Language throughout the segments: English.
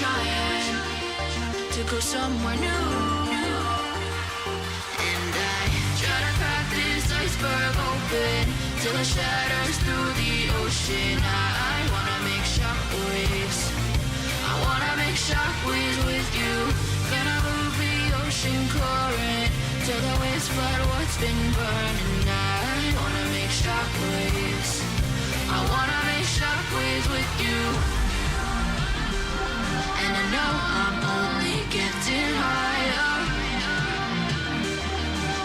trying to go somewhere new. And I try to crack this iceberg open till it shatters through the ocean. I wanna make shockwaves. I wanna make shockwaves with you. Gonna move the ocean current till the waves flood what's been burning. I wanna make shockwaves. I wanna make shockwaves with you. And I know I'm only getting higher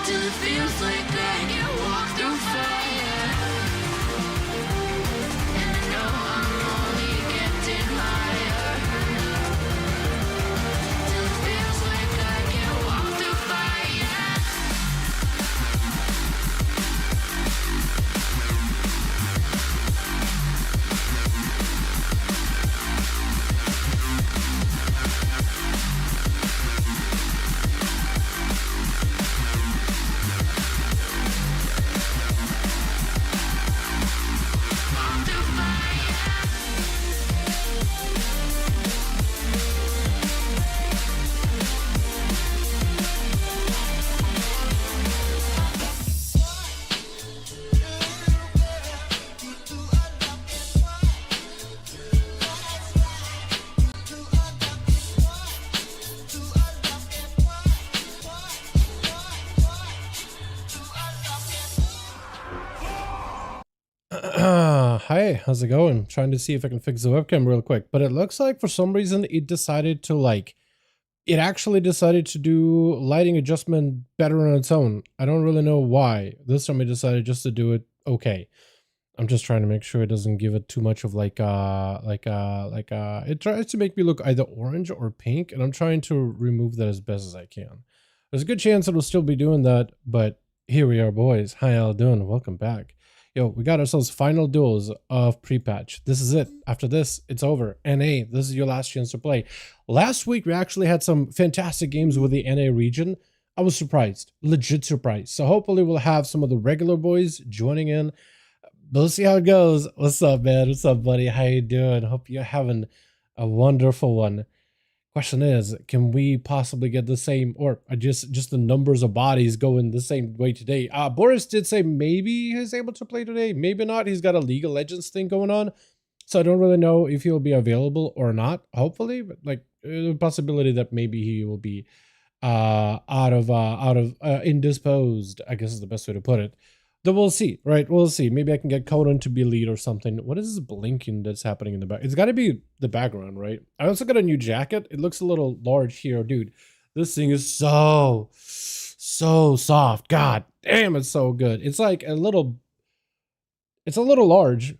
till it feels like I can walk through fire. And I know I'm only getting higher till it feels like I can walk through fire. Hi, how's it going? Trying to see if I can fix the webcam real quick, but it looks like for some reason it decided to it actually decided to do lighting adjustment better on its own. I don't really know why. This time it decided just to do it okay. I'm just trying to make sure it doesn't give it too much of it tries to make me look either orange or pink, and I'm trying to remove that as best as I can. There's a good chance it'll still be doing that, but here we are, boys. How y'all doing? Welcome back. Yo, we got ourselves final duels of pre-patch. This is it. After this, it's over. NA, this is your last chance to play. Last week, we actually had some fantastic games with the NA region. I was surprised, legit surprised. So hopefully we'll have some of the regular boys joining in. We'll see how it goes. What's up, man? What's up, buddy? How you doing? Hope you're having a wonderful one. Question is, can we possibly get the same, or just the numbers of bodies going the same way today? Boris did say maybe he's able to play today, maybe not. He's got a League of Legends thing going on, so I don't really know if he'll be available or not. Hopefully, but the possibility that maybe he will be indisposed, I guess is the best way to put it. Then we'll see, right? We'll see. Maybe I can get Conan to be lead or something. What is this blinking that's happening in the back? It's got to be the background, right? I also got a new jacket. It looks a little large here. Dude, this thing is so soft. God damn, it's so good. It's like it's a little large.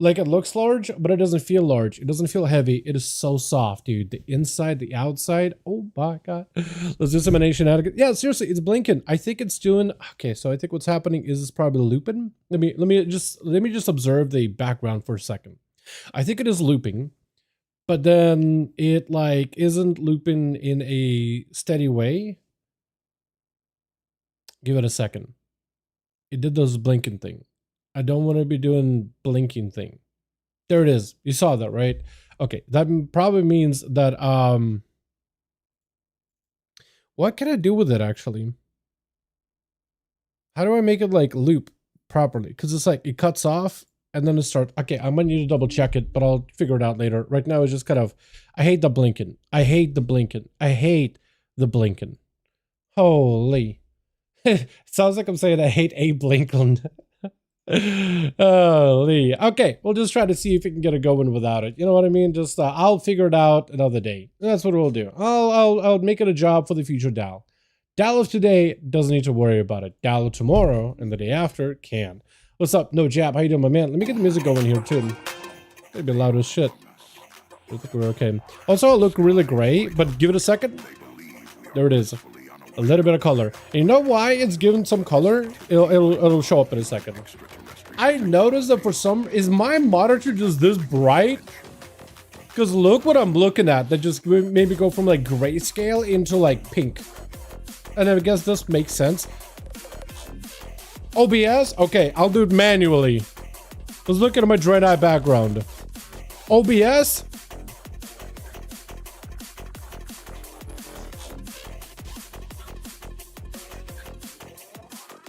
Like, it looks large, but it doesn't feel large. It doesn't feel heavy. It is so soft, dude. The inside, the outside. Oh my God. Let's do some animation. Yeah, seriously, it's blinking. I think it's doing, okay, so I think what's happening is it's probably looping. Let me just observe the background for a second. I think it is looping, but then it isn't looping in a steady way. Give it a second. It did those blinking thing. I don't want to be doing blinking thing. There it is. You saw that, right? Okay, that probably means that what can I do with it actually? How do I make it loop properly? Because it's it cuts off and then it starts. Okay, I might need to double check it, but I'll figure it out later. Right now it's just kind of, I hate the blinking. I hate the blinking. I hate the blinking. Holy. It sounds like I'm saying I hate a blinking. Holy. Okay, we'll just try to see if we can get it going without it. You know what I mean? Just I'll figure it out another day. That's what we'll do. I'll make it a job for the future Dal. Dal of today doesn't need to worry about it. Dal of tomorrow and the day after can. What's up? No Jab. How you doing, my man? Let me get the music going here too. It'll be loud as shit. I think we're okay. Also, it look really gray, but give it a second. There it is. A little bit of color. And you know why it's given some color? It'll show up in a second. I noticed that for some, is my monitor just this bright? Because look what I'm looking at. That just made me go from grayscale into pink. And I guess this makes sense. OBS? Okay, I'll do it manually. Let's look at my Dread Eye background. OBS?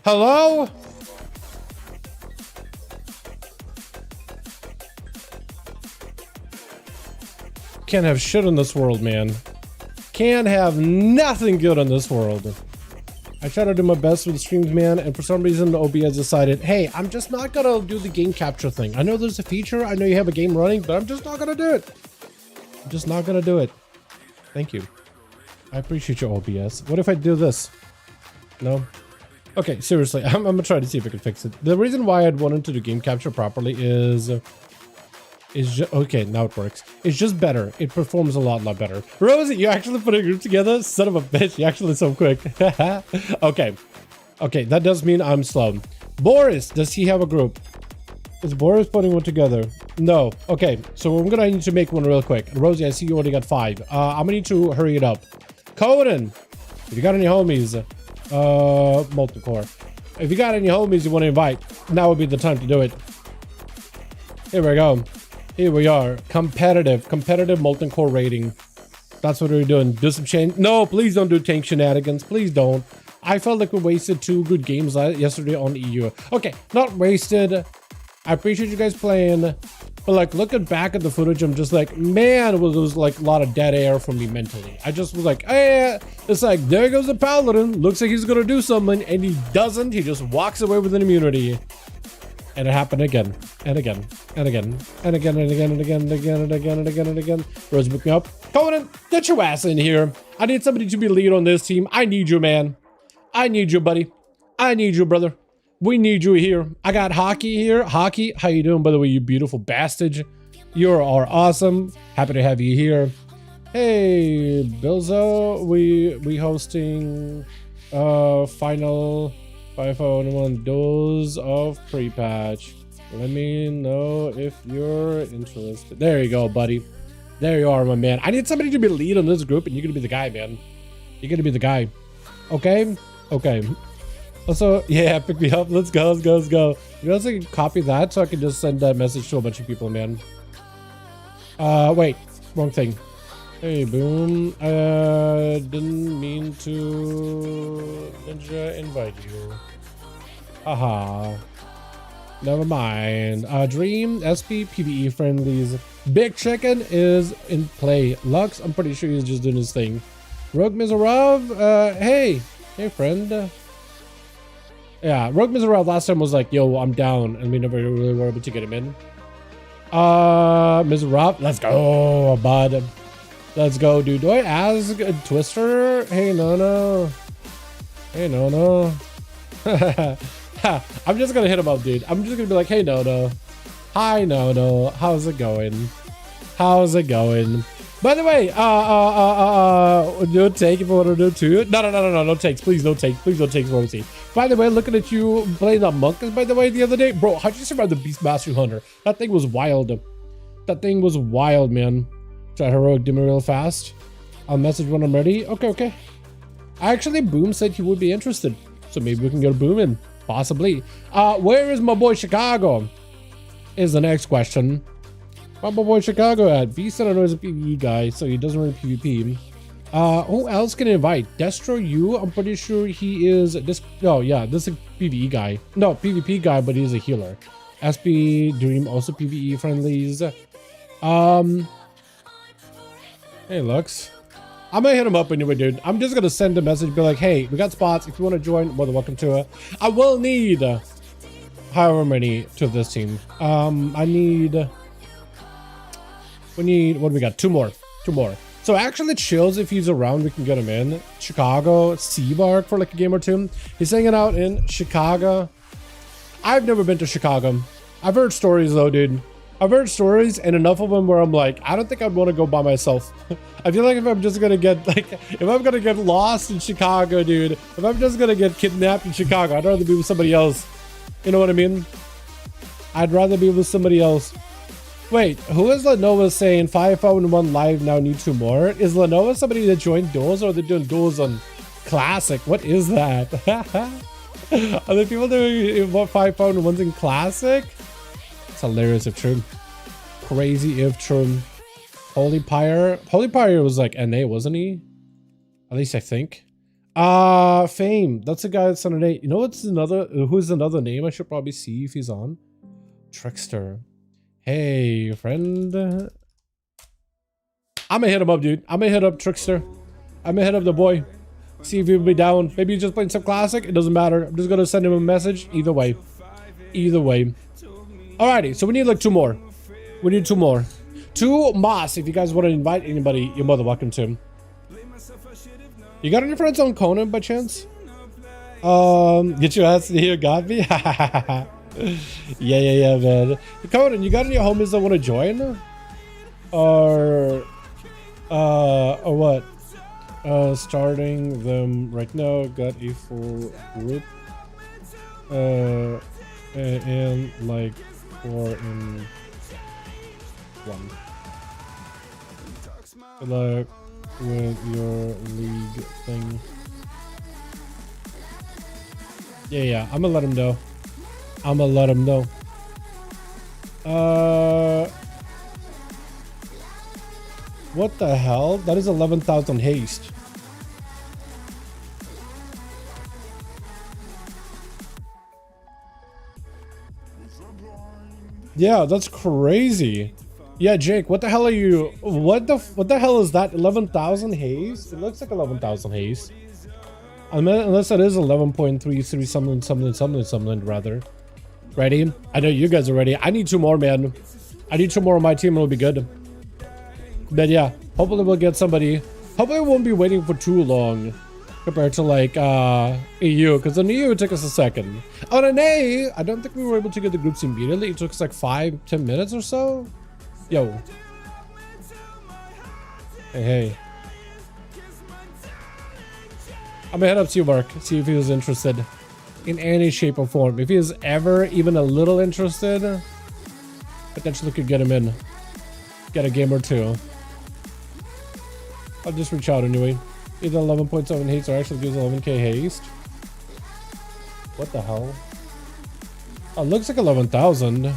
Hello? Can't have shit in this world, man. Can't have nothing good in this world. I try to do my best with the streams, man, and for some reason the OBS decided, hey, I'm just not gonna do the game capture thing. I know there's a feature, I know you have a game running, but I'm just not gonna do it. I'm just not gonna do it. Thank you. I appreciate your OBS. What if I do this? No? Okay, seriously, I'm gonna try to see if I can fix it. The reason why I'd wanted to do game capture properly is just okay. Now it works. It's just better. It performs a lot better. Rosie, you actually put a group together, son of a bitch. You actually so quick. Okay, that does mean I'm slow. Boris, does he have a group? Is Boris putting one together? No. Okay, so I'm gonna need to make one real quick. Rosie, I see you already got 5. I'm gonna need to hurry it up. Conan, if you got any homies, multi-core. If you got any homies you want to invite, now would be the time to do it. Here we go. Here we are. Competitive molten core rating. That's what we're doing. Do some change. No, please don't do tank shenanigans. Please don't. I felt like we wasted 2 good games yesterday on EU. Okay, not wasted. I appreciate you guys playing. But like looking back at the footage, I'm just like, man, it was like a lot of dead air for me mentally. I just was like, hey, it's like, there goes the paladin. Looks like he's gonna do something, and he doesn't. He just walks away with an immunity. And it happened again, and again, and again, and again, and again, and again, and again, and again, and again, and again. Rose, pick me up. Conan, get your ass in here. I need somebody to be lead on this team. I need you, man. I need you, buddy. I need you, brother. We need you here. I got Hockey here. Hockey, how you doing, by the way, you beautiful bastard? You are awesome. Happy to have you here. Hey, Bilzo, we hosting final 5V5 1V1 Duels of pre-patch. Let me know if you're interested. There you go, buddy. There you are, my man. I need somebody to be lead on this group, and you're gonna be the guy, man. You're gonna be the guy. Okay? Okay. Also, yeah, pick me up. Let's go, let's go, let's go. You also can copy that so I can just send that message to a bunch of people, man. Wait. Wrong thing. Hey, boom. Didn't mean to Ninja invite you. Haha. Never mind. Dream, SP, PvE friendlies. Big Chicken is in play. Lux, I'm pretty sure he's just doing his thing. Rogue Mizarav, hey. Hey, friend. Yeah, Rogue Mizarav last time was like, yo, I'm down. And we never really were able to get him in. Mizarav, let's go, bud. Let's go, dude. Do I ask Twister? Hey, no. Hey, no. I'm just gonna hit him up, dude. I'm just gonna be like, hey, no. Hi, no. How's it going? How's it going? By the way, no take if you want to do too. No takes. Please no take. Please don't take Rosie. By the way, looking at you playing the monk, by the way, the other day, bro, how'd you survive the Beastmaster Hunter? That thing was wild. That thing was wild, man. Try heroic dimmer real fast. I'll message when I'm ready. Okay. Actually, Boom said he would be interested, so maybe we can get Boom in, possibly. Where is my boy Chicago? Is the next question. Where's my boy Chicago at? B said I know he's a PvE guy, so he doesn't run PvP. Who else can I invite? Destro U, I'm pretty sure he is this. Oh yeah, this is a PvE guy. No, PvP guy, but he's a healer. SP Dream also PvE friendlies. Hey, Lux. I'm gonna hit him up anyway, dude. I'm just gonna send a message, be like, hey, we got spots. If you want to join, more than welcome to it. I will need however many to this team. We need, what do we got? Two more. So actually chills if he's around, we can get him in. Chicago, Seabark for like a game or two. He's hanging out in Chicago. I've never been to Chicago. I've heard stories though, dude. I've heard stories and enough of them where I'm like, I don't think I'd want to go by myself. I feel like if I'm just gonna get if I'm gonna get lost in Chicago, dude, if I'm just gonna get kidnapped in Chicago, I'd rather be with somebody else. You know what I mean? I'd rather be with somebody else. Wait, who is Lenovo saying 5V5 live now need 2 more? Is Lenovo somebody that joined duels, or are they doing duels on classic? What is that? Are there people doing what 5V5 in classic? It's hilarious if true. Crazy if true. Holy Pyre was like NA, wasn't he? At least I think. Fame. That's a guy that's on an 8. You know what's another? Who's another name I should probably see if he's on? Trickster. Hey, friend. I'm gonna hit him up, dude. I'm gonna hit up Trickster. I'm gonna hit up the boy. See if he'll be down. Maybe he's just playing some classic. It doesn't matter. I'm just gonna send him a message. Either way. Either way. Alrighty, so we need like 2 more. We need 2 more. 2 Moss. If you guys want to invite anybody, you're more than welcome to. You got any friends on Conan by chance? Get your ass here, got me? yeah, man. Conan, you got any homies that want to join? Or what? Starting them right now. Got a full group. And like 4 in 1. Good luck with your league thing. Yeah, I'm gonna let him know. I'm gonna let him know. What the hell? That is 11,000 haste. Yeah, that's crazy. Yeah, Jake, what the hell are you? What the hell is that? 11,000 haste? It looks like 11,000 haste. I mean, unless it is 11.33 something rather. Ready? I know you guys are ready. I need 2 more, man. I need 2 more on my team and it'll be good. But yeah, hopefully we'll get somebody. Hopefully we won't be waiting for too long compared to like EU, because in EU it took us a second. On an A, I don't think we were able to get the groups immediately. It took us like 5-10 minutes or so. Yo. Hey. I'm gonna head up to Mark, see if he was interested in any shape or form. If he is ever even a little interested, potentially could get him in. Get a game or 2. I'll just reach out anyway. Either 11.7 haste or actually gives 11k haste. What the hell? Oh, it looks like 11,000.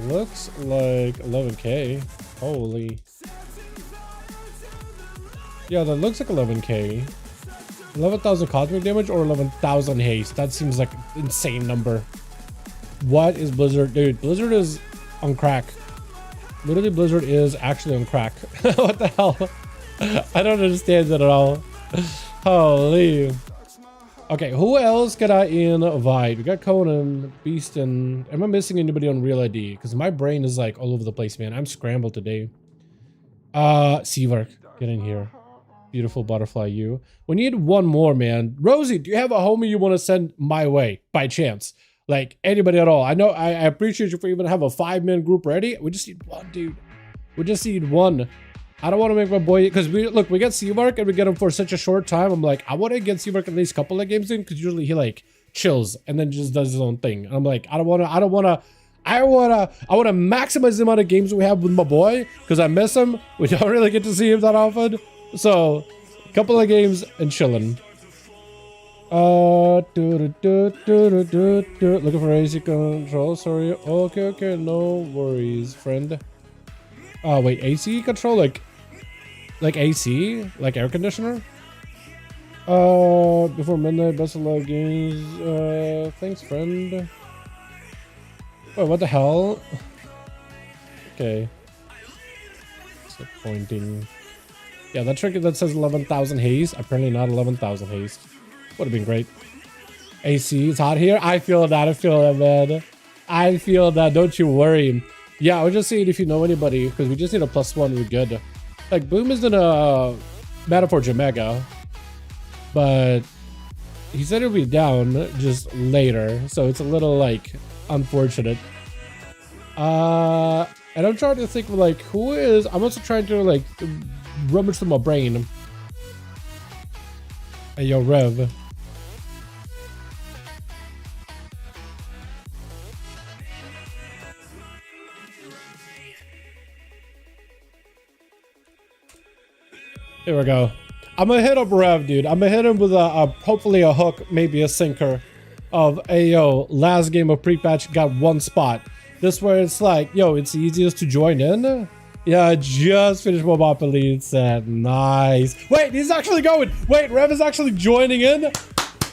Looks like 11k. Holy. Yeah, that looks like 11k. 11,000 cosmic damage or 11,000 haste. That seems like an insane number. What is Blizzard? Dude, Blizzard is on crack. Literally, Blizzard is actually on crack. What the hell? I don't understand that at all. Holy. Okay, who else can I invite? We got Conan, Beast, and am I missing anybody on Real ID? Because my brain is like all over the place, man. I'm scrambled today. Seavark, get in here. Beautiful butterfly, you. We need 1 more, man. Rosie, do you have a homie you want to send my way by chance? Like anybody at all? I know I appreciate you for even have a 5-man group ready. We just need 1, dude. We just need 1. I don't want to make my boy, because we get Seavark and we get him for such a short time. I'm like, I want to get Seavark at least a couple of games in, because usually he like chills and then just does his own thing. And I'm like, I want to maximize the amount of games we have with my boy, because I miss him. We don't really get to see him that often. So a couple of games and chilling. Looking for AC control, sorry. Okay, no worries, friend. Wait, AC control, like AC, like air conditioner? Before midnight, best of luck games. Thanks, friend. Wait, what the hell? Okay. Disappointing. Yeah, that trick that says 11,000 haste, apparently not 11,000 haste. Would have been great. AC, it's hot here. I feel that, man. I feel that, don't you worry. Yeah, I was just saying if you know anybody, because we just need a +1, we're good. Like, Boom isn't a Meta for Jamega, but he said he'll be down just later, so it's a little, like, unfortunate. And I'm trying to think of, like, who is... I'm also trying to, like, rummage through my brain. Hey, yo, Rev. Here we go. I'm gonna hit up Rev, dude. I'm gonna hit him with a hopefully a hook, maybe a sinker of yo, last game of pre-patch got 1 spot. This where it's like, yo, it's the easiest to join in. Yeah, I just finished Mobile Elite set. Nice. Wait, he's actually going. Wait, Rev is actually joining in.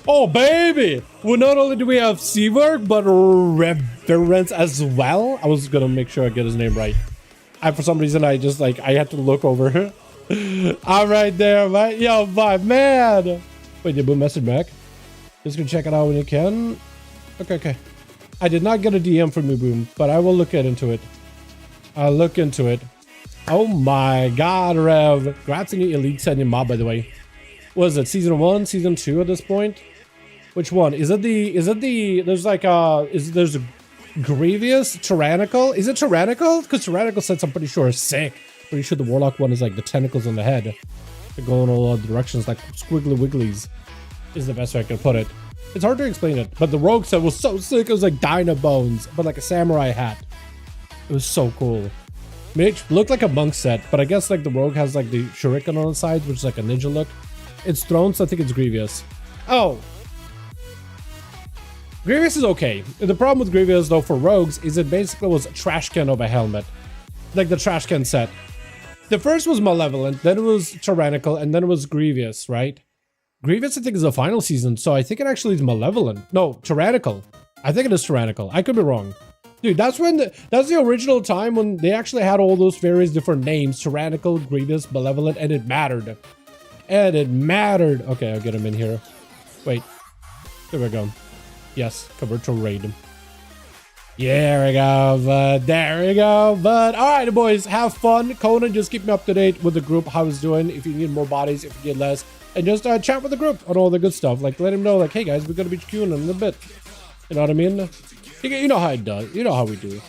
Oh, baby. Well, not only do we have Seawork, but Reverence as well. I was going to make sure I get his name right. For some reason, I just like, I had to look over. I'm right there, man. Yo, vibe, man. Wait, did Boom message back? Just gonna check it out when you can. Okay. I did not get a DM from you, Boom, but I will look into it. I'll look into it. Oh my god, Rev. Congrats on your Elite Set in mod, by the way. What is it? Season 1, Season 2 at this point? Which one? Is it the, there's like, there's a Grievous, Tyrannical? Is it Tyrannical? Because Tyrannical sets I'm pretty sure is sick. Pretty sure the Warlock one is like the tentacles on the head. They're going all other directions like squiggly wigglies is the best way I can put it. It's hard to explain it, but the Rogue set was so sick. It was like Dino Bones, but like a samurai hat. It was so cool. Mitch looked like a monk set, but I guess like the Rogue has like the shuriken on the sides, which is like a ninja look. It's thrown, so I think it's Grievous. Oh. Grievous is okay. The problem with Grievous though for Rogues is it basically was a trash can of a helmet. Like the trash can set. The first was Malevolent, then it was Tyrannical, and then it was Grievous, right? Grievous, I think, is the final season, so I think it actually is Malevolent. No, Tyrannical. I think it is Tyrannical. I could be wrong. Dude, that's the original time when they actually had all those various different names. Tyrannical, Grievous, Malevolent, and it mattered. And it mattered. Okay, I'll get him in here. Wait. There we go. Yes, convert to raid. Yeah, there we go, bud. There we go, bud. All right, boys, have fun. Conan, just keep me up to date with the group, how it's doing. If you need more bodies, if you need less. And just chat with the group on all the good stuff. Like, let him know, like, hey, guys, we're going to be queuing in a bit. You know what I mean? You know how it does. You know how we do.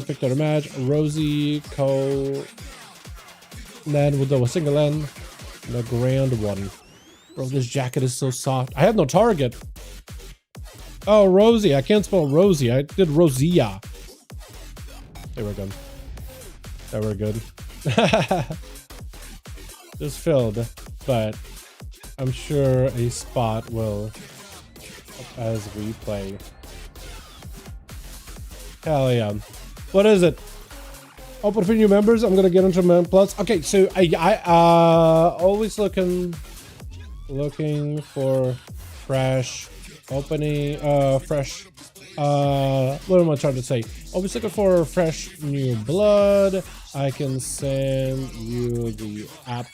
Spectator match. Rosie, Co. Then we'll do a single N. The grand one. Bro, this jacket is so soft. I have no target. Oh, Rosie. I can't spell Rosie. I did Rosia. There we go. There we're good. Just filled, but I'm sure a spot will as we play. Hell yeah. What is it? Open for new members. I'm gonna get into Man Plus. Okay, so I always looking for fresh opening, fresh, what am I trying to say? Always looking for fresh new blood. I can send you the app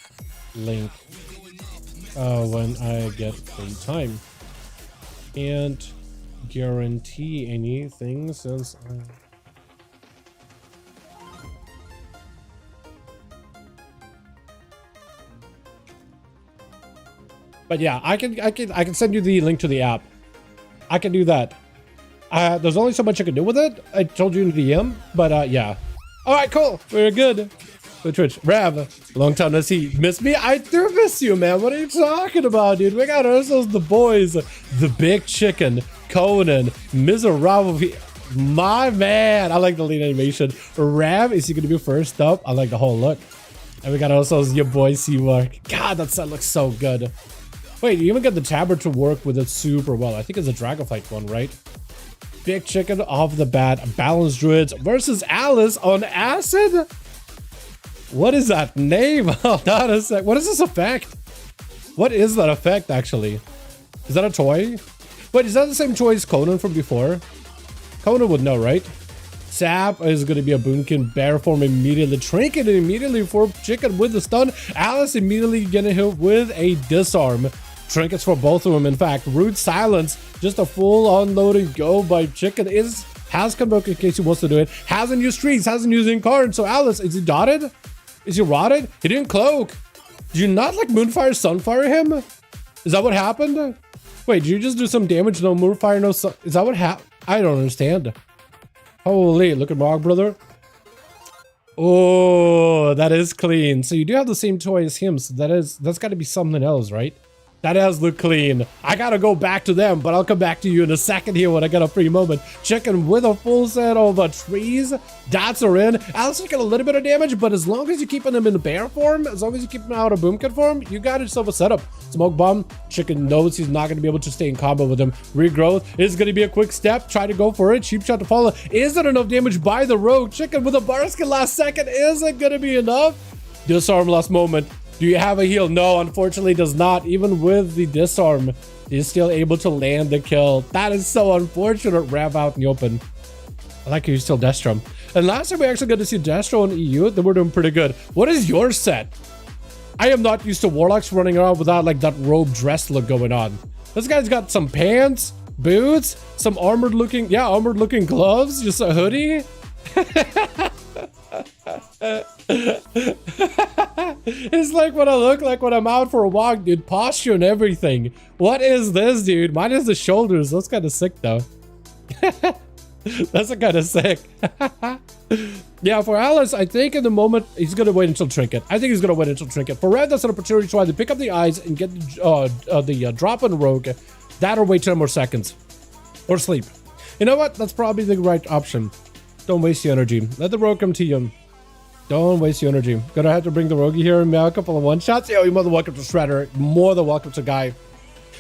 link when I get free time. Can't guarantee anything since but yeah, I can send you the link to the app. I can do that. There's only so much I can do with it. I told you in the DM, but yeah. All right, cool. We're good. So Twitch, Rav, long time no see. Miss me? I do miss you, man. What are you talking about, dude? We got ourselves the boys, the Big Chicken, Conan, Miserable. My man, I like the lead animation. Rav, is he gonna be first up? I like the whole look. And we got ourselves your boy Seawork. God, that set looks so good. Wait, you even get the tabard to work with it super well. I think it's a Dragonflight one, right? Big Chicken off the bat. Balanced Druids versus Alice on Acid? What is that name? Hold on a sec. What is this effect? What is that effect, actually? Is that a toy? Wait, is that the same toy as Conan from before? Conan would know, right? Sap is going to be a Boomkin Bear form immediately. Trinket immediately for Chicken with the stun. Alice immediately getting hit with a disarm. Trinkets for both of them. In fact, Rude Silence, just a full unloading go by Chicken. Has come back in case he wants to do it. Hasn't used Streaks, hasn't used Incarn. So Alice, is he dotted? Is he rotted? He didn't cloak. Did you not like Moonfire Sunfire him? Is that what happened? Wait, did you just do some damage? No Moonfire, no sun? Is that what happened? I don't understand. Holy, look at Mog, brother. Oh, that is clean. So you do have the same toy as him. So that's got to be something else, right? That does look clean. I gotta go back to them, but I'll come back to you in a second here when I get a free moment. Chicken with a full set of trees. Dots are in. Alice taking a little bit of damage, but as long as you're keeping them in the bear form, as long as you keep them out of boomkit form, you got yourself a setup. Smoke bomb. Chicken knows he's not gonna be able to stay in combo with him. Regrowth is gonna be a quick step. Try to go for it. Cheap shot to follow. Isn't enough damage by the rogue. Chicken with a basket last second. Isn't gonna be enough. Disarm last moment. Do you have a heal? No, unfortunately does not. Even with the disarm, he's still able to land the kill. That is so unfortunate. Rev out in the open. I like how you still Destro. And last time we actually got to see Destro in EU, then we're doing pretty good. What is your set? I am not used to Warlocks running around without like that robe dress look going on. This guy's got some pants, boots, some armored looking gloves, just a hoodie. It's like what I look like when I'm out for a walk, dude. Posture and everything. What is this, dude? Mine is the shoulders. That's kind of sick, though. That's kind of sick. Yeah, for Alice, I think in the moment he's gonna wait until Trinket. I think he's gonna wait until Trinket. For Red, that's an opportunity to either pick up the eyes and get the drop on the rogue. That or wait 10 more seconds. Or sleep. You know what? That's probably the right option. Don't waste your energy. Let the rogue come to you. Don't waste your energy. Gonna have to bring the rogue here and a couple of one-shots. Yo, you're more than welcome to Shredder. More than welcome to Guy.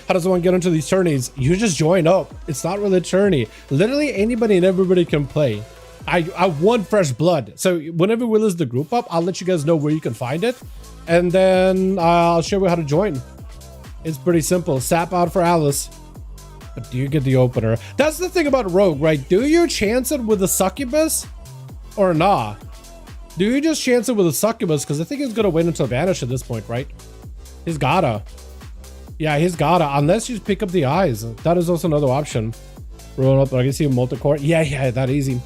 How does one get into these tourneys? You just join up. It's not really a tourney. Literally anybody and everybody can play. I want fresh blood. So whenever we list the group up, I'll let you guys know where you can find it. And then I'll show you how to join. It's pretty simple. Sap out for Alice. But do you get the opener? That's the thing about Rogue, right? Do you chance it with a succubus or nah? Do you just chance it with a succubus? Because I think he's gonna wait until Vanish at this point, right? He's gotta. Yeah, he's gotta. Unless you pick up the eyes. That is also another option. Rolling up, I can see a multi-core. Yeah, that easy.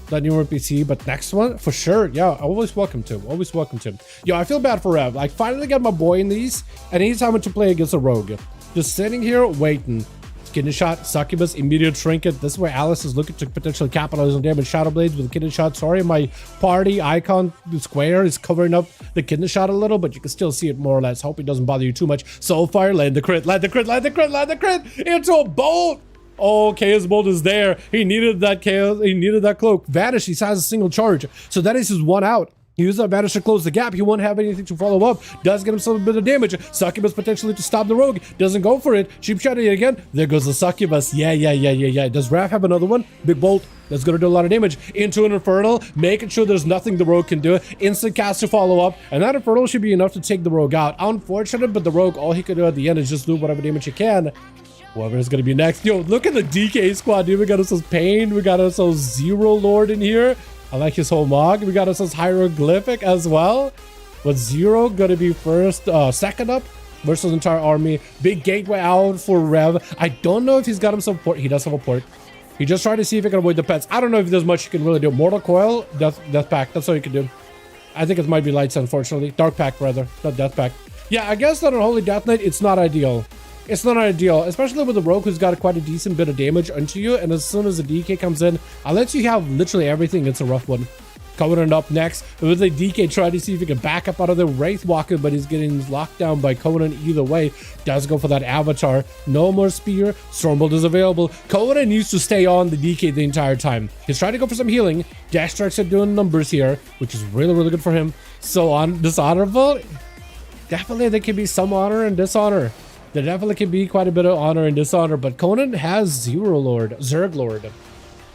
That newer PC, but next one for sure. Yeah, always welcome to. Always welcome to. Yo, I feel bad for Rev. Like, finally got my boy in these, and anytime to play against a rogue, just sitting here waiting. Kidney shot, succubus, immediate trinket. This is where Alice is looking to potentially capitalize on damage. Shadow blades with a kidney shot. Sorry, my party icon square is covering up the kidney shot a little, but you can still see it more or less. Hope it doesn't bother you too much. Soulfire, land the crit, land the crit, land the crit, land the crit into a bolt. Oh, Chaos Bolt is there. He needed that chaos. He needed that cloak. Vanish, he has a single charge. So that is his one out. He used that Vanish to close the gap. He won't have anything to follow up. Does get himself a bit of damage. Succubus potentially to stop the rogue. Doesn't go for it. Cheap shot it again. There goes the Succubus. Yeah. Does Raph have another one? Big Bolt. That's going to do a lot of damage. Into an Infernal. Making sure there's nothing the rogue can do. Instant cast to follow up. And that Infernal should be enough to take the rogue out. Unfortunate, but the rogue, all he could do at the end is just do whatever damage he can. Whoever is going to be next. Yo, look at the DK squad, dude. We got ourselves Pain. We got ourselves Zero Lord in here. I like his whole mog. We got ourselves Hieroglyphic as well. With Zero going to be second up versus entire army. Big gateway out for Rev. I don't know if he's got himself port. He does have a port. He just tried to see if he can avoid the pets. I don't know if there's much you can really do. Mortal Coil, Death Pack. That's all you can do. I think it might be Lights, unfortunately. Dark Pack, rather. Not Death Pack. Yeah, I guess that on Holy Death Knight, it's not ideal. It's not ideal, especially with the rogue who's got quite a decent bit of damage onto you, and as soon as the DK comes in, unless you have literally everything, it's a rough one. Covenant up next with the DK, try to see if he can back up out of the Wraith Walker, but he's getting locked down by Covenant either way. Does go for that Avatar. No more Spear. Stormbolt is available. Covenant needs to stay on the DK the entire time. He's trying to go for some healing. Dash strikes are doing numbers here, which is really good for him. So on Dishonorable, definitely there can be some honor and dishonor. There definitely can be quite a bit of honor and dishonor, but Conan has Zerg Lord.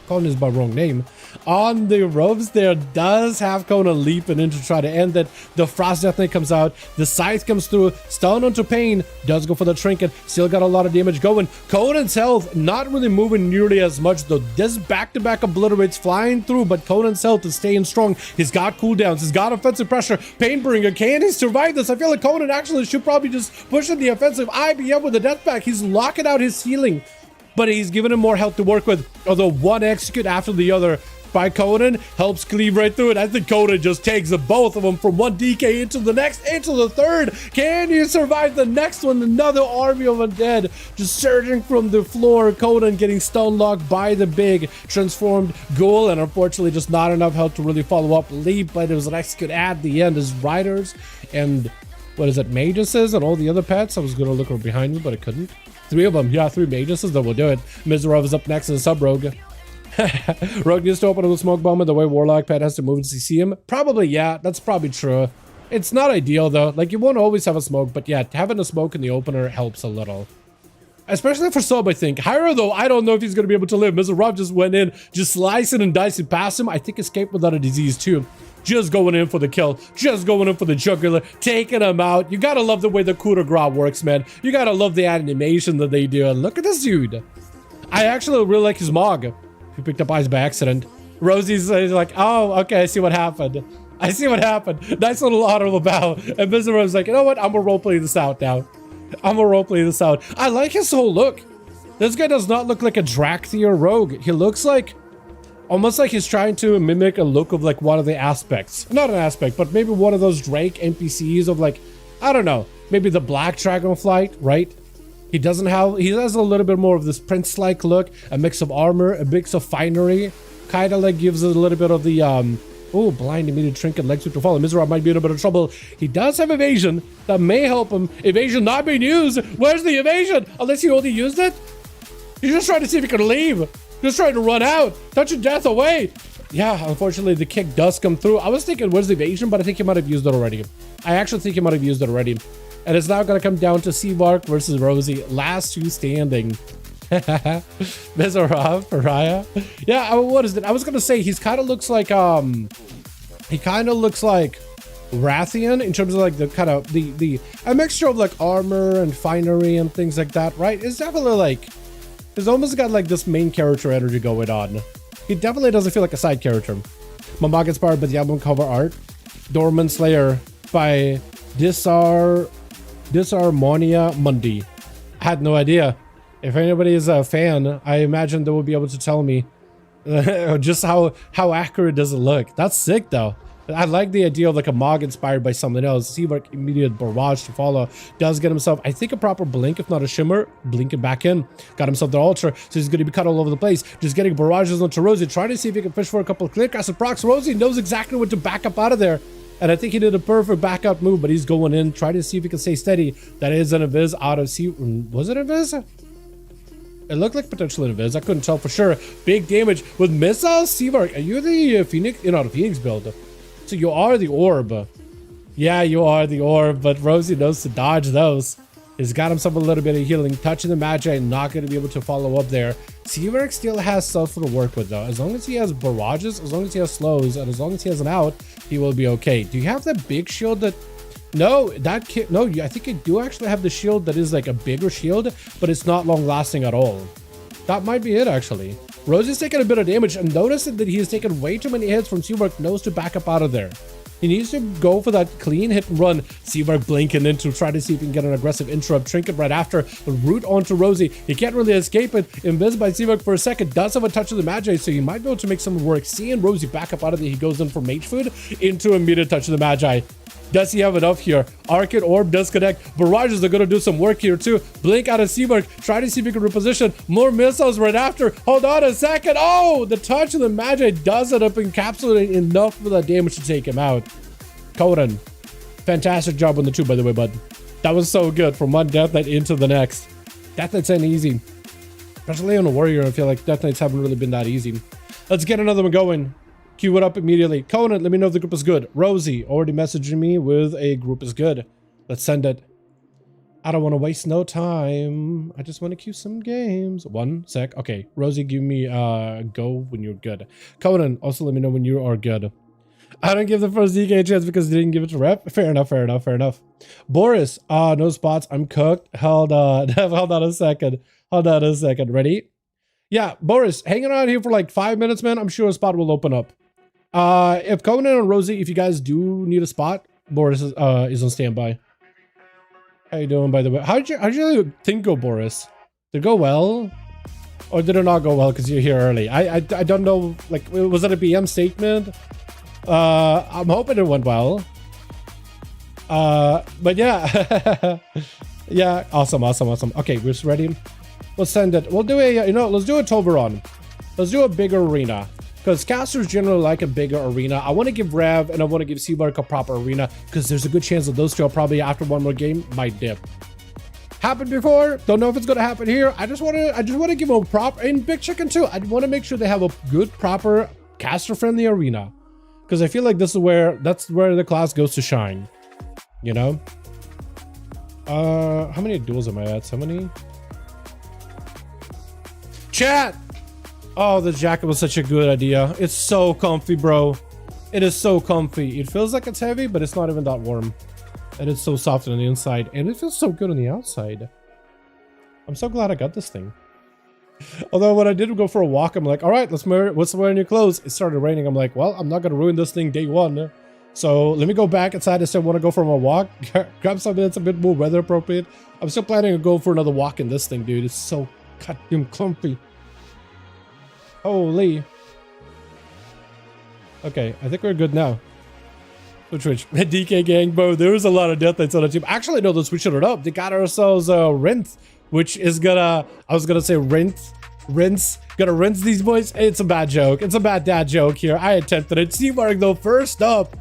Conan is by wrong name. On the ropes there, does have Conan leaping in to try to end it. The Frost Death Knight comes out. The Scythe comes through. Stun onto Pain. Does go for the Trinket. Still got a lot of damage going. Conan's health not really moving nearly as much though. This back-to-back obliterates flying through, but Conan's health is staying strong. He's got cooldowns. He's got offensive pressure. Painbringer, can he survive this? I feel like Conan actually should probably just push in the offensive. IBM with the Death Pack. He's locking out his healing, but he's giving him more health to work with. Although one execute after the other by Conan helps cleave right through it. I think Conan just takes the both of them from one DK into the next, into the third. Can you survive the next one? Another army of undead just surging from the floor. Conan getting stun locked by the big transformed ghoul, and unfortunately just not enough health to really follow up. Leap, but it was an execute at the end as Riders and what is it, Maguses and all the other pets. I was gonna look behind me, but I couldn't. 3 of them, yeah, 3 Maguses, then we'll do it. Mizarov is up next as a sub-rogue. Rogue needs to open up a smoke bomb, and the way Warlock pet has to move to see him. Probably, yeah, that's probably true. It's not ideal though, like you won't always have a smoke, but yeah, having a smoke in the opener helps a little. Especially for sub, I think. Hyra though, I don't know if he's gonna be able to live. Mizarov just went in, just slicing and dicing past him. I think escaped without a disease too. Just going in for the kill, just going in for the jugular, taking him out. You gotta love the way the coup de grace works, man. You gotta love the animation that they do. And look at this dude. I actually really like his Mog. He picked up eyes by accident. Rosie's like, oh, okay, I see what happened. I see what happened. Nice little honorable bow. And Mizarov's like, you know what? I'm gonna roleplay this out now. I'm gonna roleplay this out. I like his whole look. This guy does not look like a Drakthir rogue. He looks like, almost like he's trying to mimic a look of like one of the aspects. Not an aspect, but maybe one of those Drake NPCs of like, I don't know, maybe the Black Dragonflight, right? He has a little bit more of this prince-like look, a mix of armor, a mix of finery, kind of like gives it a little bit of the, oh, blind immediate trinket, leg sweep to follow. Mizarov might be in a bit of trouble. He does have evasion that may help him. Evasion not being used. Where's the evasion? Unless he only used it? He's just trying to see if he can leave. Just trying to run out. Touch of death away. Yeah, unfortunately, the kick does come through. I was thinking, where's the evasion? But I think he might have used it already. I actually think he might have used it already. And it's now going to come down to Seavark versus Rosie. Last 2 standing. Mizarov, Pariah. Yeah, what is it? I was going to say, he's kind of looks like, he kind of looks like Rathian in terms of like the kind of, a mixture of like armor and finery and things like that, right? It's definitely like, he's almost got like this main character energy going on. He definitely doesn't feel like a side character. My manga inspired by the album cover art. Dormant Slayer by Disharmonia Mundi. I had no idea. If anybody is a fan, I imagine they will be able to tell me just how accurate does it look. That's sick though. I like the idea of like a Mog inspired by something else. Seavark immediate barrage to follow. Does get himself, I think, a proper blink, if not a shimmer. Blinking back in. Got himself the ultra, so he's going to be cut all over the place. Just getting barrages onto Rosie, trying to see if he can fish for a couple of clear casts and procs. Rosie knows exactly what to back up out of there. And I think he did a perfect backup move, but he's going in, trying to see if he can stay steady. That is an Invis out of sea. Was it Invis? It looked like potentially Invis. I couldn't tell for sure. Big damage with missiles. Seavark, are you the Phoenix? You're not a Phoenix build. So you are the orb. Yeah, you are the orb, but Rosie knows to dodge those. He's got himself a little bit of healing. Touching the Magi, not going to be able to follow up there. Seavark still has stuff to work with though. As long as he has barrages, as long as he has slows, and as long as he has an out, he will be okay. Do you have that big shield that... No, no, I think you do actually have the shield that is like a bigger shield, but it's not long lasting at all. That might be it actually. Rosie's taking a bit of damage, and notice that he has taken way too many hits from Seavark, knows to back up out of there. He needs to go for that clean hit and run. Seavark blinking in to try to see if he can get an aggressive interrupt. Trinket right after, but root onto Rosie. He can't really escape it. Invis by Seavark for a second. Does have a touch of the Magi, so he might be able to make some work. Seeing Rosie back up out of there, he goes in for mage food into immediate touch of the Magi. Does he have enough here? Arcade Orb does connect. Barrages are going to do some work here too. Blink out of Seavark. Try to see if he can reposition. More missiles right after. Hold on a second. Oh, the touch of the Magi does end up encapsulating enough for that damage to take him out. Conan, fantastic job on the 2, by the way, bud. That was so good from one Death Knight into the next. Death Knights ain't easy. Especially on a warrior, I feel like Death Knights haven't really been that easy. Let's get another one going. Queue it up immediately. Conan, let me know if the group is good. Rosie already messaging me with a group is good. Let's send it. I don't want to waste no time. I just want to queue some games. 1 sec. Okay, Rosie, give me go when you're good. Conan, also let me know when you are good. I don't give the first DK a chance because they didn't give it to rep. Fair enough, fair enough, fair enough. Boris, no spots. I'm cooked. Hold on. Hold on a second. Hold on a second. Ready? Yeah, Boris, hang around here for like 5 minutes, man. I'm sure a spot will open up. If Conan and Rosie, if you guys do need a spot, Boris is on standby. How you doing, by the way? How'd you think go, Boris? Did it go well? Or did it not go well because you're here early? I don't know, like, was that a BM statement? I'm hoping it went well. But yeah. Yeah, awesome. Okay, we're just ready. Let's send it. We'll do a, let's do a Toberon. Let's do a bigger arena. because casters generally like a bigger arena. I want to give Rev and I want to give Seabark a proper arena because there's a good chance that those two are probably after one more game might dip. Happened before, don't know if it's gonna happen here. I just want to give them a proper, and Big Chicken too. I want to make sure they have a good, proper caster friendly arena, because I feel like that's where the class goes to shine, you know. How many duels am I at? So many. Chat. Oh, the jacket was such a good idea. It's so comfy, bro. It is so comfy. It feels like it's heavy, but it's not even that warm. And it's so soft on the inside, and it feels so good on the outside. I'm so glad I got this thing. Although when I did go for a walk, I'm like, all right, let's wear new clothes. It started raining. I'm like, well, I'm not gonna ruin this thing day one. So let me go back inside. I still want to go for a walk. Grab something that's a bit more weather appropriate. I'm still planning to go for another walk in this thing, dude. It's so goddamn comfy. Holy. Okay, I think we're good now. Twitch. DK gang, bro. There was a lot of death knights on the team. Actually, no, they're switching it up. They got ourselves Rinth, which is gonna, I was gonna say rinse. Gonna rinse these boys. It's a bad joke. It's a bad dad joke here. I attempted it. Seabark though, first up.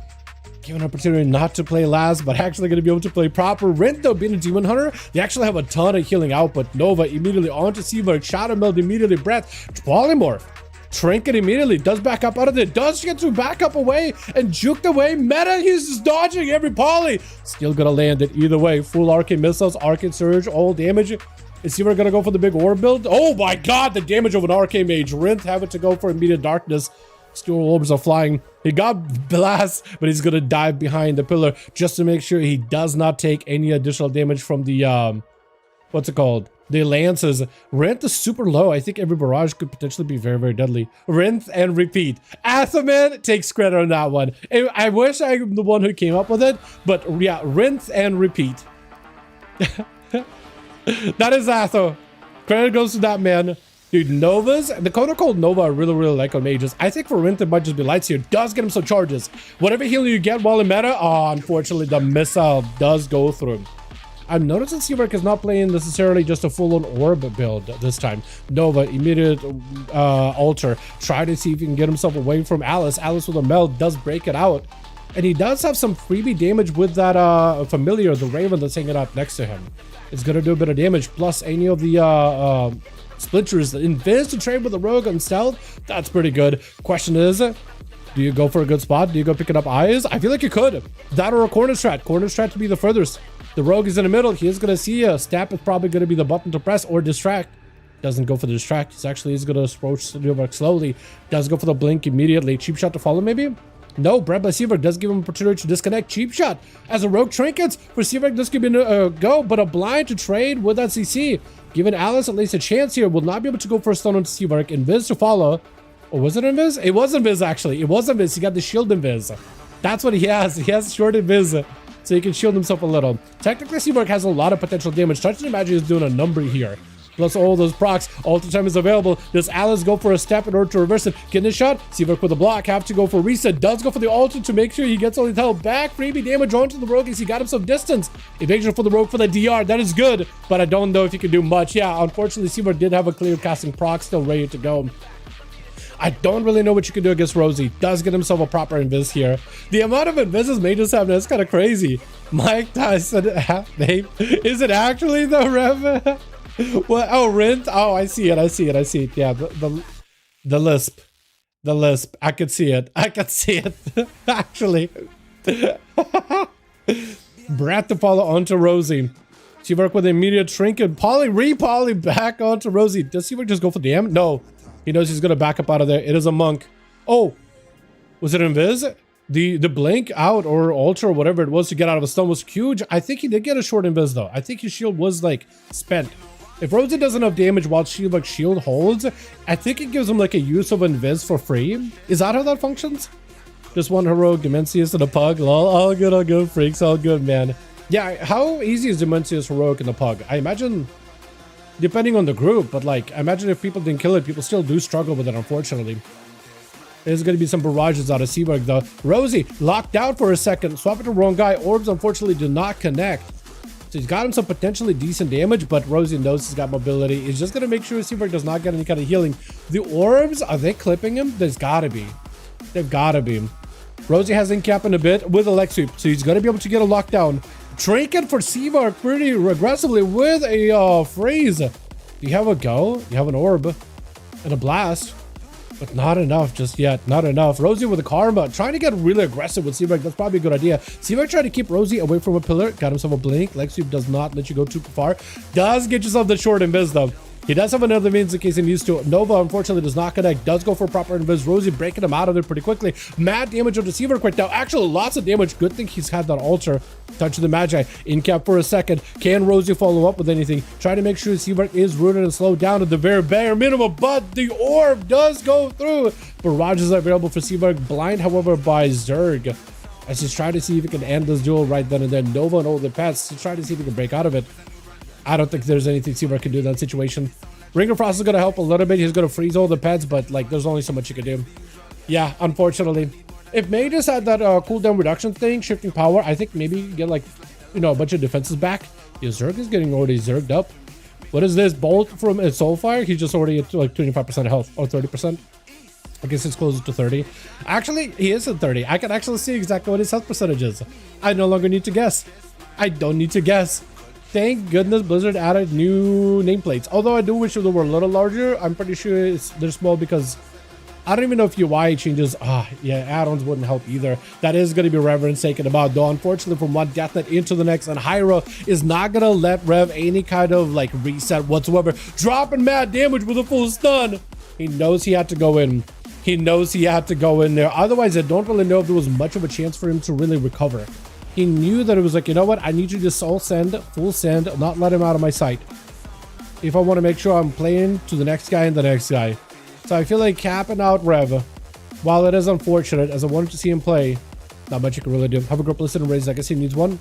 Given an opportunity not to play last, but actually gonna be able to play proper. Rinth though, being a demon hunter, they actually have a ton of healing output. Nova immediately onto Seabark. Shadow Meld immediately. Breath. Polymorph. Trinket immediately does back up out of there, does get to back up away and juked away. Meta, he's just dodging every poly. Still gonna land it either way. Full arcane missiles, arcane surge, all damage. Is Seabark gonna go for the big orb build? Oh my god, the damage of an arcane mage. Rinth having to go for immediate darkness. Steel orbs are flying. He got blast, but he's gonna dive behind the pillar just to make sure he does not take any additional damage from the what's it called? The lances. Rinth is super low. I think every barrage could potentially be very, very deadly. Rinth and repeat. Athaman takes credit on that one. I wish I'm the one who came up with it, but yeah, Rinth and repeat. That is Atho. Credit goes to that man. Dude, Novas, the code called Nova I really, really like on mages. I think for Rinth, it might just be lights here. Does get him some charges. Whatever healing you get while in meta, oh, unfortunately, the missile does go through. I'm noticing Seabark is not playing necessarily just a full-on orb build this time. Nova, immediate altar. Try to see if he can get himself away from Alice. Alice with a meld does break it out. And he does have some freebie damage with that familiar, the Raven that's hanging out next to him. It's going to do a bit of damage. Plus any of the splinters. The invis to trade with the rogue on stealth. That's pretty good. Question is, do you go for a good spot? Do you go picking up eyes? I feel like you could. That or a corner strat. Corner strat to be the furthest. The rogue is in the middle. He is going to see a step is probably going to be the button to press or distract. Doesn't go for the distract. He's actually is going to approach Seabark slowly. Does go for the blink immediately. Cheap shot to follow maybe? No, Bred by Seabark does give him an opportunity to disconnect. Cheap shot as a rogue trinkets for Seabark. This could be a go, but a blind to trade with that CC. Giving Alice at least a chance here. Will not be able to go for a stun on Seabark. Invis to follow. Or was it invis? It was invis actually. It was invis. He got the shield invis. That's what he has. He has short invis. So he can shield himself a little. Technically, Seabark has a lot of potential damage. Touch and Magic is doing a number here. Plus all those procs. Alter time is available. Does Alice go for a step in order to reverse it? Getting a shot. Seabark with a block. Have to go for reset. Does go for the altar to make sure he gets all his health back. Freebie damage onto the rogue as he got himself distance. Evasion for the rogue for the DR. That is good. But I don't know if he can do much. Yeah, unfortunately, Seabark did have a clear casting proc still ready to go. I don't really know what you can do against Rosie. Does get himself a proper invis here. The amount of invises mages have, that's kind of crazy. Mike Tyson name. Is it actually the Rev? What? Oh, Rinth? Oh, I see it. Yeah, the lisp. The lisp. I could see it. Actually. Breath to follow onto Rosie. Seabark with immediate trinket. Re-poly back onto Rosie. Does Seabark just go for damn? No. He knows he's going to back up out of there. It is a monk. Oh, was it invis? The blink out or alter or whatever it was to get out of a stun was huge. I think he did get a short invis though. I think his shield was like spent. If Rosie does enough damage while shield holds, I think it gives him like a use of invis for free. Is that how that functions? Just one heroic Dimensius and a pug. Lol, all good, freaks, all good, man. Yeah, how easy is Dimensius heroic and the pug? I imagine, depending on the group, but like, I imagine if people didn't kill it, people still do struggle with it, unfortunately. There's going to be some barrages out of Seabark, though. Rosie, locked out for a second. Swap it to the wrong guy. Orbs, unfortunately, do not connect. So he's got him some potentially decent damage, but Rosie knows he's got mobility. He's just going to make sure CyberPowerPC does not get any kind of healing. The orbs, are they clipping him? There's got to be. They've got to be. Rosie has incap in a bit with a leg sweep, so he's going to be able to get a lockdown. Trinket for CyberPowerPC pretty aggressively with a freeze. You have a go, you have an orb, and a blast. But not enough just yet, not enough. Rosie with a karma, trying to get really aggressive with CyberPowerPC. That's probably a good idea. CyberPowerPC trying to keep Rosie away from a pillar. Got himself a blink. Leg sweep does not let you go too far. Does get yourself the short invis though. He does have another means in case he needs to. Nova unfortunately does not connect. Does go for proper invis. Rosie breaking him out of there pretty quickly. Mad damage on the CyberPowerPC quick now. Actually lots of damage. Good thing he's had that altar. Touch of the Magi. In cap for a second. Can Rosie follow up with anything? Try to make sure CyberPowerPC is rooted and slowed down at the very bare minimum. But the orb does go through. Barrages are available for CyberPowerPC. Blind however by Zerg. As he's trying to see if he can end this duel right then and then. Nova and all the pets. He's trying to see if he can break out of it. I don't think there's anything CyberPowerPC can do in that situation. Ring of Frost is going to help a little bit. He's going to freeze all the pets, but like there's only so much you can do. Yeah, unfortunately. If May just had that cooldown reduction thing, shifting power, I think maybe you get like, you know, a bunch of defenses back. Yeah, Zerg is getting already zerged up. What is this? Bolt from Soulfire? He's just already at like 25% health or 30%. I guess it's closer to 30. Actually, he is at 30. I can actually see exactly what his health percentage is. I no longer need to guess. I don't need to guess. Thank goodness Blizzard added new nameplates. Although I do wish they were a little larger. I'm pretty sure they're small because I don't even know if UI changes. Yeah, add-ons wouldn't help either. That is going to be Reverend's taken about, though. Unfortunately, from one deathnet into the next, and Hyra is not going to let Rev any kind of like reset whatsoever. Dropping mad damage with a full stun. He knows he had to go in. He knows he had to go in there. Otherwise, I don't really know if there was much of a chance for him to really recover. He knew that it was like, you know what? I need to just full send, not let him out of my sight. If I want to make sure I'm playing to the next guy and the next guy. So I feel like capping out Rev, while it is unfortunate, as I wanted to see him play, not much you can really do. Have a group listed and raised. I guess he needs one.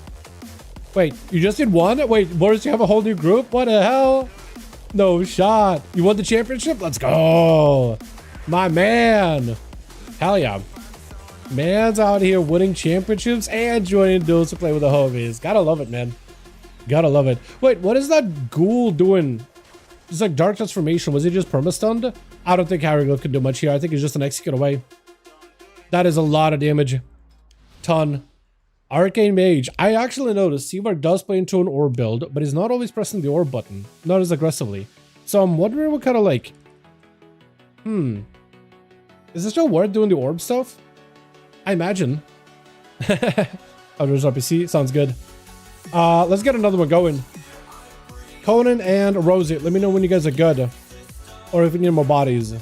Wait, you just did one? Wait, Boris, you have a whole new group? What the hell? No shot. You won the championship? Let's go. My man. Hell yeah. Man's out here winning championships and joining duels to play with the homies. Gotta love it, man. Gotta love it. Wait, what is that ghoul doing? It's like dark transformation. Was he just perma-stunned? I don't think Harry could do much here. I think he's just an execute away. That is a lot of damage. Ton. Arcane Mage. I actually noticed CyberPowerPC does play into an orb build, but he's not always pressing the orb button. Not as aggressively. So I'm wondering what kind of like... Is it still worth doing the orb stuff? I imagine. WoW sounds good. Let's get another one going. Conan and Rosie, let me know when you guys are good, or if you need more bodies.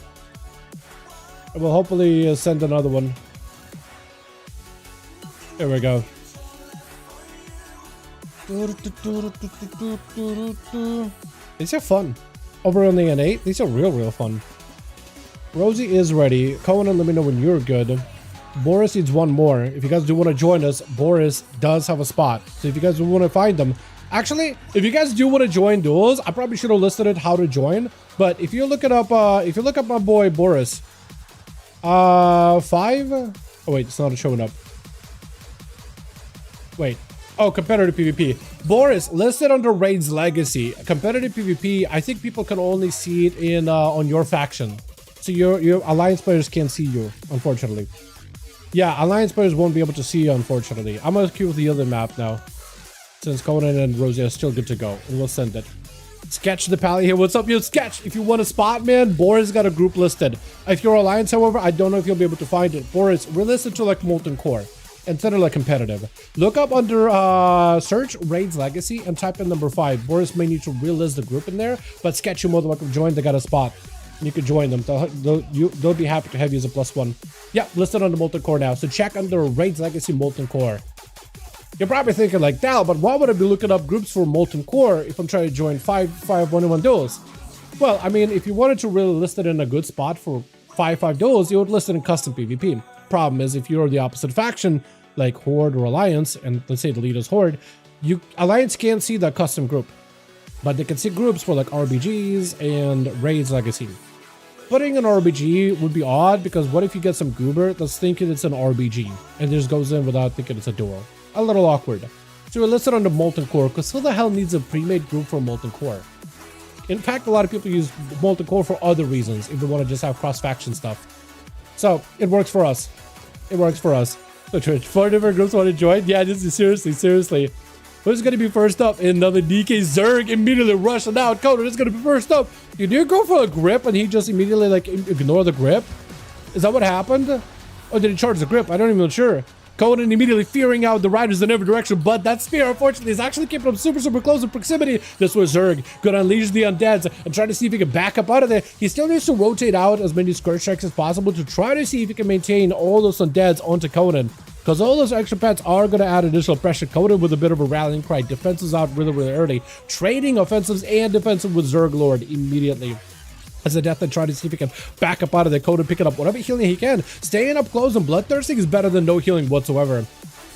I will hopefully send another one. There we go. These are fun. Over on the N8, these are real fun. Rosie is ready. Conan, let me know when you're good. Boris needs one more. If you guys do want to join us, Boris does have a spot. So if you guys want to find them, actually, if you guys do want to join duels, I probably should have listed it how to join. But if you look it up, if you look up my boy Boris, 5. Oh wait, it's not showing up. Wait. Oh, competitive PvP. Boris listed under Raid's Legacy. Competitive PvP. I think people can only see it in on your faction. So your alliance players can't see you, unfortunately. Yeah, alliance players won't be able to see you, unfortunately. I'm gonna queue with the other map now, since Conan and Rosie are still good to go, and we'll send it. Sketch the Pally here. What's up, yo? Sketch. If you want a spot, man, Boris got a group listed. If you're alliance, however, I don't know if you'll be able to find it. Boris, we're listed to like Molten Core instead of like competitive. Look up under search Raid's Legacy and type in number 5. Boris may need to relist the group in there, but Sketch, you're more than welcome to join. They got a spot. You could join them. They'll be happy to have you as a +1. Yeah, listed on the Molten Core now. So check under Raid's Legacy Molten Core. You're probably thinking like, Dal, but why would I be looking up groups for Molten Core if I'm trying to join 5v5 1v1 duels? Well, I mean, if you wanted to really list it in a good spot for 5v5 duels, you would list it in custom PvP. Problem is, if you're the opposite faction, like Horde or Alliance, and let's say the lead is Horde, Alliance can't see that custom group. But they can see groups for like RBGs and Raid's Legacy. Putting an RBG would be odd, because what if you get some goober that's thinking it's an RBG and just goes in without thinking it's a duel? A little awkward. So we listed on the Molten Core, because who the hell needs a pre-made group for Molten Core? In fact, a lot of people use Molten Core for other reasons, if they want to just have cross-faction stuff. So, it works for us. It works for us. So, 4 different groups want to join? Yeah, this is seriously. Who's going to be first up? Another DK Zerg immediately rushing out. Conan is going to be first up. Did you go for a grip and he just immediately, like, ignore the grip? Is that what happened? Or did he charge the grip? I don't even know sure. Conan immediately fearing out the riders in every direction, but that spear, unfortunately, is actually keeping him super close in proximity. This was Zerg gonna unleash the undeads and try to see if he can back up out of there. He still needs to rotate out as many scourge strikes as possible to try to see if he can maintain all those undeads onto Conan, because all those extra pets are gonna add additional pressure. Conan with a bit of a rallying cry, defenses out really early, trading offensives and defensive with Zerg Lord immediately. As a Death Knight trying to see if he can back up out of the Conan, picking up whatever healing he can. Staying up close and bloodthirsting is better than no healing whatsoever.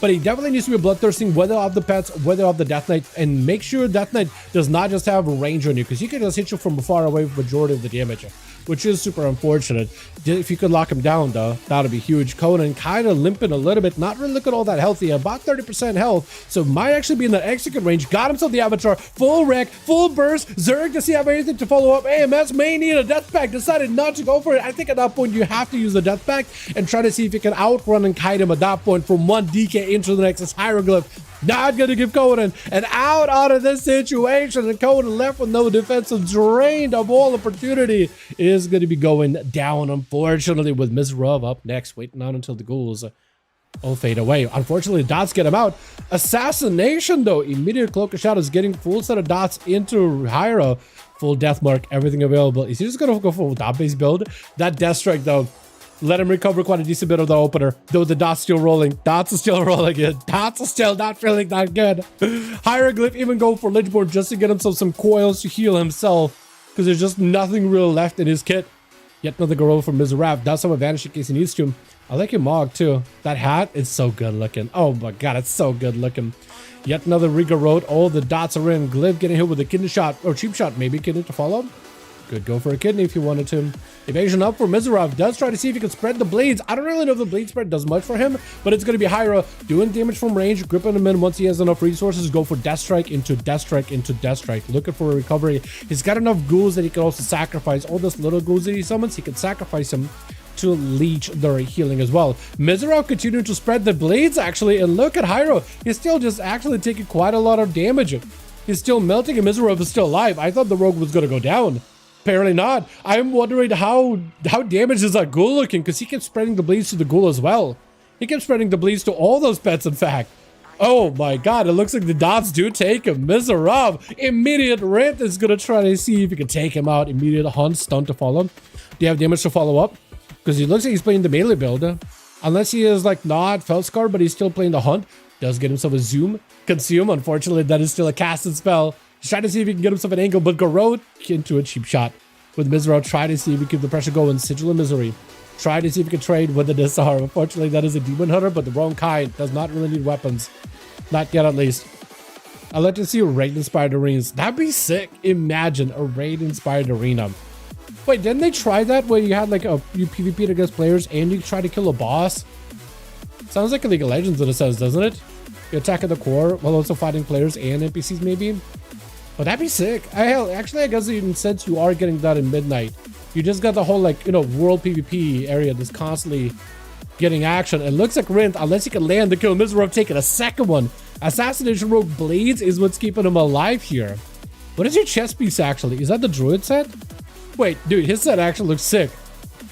But he definitely needs to be bloodthirsting, whether of the pets, whether of the Death Knight, and make sure Death Knight does not just have a range on you, because he can just hit you from far away with the majority of the damage, which is super unfortunate. If you could lock him down, though, that would be huge. Conan kind of limping a little bit, not really looking all that healthy, about 30% health, so might actually be in the execute range. Got himself the avatar, full wreck, full burst. Zerg to see have anything to follow up. AMS may need a death pack, decided not to go for it. I think at that point you have to use the death pack and try to see if you can outrun and kite him at that point from one DK into the next. As Hieroglyph not gonna give Conan an out of this situation, and Conan left with no defensive, drained of all opportunity, is gonna be going down, unfortunately, with Mizrav up next, waiting on until the ghouls all fade away. Unfortunately, dots get him out. Assassination, though, immediate cloak of shadows, getting full set of dots into Hyra, full death mark, everything available. Is he just gonna go for a dot-based build? That death strike, though, let him recover quite a decent bit of the opener, though the dot's still rolling. Dots are still rolling in. Dots are still not feeling that good. Hieroglyph even go for Lichborn just to get himself some coils to heal himself, because there's just nothing real left in his kit. Yet another Garou from Mizrav. Does have a vanish in case he needs to. I like your Mog too. That hat is so good looking. Oh my god, it's so good looking. Yet another Riga Road. All the dots are in. Glyph getting hit with a kidney shot, or cheap shot maybe. Kidney to follow. Could go for a kidney if you wanted to. Evasion up for Mizrav. Does try to see if he can spread the bleeds. I don't really know if the bleed spread does much for him, but it's going to be Hyra doing damage from range, gripping him in once he has enough resources. Go for Death Strike into Death Strike into Death Strike. Looking for a recovery. He's got enough ghouls that he can also sacrifice. All those little ghouls that he summons, he can sacrifice them to leech their healing as well. Mizrav continuing to spread the blades actually, and look at Hyra. He's still just actually taking quite a lot of damage. He's still melting, and Mizrav is still alive. I thought the rogue was going to go down. Apparently not. I'm wondering how damaged is that ghoul looking, because he kept spreading the bleeds to the ghoul as well. He kept spreading the bleeds to all those pets, in fact. Oh my god, it looks like the dots do take him. Mizrav, immediate rent, is going to try to see if he can take him out. Immediate hunt, stun to follow. Do you have damage to follow up? Because he looks like he's playing the melee build. Unless he is like not Feldscar, but he's still playing the hunt. Does get himself a zoom. Consume, unfortunately, that is still a casted spell. He's trying to see if he can get himself an angle, but Garou into a cheap shot. With Mizrav, try to see if he can keep the pressure going. Sigil of Misery. Try to see if he can trade with the Disarm. Unfortunately, that is a Demon Hunter, but the wrong kind. Does not really need weapons. Not yet, at least. I'd like to see a raid-inspired arenas. That'd be sick. Imagine a raid-inspired arena. Wait, didn't they try that where you had like you PvP'd against players and you try to kill a boss? Sounds like a League of Legends in a sense, doesn't it? You attack at the core while also fighting players and NPCs maybe? But that'd be sick. Actually, I guess even since you are getting that in Midnight, you just got the whole, like, you know, world PvP area that's constantly getting action. It looks like Rinth, unless he can land the kill, Mizrav taking a second one. Assassination Rogue Blades is what's keeping him alive here. What is your chest piece, actually? Is that the Druid set? Wait, dude, his set actually looks sick.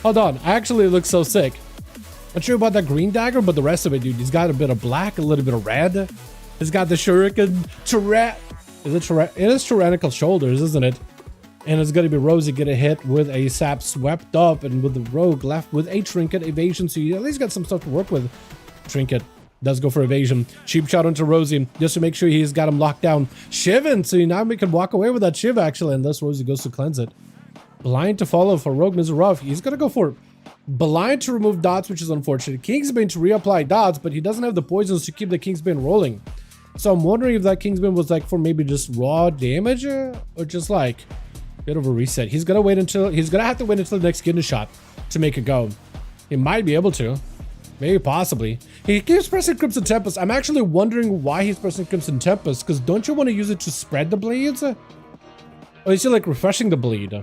Hold on, actually it looks so sick. Not sure about that green dagger, but the rest of it, dude, he's got a bit of black, a little bit of red. He's got the shuriken, it is tyrannical shoulders, isn't it? And it's gonna be Rosie get a hit with a sap swept up, and with the rogue left with a trinket evasion, so you at least got some stuff to work with. Trinket does go for evasion. Cheap shot onto Rosie just to make sure he's got him locked down. Shivan, so now we can walk away with that Shiv actually, unless Rosie goes to cleanse it. Blind to follow for Rogue Mizrav. He's gonna go for Blind to remove dots, which is unfortunate. Kingsbane to reapply dots, but he doesn't have the poisons to keep the Kingsbane rolling. So I'm wondering if that Kingsbane was like for maybe just raw damage or just like a bit of a reset. He's gonna have to wait until the next kidney shot to make it go. He might be able to. Maybe, possibly. He keeps pressing Crimson Tempest. I'm actually wondering why he's pressing Crimson Tempest, because don't you want to use it to spread the bleeds? Or is he like refreshing the bleed?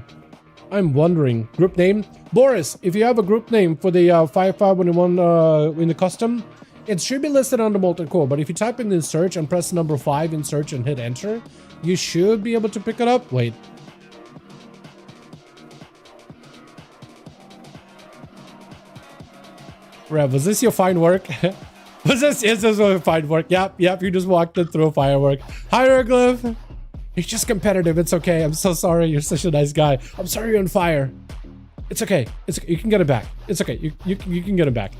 I'm wondering. Group name? Boris, if you have a group name for the 5V5 1V1 in the custom, it should be listed on the Molten Core, but if you type in search and press number 5 in search and hit enter, you should be able to pick it up. Wait. Rev, was this your fine work? Is this your fine work? Yep, you just walked in through a firework. Hieroglyph! You're just competitive, it's okay. I'm so sorry, you're such a nice guy. I'm sorry you're on fire. It's okay, you can get it back. It's okay, you can get it back.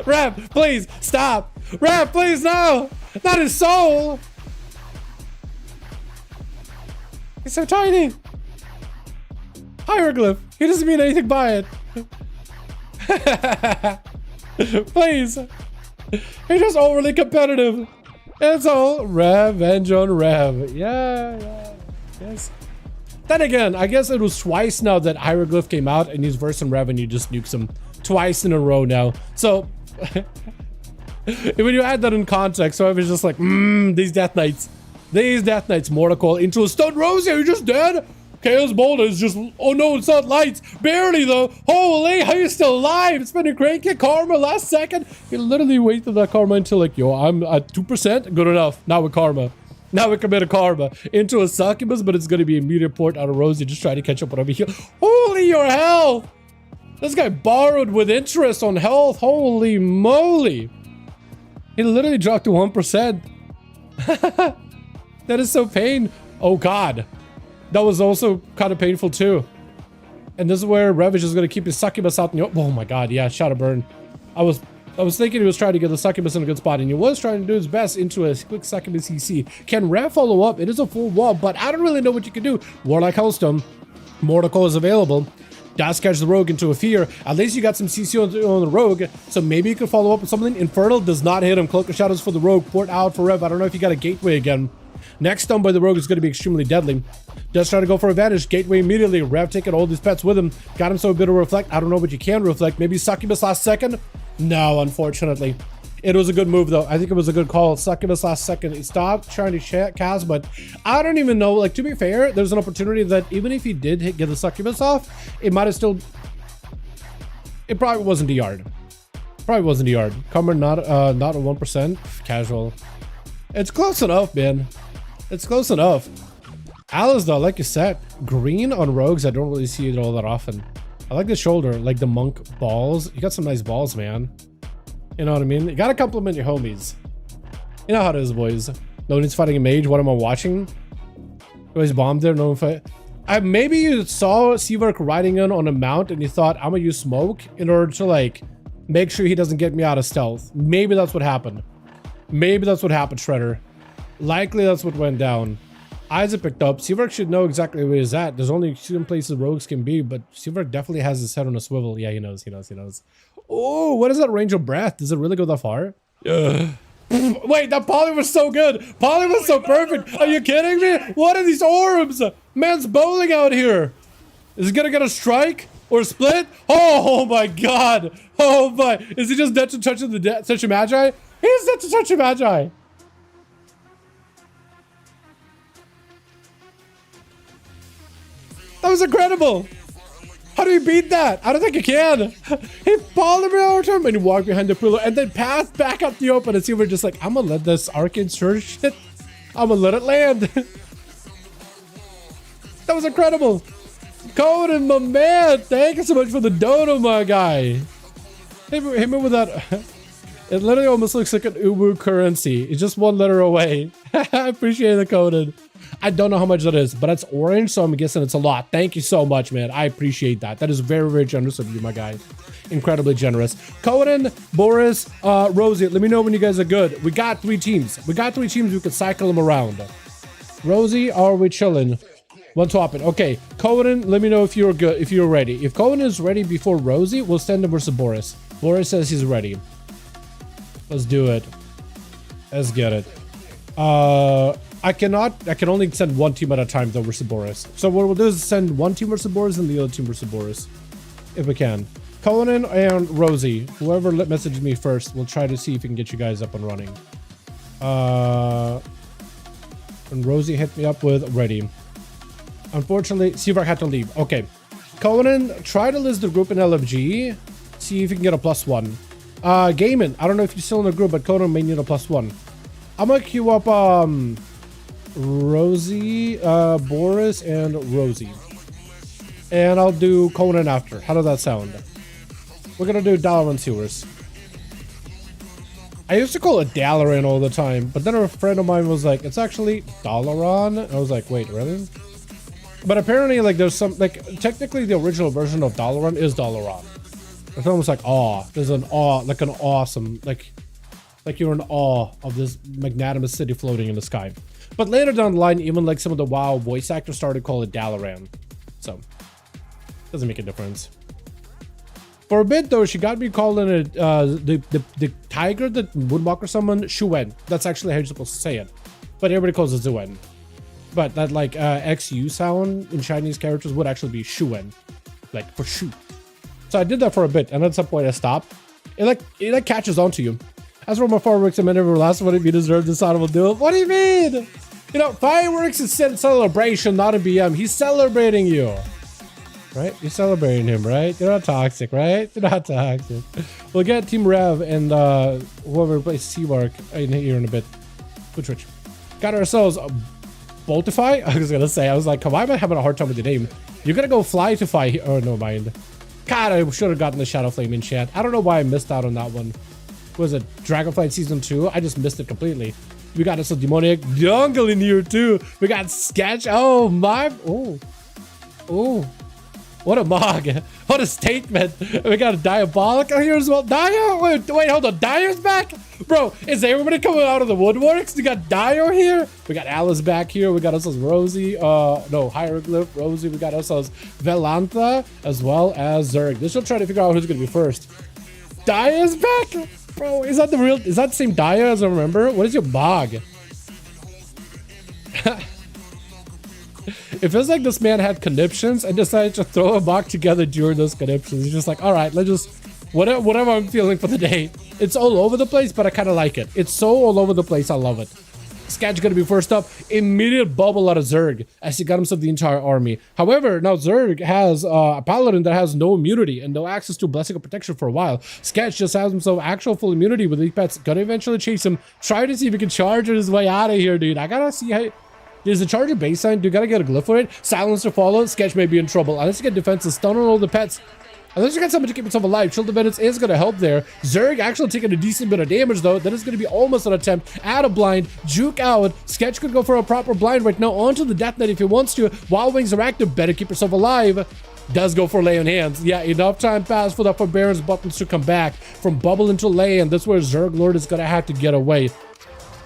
Rev, please, stop! Rev, please, no! Not his soul! He's so tiny! Hieroglyph, he doesn't mean anything by it. Please. You're just overly competitive. It's all revenge on Rev. Yeah. Yes. Then again, I guess it was twice now that Hieroglyph came out and he's verse and Rev and you just nukes him twice in a row now. So when you add that in context, so I was just like, these Death Knights. Mortal Coil into a stun. Rosie, are you just dead? Chaos Boulder is just, oh no, it's not lights. Barely though. Holy, how are you still alive? It's been a great kick. Karma last second. You literally waited that Karma until like, yo, I'm at 2%. Good enough. Now with Karma. Now we commit a Karma into a Succubus, but it's going to be immediate port out of Rosie. Just try to catch up whatever heal. Holy, your health. This guy borrowed with interest on health. Holy moly. He literally dropped to 1%. That is so pain. Oh God. That was also kind of painful too. And this is where Rev is just going to keep his Succubus out. Oh my God, yeah, Shadow Burn. I was thinking he was trying to get the Succubus in a good spot, and he was trying to do his best into a quick Succubus CC. Can Rev follow up? It is a full wall, but I don't really know what you can do. Warlock Hellstone. Mortal Coil is available. Does catch the Rogue into a fear. At least you got some CC on the Rogue, so maybe you can follow up with something. Infernal does not hit him. Cloak of Shadows for the Rogue. Port out for Rev. I don't know if you got a Gateway again. Next stun by the Rogue is going to be extremely deadly. Does try to go for advantage. Gateway immediately. Rev taking all these pets with him. Got him so a bit of reflect. I don't know what you can reflect. Maybe Succubus last second? No, unfortunately. It was a good move though. I think it was a good call. Succubus last second. He stopped trying to cast, but I don't even know. Like, to be fair, there's an opportunity that even if he did get the Succubus off, it might have still... It probably wasn't DR'd. Probably wasn't DR'd. Comer not a 1%. Casual. It's close enough, man. It's close enough. Alice, though, like you said, green on rogues, I don't really see it all that often. I like the shoulder, like the monk balls. You got some nice balls, man. You know what I mean? You gotta compliment your homies. You know how it is, boys. No one's fighting a mage. What am I watching? Always bombed there. No one fight. Maybe you saw Seavark riding in on a mount and you thought, I'm gonna use smoke in order to, like, make sure he doesn't get me out of stealth. Maybe that's what happened. Maybe that's what happened, Shredder. Likely that's what went down. Isaac picked up. Seavark should know exactly where he's at. There's only certain places rogues can be, but Seavark definitely has his head on a swivel. Yeah, he knows. Oh, what is that range of breath? Does it really go that far? Wait, that poly was so good. Poly was so perfect. Are you kidding me? What are these orbs? Man's bowling out here. Is he gonna get a strike or a split? Oh my God. Oh my. Is he just dead to touch a Magi? He's dead to touch a Magi. That was incredible. How do you beat that? I don't think you can. He followed me over to him and he walked behind the pillar and then passed back up the open and see we're just like, I'm gonna let this arcane surge shit. I'm gonna let it land. That was incredible. Conan, my man. Thank you so much for the dono, my guy. Hit me with that. It literally almost looks like an Ubu currency. It's just one letter away. I appreciate the Conan. I don't know how much that is, but it's orange, so I'm guessing it's a lot. Thank you so much, man. I appreciate that. That is very, very generous of you, my guy. Incredibly generous. Conan, Boris, Rosie, let me know when you guys are good. We got 3 teams. We can cycle them around. Rosie, are we chilling? One swapping. Okay, Conan, let me know if you're good, if you're ready. If Conan is ready before Rosie, we'll send him versus Boris. Boris says he's ready. Let's do it. Let's get it. I can only send one team at a time though versus Boris. So what we'll do is send one team versus Boris and the other team versus Boris. If we can. Conan and Rosie, whoever messaged me first, we'll try to see if we can get you guys up and running. And Rosie hit me up with ready. Unfortunately, Seavark had to leave. Okay. Conan, try to list the group in LFG. See if you can get a +1. Gaiman, I don't know if you're still in the group, but Conan may need a +1. I'm gonna queue up Rosie, Boris, and Rosie. And I'll do Conan after. How does that sound? We're gonna do Dalaran sewers. I used to call it Dalaran all the time, but then a friend of mine was like, it's actually Dalaran. I was like, wait, really? But apparently, like, there's some, like, technically the original version of Dalaran is Dalaran. It's almost like awe. There's an awe, like an awesome, like you're in awe of this magnanimous city floating in the sky. But later down the line, even like some of the WoW voice actors started calling it Dalaran. So, doesn't make a difference. For a bit though, she got me calling it the tiger that Moonwalker summoned, Shuen. That's actually how you're supposed to say it. But everybody calls it Zuen. But that like XU sound in Chinese characters would actually be Shuen. Like for shoot. So I did that for a bit, and at some point I stopped. It like catches on to you. As for my fireworks, I mean, every last one of you deserve this honorable duel. What do you mean? You know, fireworks is celebration, not a BM. He's celebrating you. Right? You're celebrating him, right? You're not toxic, right? You're not toxic. We'll get Team Rev and whoever plays Seawark in here in a bit. Good switch. Got ourselves a Boltify? I was gonna say, I was like, why am I having a hard time with the name? You're gonna go Flytify here. Oh, no mind. God, I should have gotten the Shadow Flame in chat. I don't know why I missed out on that one. Was it Dragonflight Season 2? I just missed it completely. We got us a Demoniac Jungle in here too. We got Sketch. Oh my. Oh. Oh. What a mog. What a statement. We got a Diabolical here as well. Dio? Wait, hold on. Dio's back? Bro, is everybody coming out of the woodworks? We got Dio here. We got Alice back here. We got ourselves Rosie. No, Hieroglyph, Rosie. We got ourselves Velantha as well as Zerg. This will try to figure out who's going to be first. Dio's back? Bro, is that the same Dio as I remember? What is your mog? It feels like this man had conniptions and decided to throw a mock together during those conniptions. He's just like, all right, let's just, whatever I'm feeling for the day. It's all over the place, but I kind of like it. It's so all over the place, I love it. Sketch gonna be first up. Immediate bubble out of Zerg as he got himself the entire army. However, now Zerg has a paladin that has no immunity and no access to blessing of protection for a while. Sketch just has himself actual full immunity with these pets. Gonna eventually chase him. Try to see if he can charge his way out of here, dude. I gotta see how... There's a charger baseline. Do you gotta get a glyph for it? Silence to follow. Sketch may be in trouble. Unless you get defenses, stun on all the pets. Unless you got somebody to keep himself alive. Shield defense is gonna help there. Zerg actually taking a decent bit of damage though. That is gonna be almost an attempt at a blind. Juke out. Sketch could go for a proper blind right now onto the Death Knight if he wants to. Wild Wings are active. Better keep yourself alive. Does go for lay on hands. Yeah, enough time passed for the forbearance buttons to come back. From bubble into lay, and that's where Zerg Lord is gonna have to get away.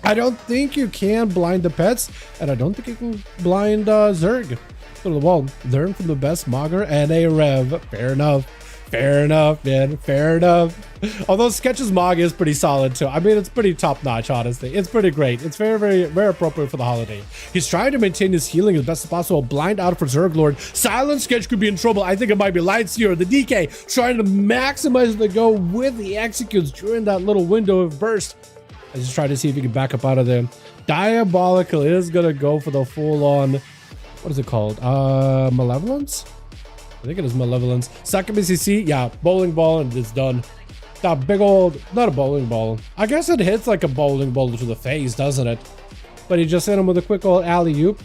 I don't think you can blind the pets, and I don't think you can blind Zerg. Go to the wall. Learn from the best Mogger and a Rev. Fair enough. Fair enough, man. Fair enough. Although Sketch's Mog is pretty solid too. I mean, it's pretty top-notch, honestly. It's pretty great. It's very, very, very appropriate for the holiday. He's trying to maintain his healing as best as possible. Blind out for Zerg Lord. Silent Sketch could be in trouble. I think it might be Lightseer. The DK trying to maximize the go with the executes during that little window of burst. I just try to see if he can back up out of there. Diabolical is gonna go for the full-on, what is it called? Malevolence? I think it is Malevolence. Succubus CC, yeah, bowling ball, and it's done. That big old, not a bowling ball. I guess it hits like a bowling ball to the face, doesn't it? But he just hit him with a quick old alley-oop,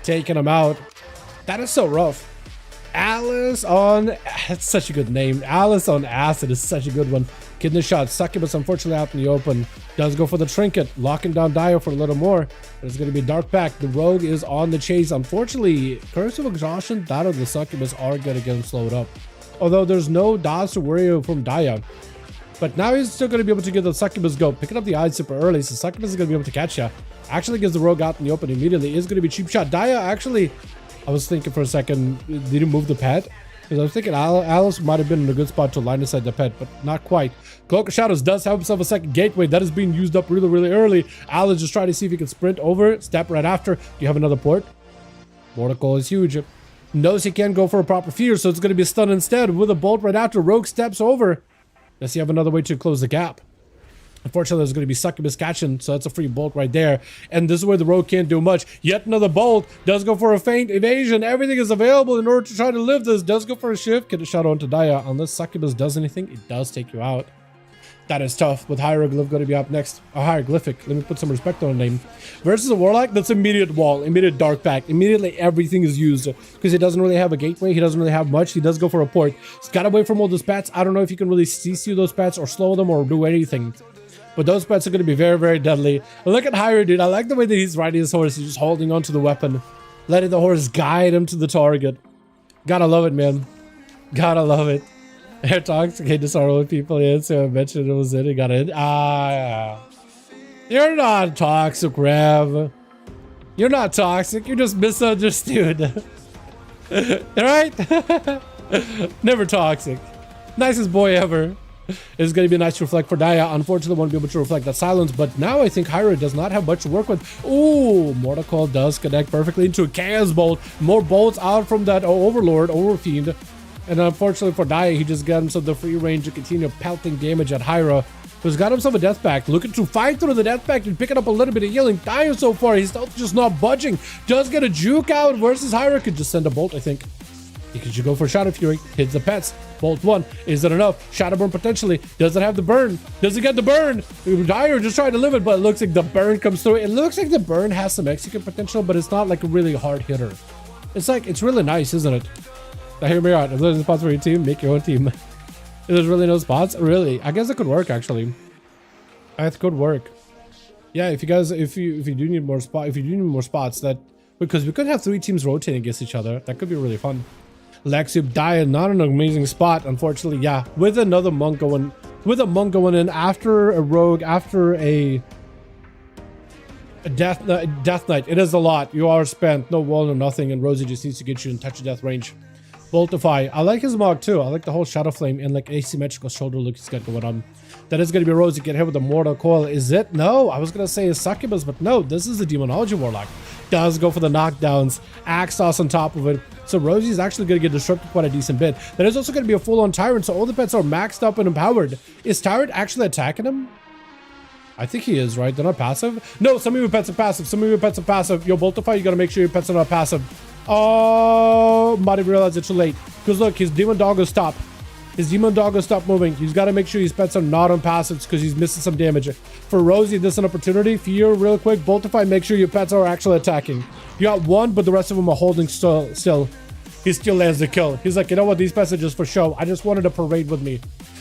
taking him out. That is so rough. Alice on, that's such a good name. Alice on Acid is such a good one. Getting the shot. Succubus unfortunately out in the open. Does go for the trinket. Locking down Dio for a little more. There's going to be Dark Pact. The Rogue is on the chase. Unfortunately, Curse of Exhaustion, that of the Succubus are going to get him slowed up. Although there's no dodge to worry from Dio. But now he's still going to be able to get the Succubus go. Picking up the eye super early, so Succubus is going to be able to catch ya. Actually gets the Rogue out in the open immediately. Is going to be cheap shot. Dio actually, I was thinking for a second, did he move the pet? Because I was thinking Alice might have been in a good spot to line aside the pet, but not quite. Cloak of Shadows does have himself a second gateway. That is being used up really, really early. Alice just trying to see if he can sprint over, step right after. Do you have another port? Mortical is huge. Knows he can't go for a proper fear, so it's going to be stunned instead with a bolt right after. Rogue steps over. Does he have another way to close the gap? Unfortunately, there's going to be Succubus catching, so that's a free bolt right there. And this is where the Rogue can't do much. Yet another bolt. Does go for a feint evasion. Everything is available in order to try to live this. Does go for a shift. Get a shot onto Daya. Unless Succubus does anything, it does take you out. That is tough. With Hieroglyph going to be up next. A Hieroglyphic. Let me put some respect on the name. Versus a Warlock, that's immediate wall. Immediate dark pack. Immediately everything is used. Because he doesn't really have a gateway. He doesn't really have much. He does go for a port. He's got away from all those pets. I don't know if you can really CC those pets or slow them or do anything. But those pets are going to be very, very deadly. Look at Hyro, dude. I like the way that he's riding his horse. He's just holding onto the weapon. Letting the horse guide him to the target. Gotta love it, man. Gotta love it. Air toxic disarm with people in, so I mentioned it was in. He got in. Yeah. You're not toxic, Rev. You're not toxic. You're just misunderstood. Right? Never toxic. Nicest boy ever. It's going to be a nice reflect for Daya. Unfortunately, won't be able to reflect that silence, but now I think Hyra does not have much to work with. Ooh, Mortal Coil does connect perfectly into a Chaos Bolt. More bolts out from that Overlord, Overfiend. And unfortunately for Daya, he just got himself the free range to continue pelting damage at Hyra, who's got himself a death pact. Looking to fight through the death pact and picking up a little bit of healing. Daya so far, he's still just not budging. Does get a juke out versus Hyra. Could just send a bolt, I think. He could just go for Shadow Fury. Hits the pets. Bolt 1. Is it enough? Shadow Burn potentially. Does it have the burn? Does it get the burn? Dyer just trying to live it, but it looks like the burn comes through. It looks like the burn has some execute potential, but it's not like a really hard hitter. It's like, it's really nice, isn't it? Now hear me out. If there's a spot for your team, make your own team. If there's really no spots, really, I guess it could work actually. It could work. Yeah, if you guys, if you do need more spots, that because we could have 3 teams rotating against each other, that could be really fun. Lexip Daya, not an amazing spot, unfortunately. Yeah, with another monk going, in after a rogue, after a death knight. It is a lot. You are spent, no wall, no nothing, and Rosie just needs to get you in touch of death range. Boltify. I like his mark too. I like the whole Shadow Flame and like asymmetrical shoulder look he's got going on. That is going to be Rosie get hit with a Mortal Coil. Is it? No. I was going to say a Succubus, but no. This is the Demonology Warlock. Does go for the knockdowns. Axos on top of it. So Rosie's actually going to get disrupted quite a decent bit. That is also going to be a full-on Tyrant, so all the pets are maxed up and empowered. Is Tyrant actually attacking him? I think he is, right? They're not passive? No, some of your pets are passive. Some of your pets are passive. Yo, Boltify, you got to make sure your pets are not passive. Oh, might have realized it's too late. Because look, his Demon Doggo stopped. His Demon Doggo stopped moving. He's got to make sure his pets are not on passives because he's missing some damage. For Rosie, this is an opportunity. Fear, real quick. Boltify, make sure your pets are actually attacking. You got one, but the rest of them are holding still. He still lands the kill. He's like, you know what? These pets are just for show. I just wanted a parade with me.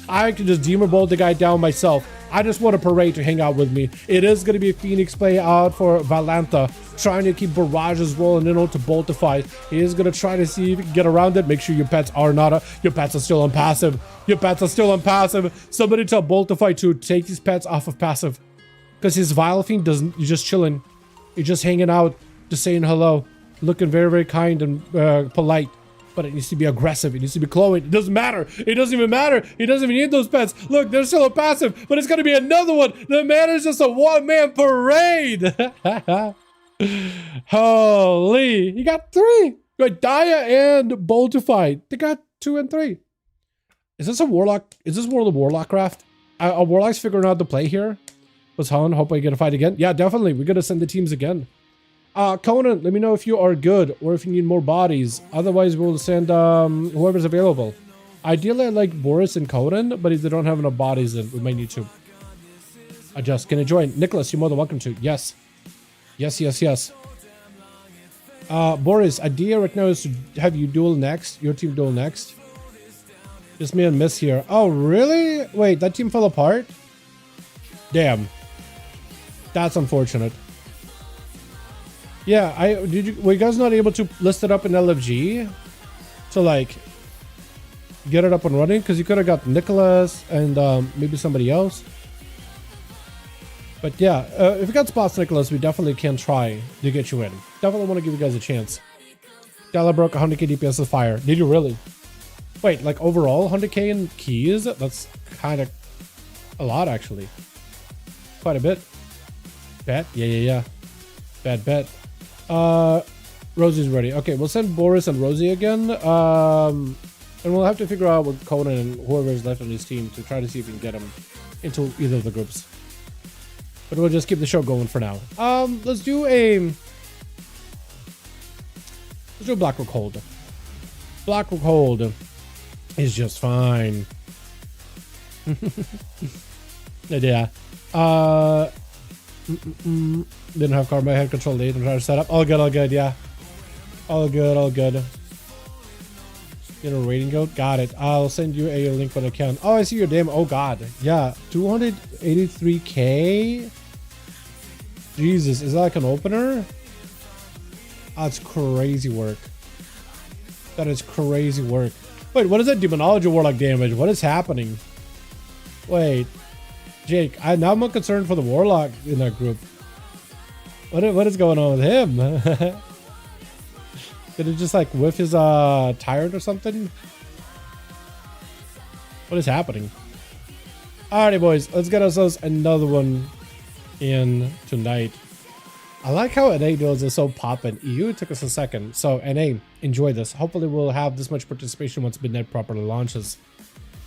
I can just Demon Bolt the guy down myself. I just want a parade to hang out with me. It is going to be a Phoenix play out for Valanta, trying to keep barrages rolling in to Boltify. He is going to try to see if he can get around it. Make sure your pets are not, your pets are still on passive. Your pets are still on passive. Somebody tell Boltify to take these pets off of passive. Because his Vile Fiend doesn't, he's just chilling. He's just hanging out, just saying hello. Looking very, very kind and polite. But it needs to be aggressive. It needs to be glowing. It doesn't matter. It doesn't even matter. He doesn't even need those pets. Look, they're still a passive, but it's going to be another one. The man is just a one-man parade. Holy. He got 3. You got Daya and Boltify. They got 2 and 3. Is this a Warlock? Is this World of Warlockcraft? Are Warlocks figuring out the play here? Was Han, hope I get a fight again? Yeah, definitely. We're going to send the teams again. Conan, let me know if you are good or if you need more bodies. Otherwise, we'll send whoever's available. Ideally, I like Boris and Conan, but if they don't have enough bodies, then we might need to adjust. Can I join? Nicholas, you're more than welcome to. Yes. Yes. Boris, idea right now is to have you duel next. Your team duel next. Just me and Miss here. Oh, really? Wait, that team fell apart? Damn. That's unfortunate. Yeah, were you guys not able to list it up in LFG to like get it up and running? Because you could have got Nicholas and maybe somebody else. But yeah, if you got spots, Nicholas, we definitely can try to get you in. Definitely want to give you guys a chance. Dala broke 100k DPS of fire. Did you really? Wait, like overall 100k in keys? That's kind of a lot actually. Quite a bit. Bet? Yeah. Bad bet. Rosie's ready. Okay, we'll send Boris and Rosie again. And we'll have to figure out with Conan and whoever is left on his team to try to see if we can get him into either of the groups. But we'll just keep the show going for now. Let's do Blackrock Hold. Blackrock Hold is just fine. Yeah. Didn't have card by head control lead and try to set up. All good, yeah. All good. You know, rating goat. Got it. I'll send you a link when I can. Oh, I see your damn. Oh god. Yeah. 283k. Jesus, is that like an opener? That's crazy work. That is crazy work. Wait, what is that demonology warlock damage? What is happening? Wait, Jake, now I'm concerned for the warlock in that group. What is going on with him? Did it just like whiff his tyrant or something? What is happening? Alrighty, boys, let's get ourselves another one in tonight. I like how NA Duels is so poppin'. EU took us a second. So NA, enjoy this. Hopefully we'll have this much participation once Midnight properly launches.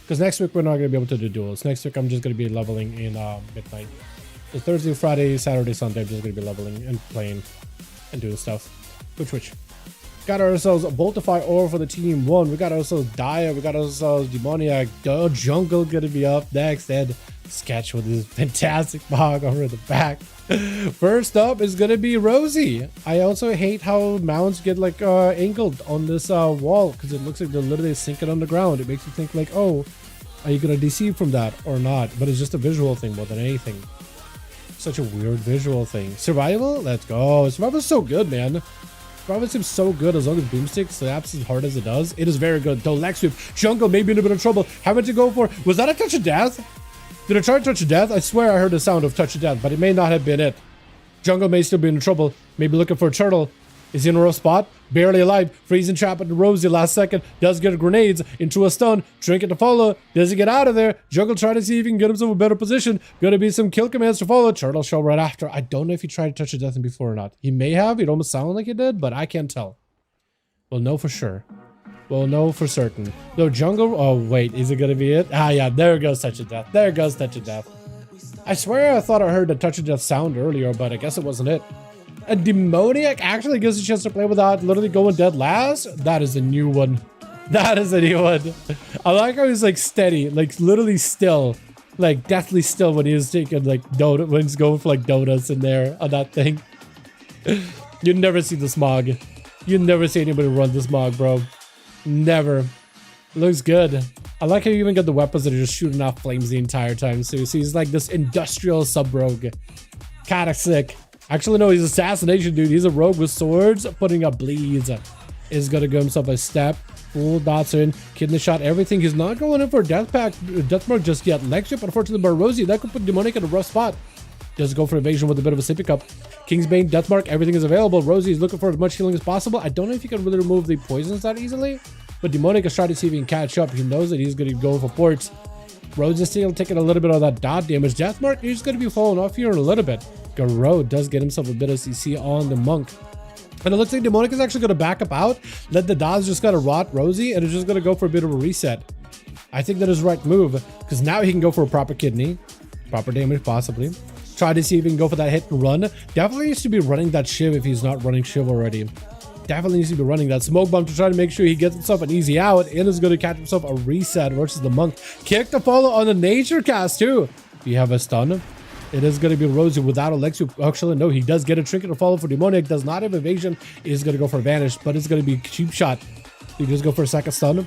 Because next week we're not going to be able to do duels. Next week I'm just going to be leveling in Midnight. So Thursday, Friday, Saturday, Sunday I'm just going to be leveling and playing and doing stuff. Which. Got ourselves a Boltify Ore for the team 1. We got ourselves Dire. We got ourselves Demoniac. Jungle going to be up next. And Sketch with his fantastic bog over the back. First up is going to be Rosie. I also hate how mounts get like angled on this wall because it looks like they're literally sinking on the ground. It makes you think like, oh, are you going to deceive from that or not? But it's just a visual thing more than anything. Such a weird visual thing. Survival? Let's go. Survival's so good, man. Survival seems so good as long as Boomstick slaps as hard as it does. It is very good. Though Leg Sweep, Jungle may be in a bit of trouble. How much to go for? Was that a touch of death? Did I try Touch of Death? I swear I heard the sound of Touch of Death, but it may not have been it. Jungle may still be in trouble. Maybe looking for a turtle. Is he in a rough spot? Barely alive. Freezing trap at the Rosie last second. Does get grenades into a stun. Trinket to follow. Does he get out of there? Jungle trying to see if he can get himself a better position. Gonna be some kill commands to follow. Turtle show right after. I don't know if he tried Touch of Death before or not. He may have. It almost sounded like he did, but I can't tell. We'll know for sure. We'll know for certain. No, Jungle. Oh, wait. Is it gonna be it? Ah, yeah. There goes Touch of Death. There goes Touch of Death. I swear I thought I heard the Touch of Death sound earlier, but I guess it wasn't it. And Demoniac actually gives a chance to play without literally going dead last? That is a new one. That is a new one. I like how he's like steady, like literally still, like deathly still when he was taking like donut, when he's going for like donuts in there on that thing. You never see the smog. You never see anybody run the smog, bro. Never. It looks good. I like how you even get the weapons that are just shooting off flames the entire time. So you see he's like this industrial sub-rogue. Kinda sick. Actually, no, he's assassination, dude. He's a rogue with swords, putting up bleeds. Is gonna give himself a step. Full dots in. Kidney shot, everything. He's not going in for a death mark just yet. Leg Sweep, unfortunately, by Rosie. That could put Demonic in a rough spot. Does go for evasion with a bit of a sippy cup. Kingsbane, Deathmark, everything is available. Rosie is looking for as much healing as possible. I don't know if he can really remove the poisons that easily, but Demonic is trying to see if he can catch up. He knows that he's going to go for ports. Rose is still taking a little bit of that dot damage. Deathmark is going to be falling off here in a little bit. Garou does get himself a bit of CC on the Monk. And it looks like Demonic is actually going to back up out. Let the dots just kind of rot Rosie, and it's just going to go for a bit of a reset. I think that is the right move, because now he can go for a proper kidney. Proper damage, possibly. Try to see if he can go for that hit and run. Definitely needs to be running that Shiv if he's not running Shiv already. Definitely needs to be running that Smoke Bomb to try to make sure he gets himself an easy out and is going to catch himself a reset versus the Monk. Kick to follow on the Nature Cast too. Do you have a stun? It is going to be Rosie without a Leg Sweep. Actually, no, he does get a Trinket to follow for Demoniac. Does not have evasion. Is going to go for Vanish, but it's going to be cheap shot. He just go for a second stun.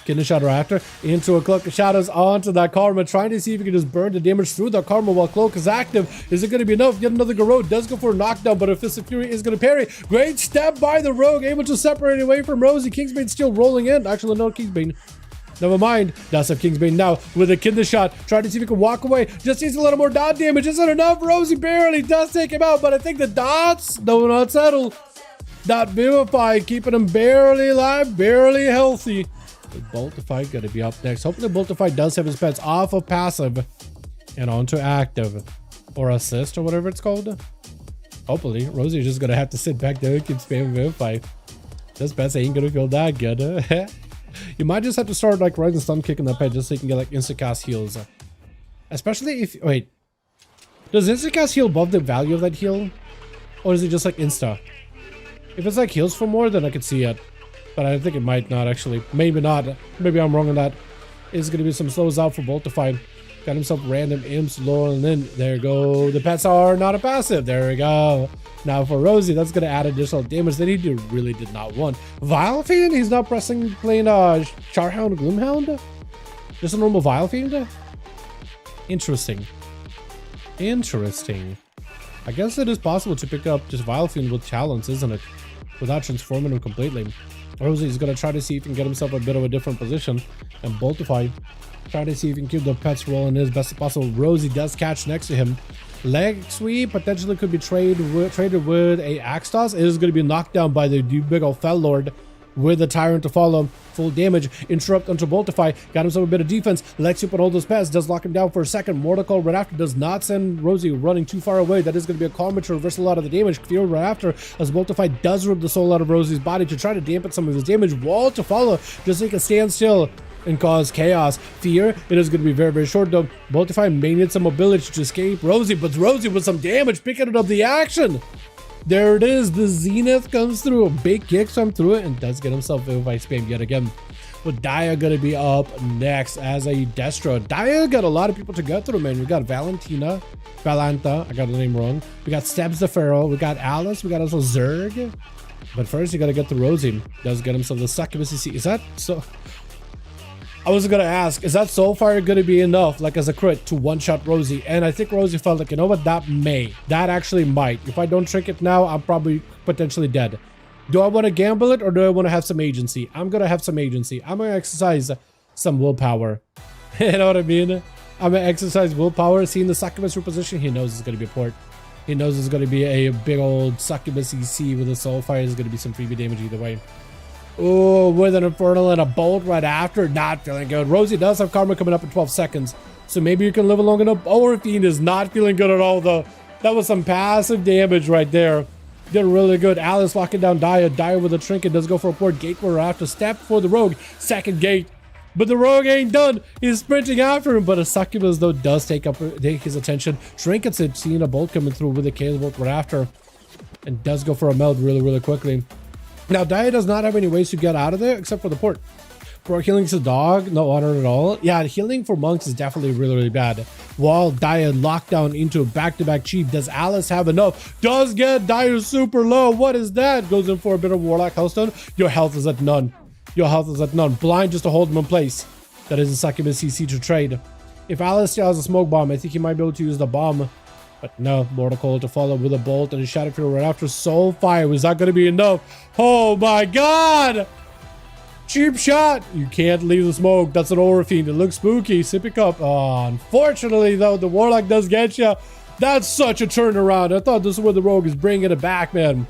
Getting a shadow after into a Cloak of Shadows onto that Karma, trying to see if he can just burn the damage through the Karma while Cloak is active. Is it going to be enough? Yet another Garou does go for a knockdown, but a Fist of Fury is going to parry. Great step by the Rogue, able to separate away from Rosie. Kingsbane still rolling in. Actually, no, Kingsbane. Never mind. Does have Kingsbane now with a Kinder shot. Trying to see if he can walk away. Just needs a little more dot damage. Isn't enough. Rosie barely does take him out, but I think the dots do not settle. Dot Vivify, keeping him barely alive, barely healthy. Boltify gonna be up next. Hopefully Boltify does have his pets off of passive and onto active or assist or whatever it's called. Hopefully, Rosie's just gonna have to sit back there and keep spamming Wi-Fi. This best ain't gonna feel that good. You might just have to start like riding stun kick in the pet just so you can get like instant cast heals. Especially if, wait, does instant cast heal above the value of that heal? Or is it just like insta? If it's like heals for more, then I could see it. But I think it might not actually. Maybe not. Maybe I'm wrong on that. It's gonna be some slows out for Boltify. Got himself random imps low, and then there you go. The pets are not a passive. There we go. Now for Rosie, that's gonna add additional damage that he really did not want. Vile Fiend, he's not playing Charhound Gloomhound? Just a normal Vile Fiend? Interesting. Interesting. I guess it is possible to pick up just Vile Fiend with talents, isn't it? Without transforming him completely. Rosie is gonna try to see if he can get himself a bit of a different position. And Boltify, try to see if he can keep the pets rolling as best as possible. Rosie does catch next to him. Leg sweep potentially could be traded with a axe toss. It is going to be knocked down by the big old Fell Lord with the Tyrant to follow. Full damage. Interrupt onto Boltify. Got himself a bit of defense. Leg sweep on all those pets. Does lock him down for a second. Mortal Call right after does not send Rosie running too far away. That is going to be a calm to reverse a lot of the damage. Fear right after as Boltify does rip the soul out of Rosie's body to try to dampen some of his damage. Wall to follow just so he can stand still and cause chaos. Fear, it is going to be very, very short though. Boltify may need some mobility to escape Rosie, but Rosie with some damage picking up the action. There it is. The Zenith comes through. A big kick come through it and does get himself Wi-Fi spam yet again. With Daya going to be up next as a Destro. Daya got a lot of people to go through, man. We got Valanta, I got the name wrong. We got Steps the Pharaoh. We got Alice. We got also Zerg. But first, you got to get the Rosie. Does get himself the Succubus. Is that so? I was gonna ask, is that Soulfire gonna be enough, like as a crit, to one-shot Rosie? And I think Rosie felt like, you know what, that actually might. If I don't trick it now, I'm probably potentially dead. Do I want to gamble it, or do I want to have some agency? I'm gonna have some agency. I'm gonna exercise some willpower. You know what I mean? I'm gonna exercise willpower. Seeing the Succubus reposition, he knows it's gonna be a port. He knows it's gonna be a big old Succubus EC with a Soulfire. There's gonna be some freebie damage either way. Oh, with an Infernal and a Bolt right after. Not feeling good. Rosie does have Karma coming up in 12 seconds. So maybe you can live long enough. Oh, Fiend is not feeling good at all, though. That was some passive damage right there. Did really good. Alice locking down Daya. Daya with a trinket. Does go for a port. Gate where after. Step for the Rogue. Second gate. But the Rogue ain't done. He's sprinting after him. But a Succubus, though, does take his attention. Trinkets it. Seeing a Bolt coming through with a Chaos Bolt right after. And does go for a meld really, really quickly. Now, Daya does not have any ways to get out of there except for the port. For healing to dog, no honor at all. Yeah, healing for monks is definitely really, really bad. While Daya locked down into a back-to-back chief. Does Alice have enough? Does get Daya super low. What is that? Goes in for a bit of Warlock Hellstone. Your health is at none. Your health is at none. Blind just to hold him in place. That is a Succubus CC to trade. If Alice still has a smoke bomb, I think he might be able to use the bomb. But no, Mortal Call to follow with a Bolt and a Shadow Fury right after. Soulfire. Was that going to be enough? Oh my god! Cheap shot! You can't leave the smoke. That's an Aura Fiend. It looks spooky. Sippy Cup. Oh, unfortunately, though, the Warlock does get you. That's such a turnaround. I thought this is where the Rogue is bringing it back, man.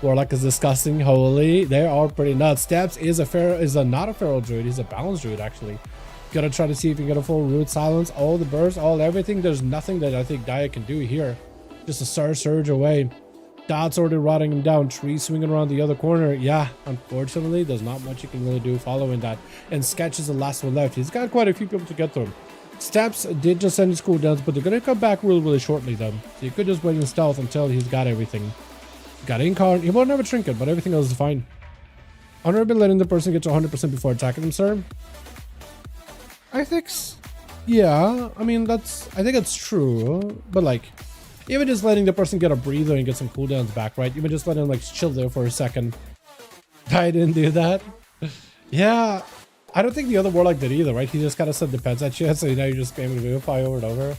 Warlock is disgusting. Holy. They are pretty nuts. Steps is not a Feral Druid. He's a Balanced Druid, actually. Gonna try to see if you get a full root silence, all the bursts, all everything. There's nothing that I think Daya can do here. Just a surge away. Dot's already rotting him down. Tree swinging around the other corner. Yeah, unfortunately, there's not much you can really do following that. And Sketch is the last one left. He's got quite a few people to get through. Steps did just send his cooldowns, but they're gonna come back really, really shortly though. So you could just wait in stealth until he's got everything. Got Incarn. He won't have a trinket, but everything else is fine. Honorable letting the person get to 100% before attacking them, sir. I think, yeah, I mean, I think it's true, but like, even just letting the person get a breather and get some cooldowns back, right? Even just letting him like chill there for a second. I didn't do that. Yeah, I don't think the other Warlock did either, right? He just kind of said depends at you, so now you're just spamming Vivify over and over.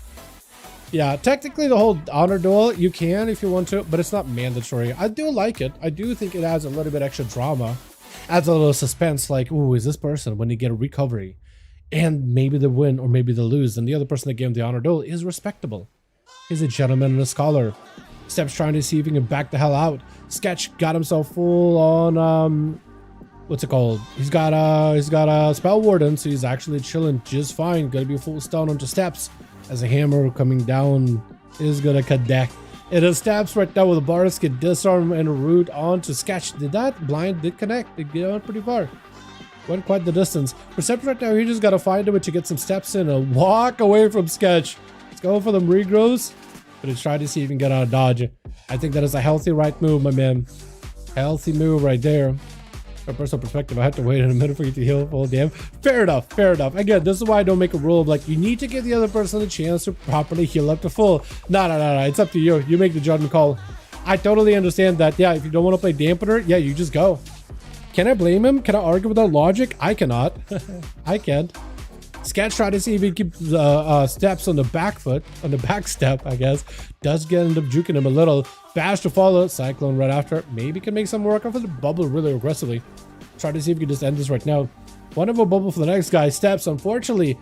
Yeah, technically the whole honor duel, you can if you want to, but it's not mandatory. I do like it. I do think it adds a little bit extra drama. Adds a little suspense, like, ooh, is this person, when they get a recovery, and maybe they win or maybe they lose, and the other person that gave him the honor duel is respectable. He's a gentleman and a scholar. Steps trying to see if he can back the hell out. Sketch got himself full on what's it called? He's got a spell warden, so he's actually chilling just fine. Gonna be full stun onto Steps as a hammer coming down is gonna cut deck. It has stabs right now with a Boris can disarm and root on to Sketch. Did that? Blind did connect. They get on pretty far. Went quite the distance. Perception right now, you just gotta find him but you get some steps in and walk away from Sketch. Let's go for them regrows. But it's trying to see if you can get out of dodge. I think that is a healthy right move, my man. Healthy move right there. From a personal perspective, I had to wait a minute for you to heal full damn. Fair enough, fair enough. Again, this is why I don't make a rule of like, you need to give the other person a chance to properly heal up to full. No, it's up to you. You make the judgment call. I totally understand that. Yeah, if you don't want to play dampener, yeah, you just go. Can I blame him? Can I argue without logic? I cannot. I can't. Sketch try to see if he keeps steps on the back foot, on the back step, I guess. Does end up juking him a little. Bash to follow, Cyclone right after. Maybe can make some work off of the bubble really aggressively. Try to see if we can just end this right now. One of a bubble for the next guy. Steps, unfortunately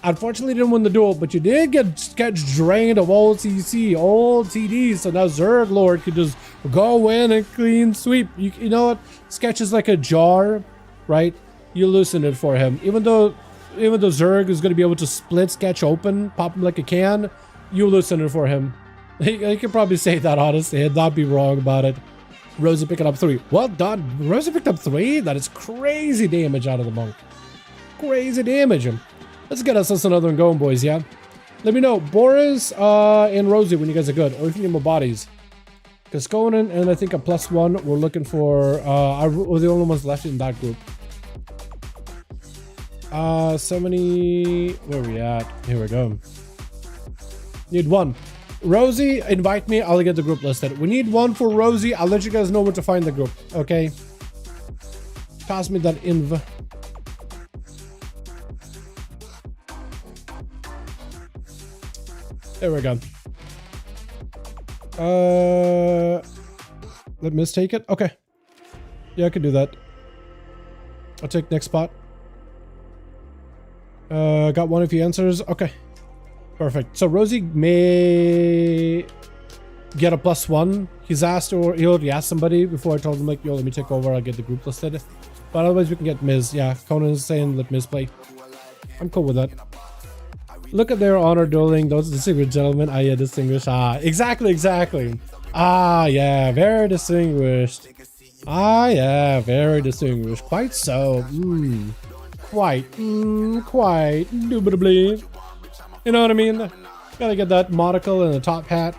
didn't win the duel, but you did get Sketch drained of old CC, old TDs. So now Zerg Lord could just go in and clean sweep. You know what? Sketch is like a jar, right? You loosen it for him. Even though Zerg is going to be able to split Sketch open, pop him like a can, you loosen it for him. He could probably say that honestly and not be wrong about it. Rosie picking up 3. Well done. Rosie picked up 3. That is crazy damage out of the monk. Crazy damage. Let's get us another one going, boys, yeah? Let me know, Boris and Rosie, when you guys are good, or if you need more bodies. Because Conan and I think a +1, we're looking for, we're the only ones left in that group. 70, where are we at? Here we go. Need 1. Rosie, invite me, I'll get the group listed. We need 1 for Rosie, I'll let you guys know where to find the group, okay? Pass me that inv. There we go. Let Miss take it? Okay. Yeah, I could do that. I'll take next spot. Got one if he answers. Okay. Perfect. So Rosie may get a +1. He's asked, or he already asked somebody before I told him like, yo, let me take over, I'll get the group listed. But otherwise we can get Miz. Yeah, Conan is saying let Miz play. I'm cool with that. Look at their honor dueling. Those distinguished gentlemen. Ah, yeah, distinguished. Ah, exactly. Ah, yeah, very distinguished. Ah, yeah, very distinguished. Quite so. Quite, indubitably. You know what I mean? Gotta get that monocle and a top hat.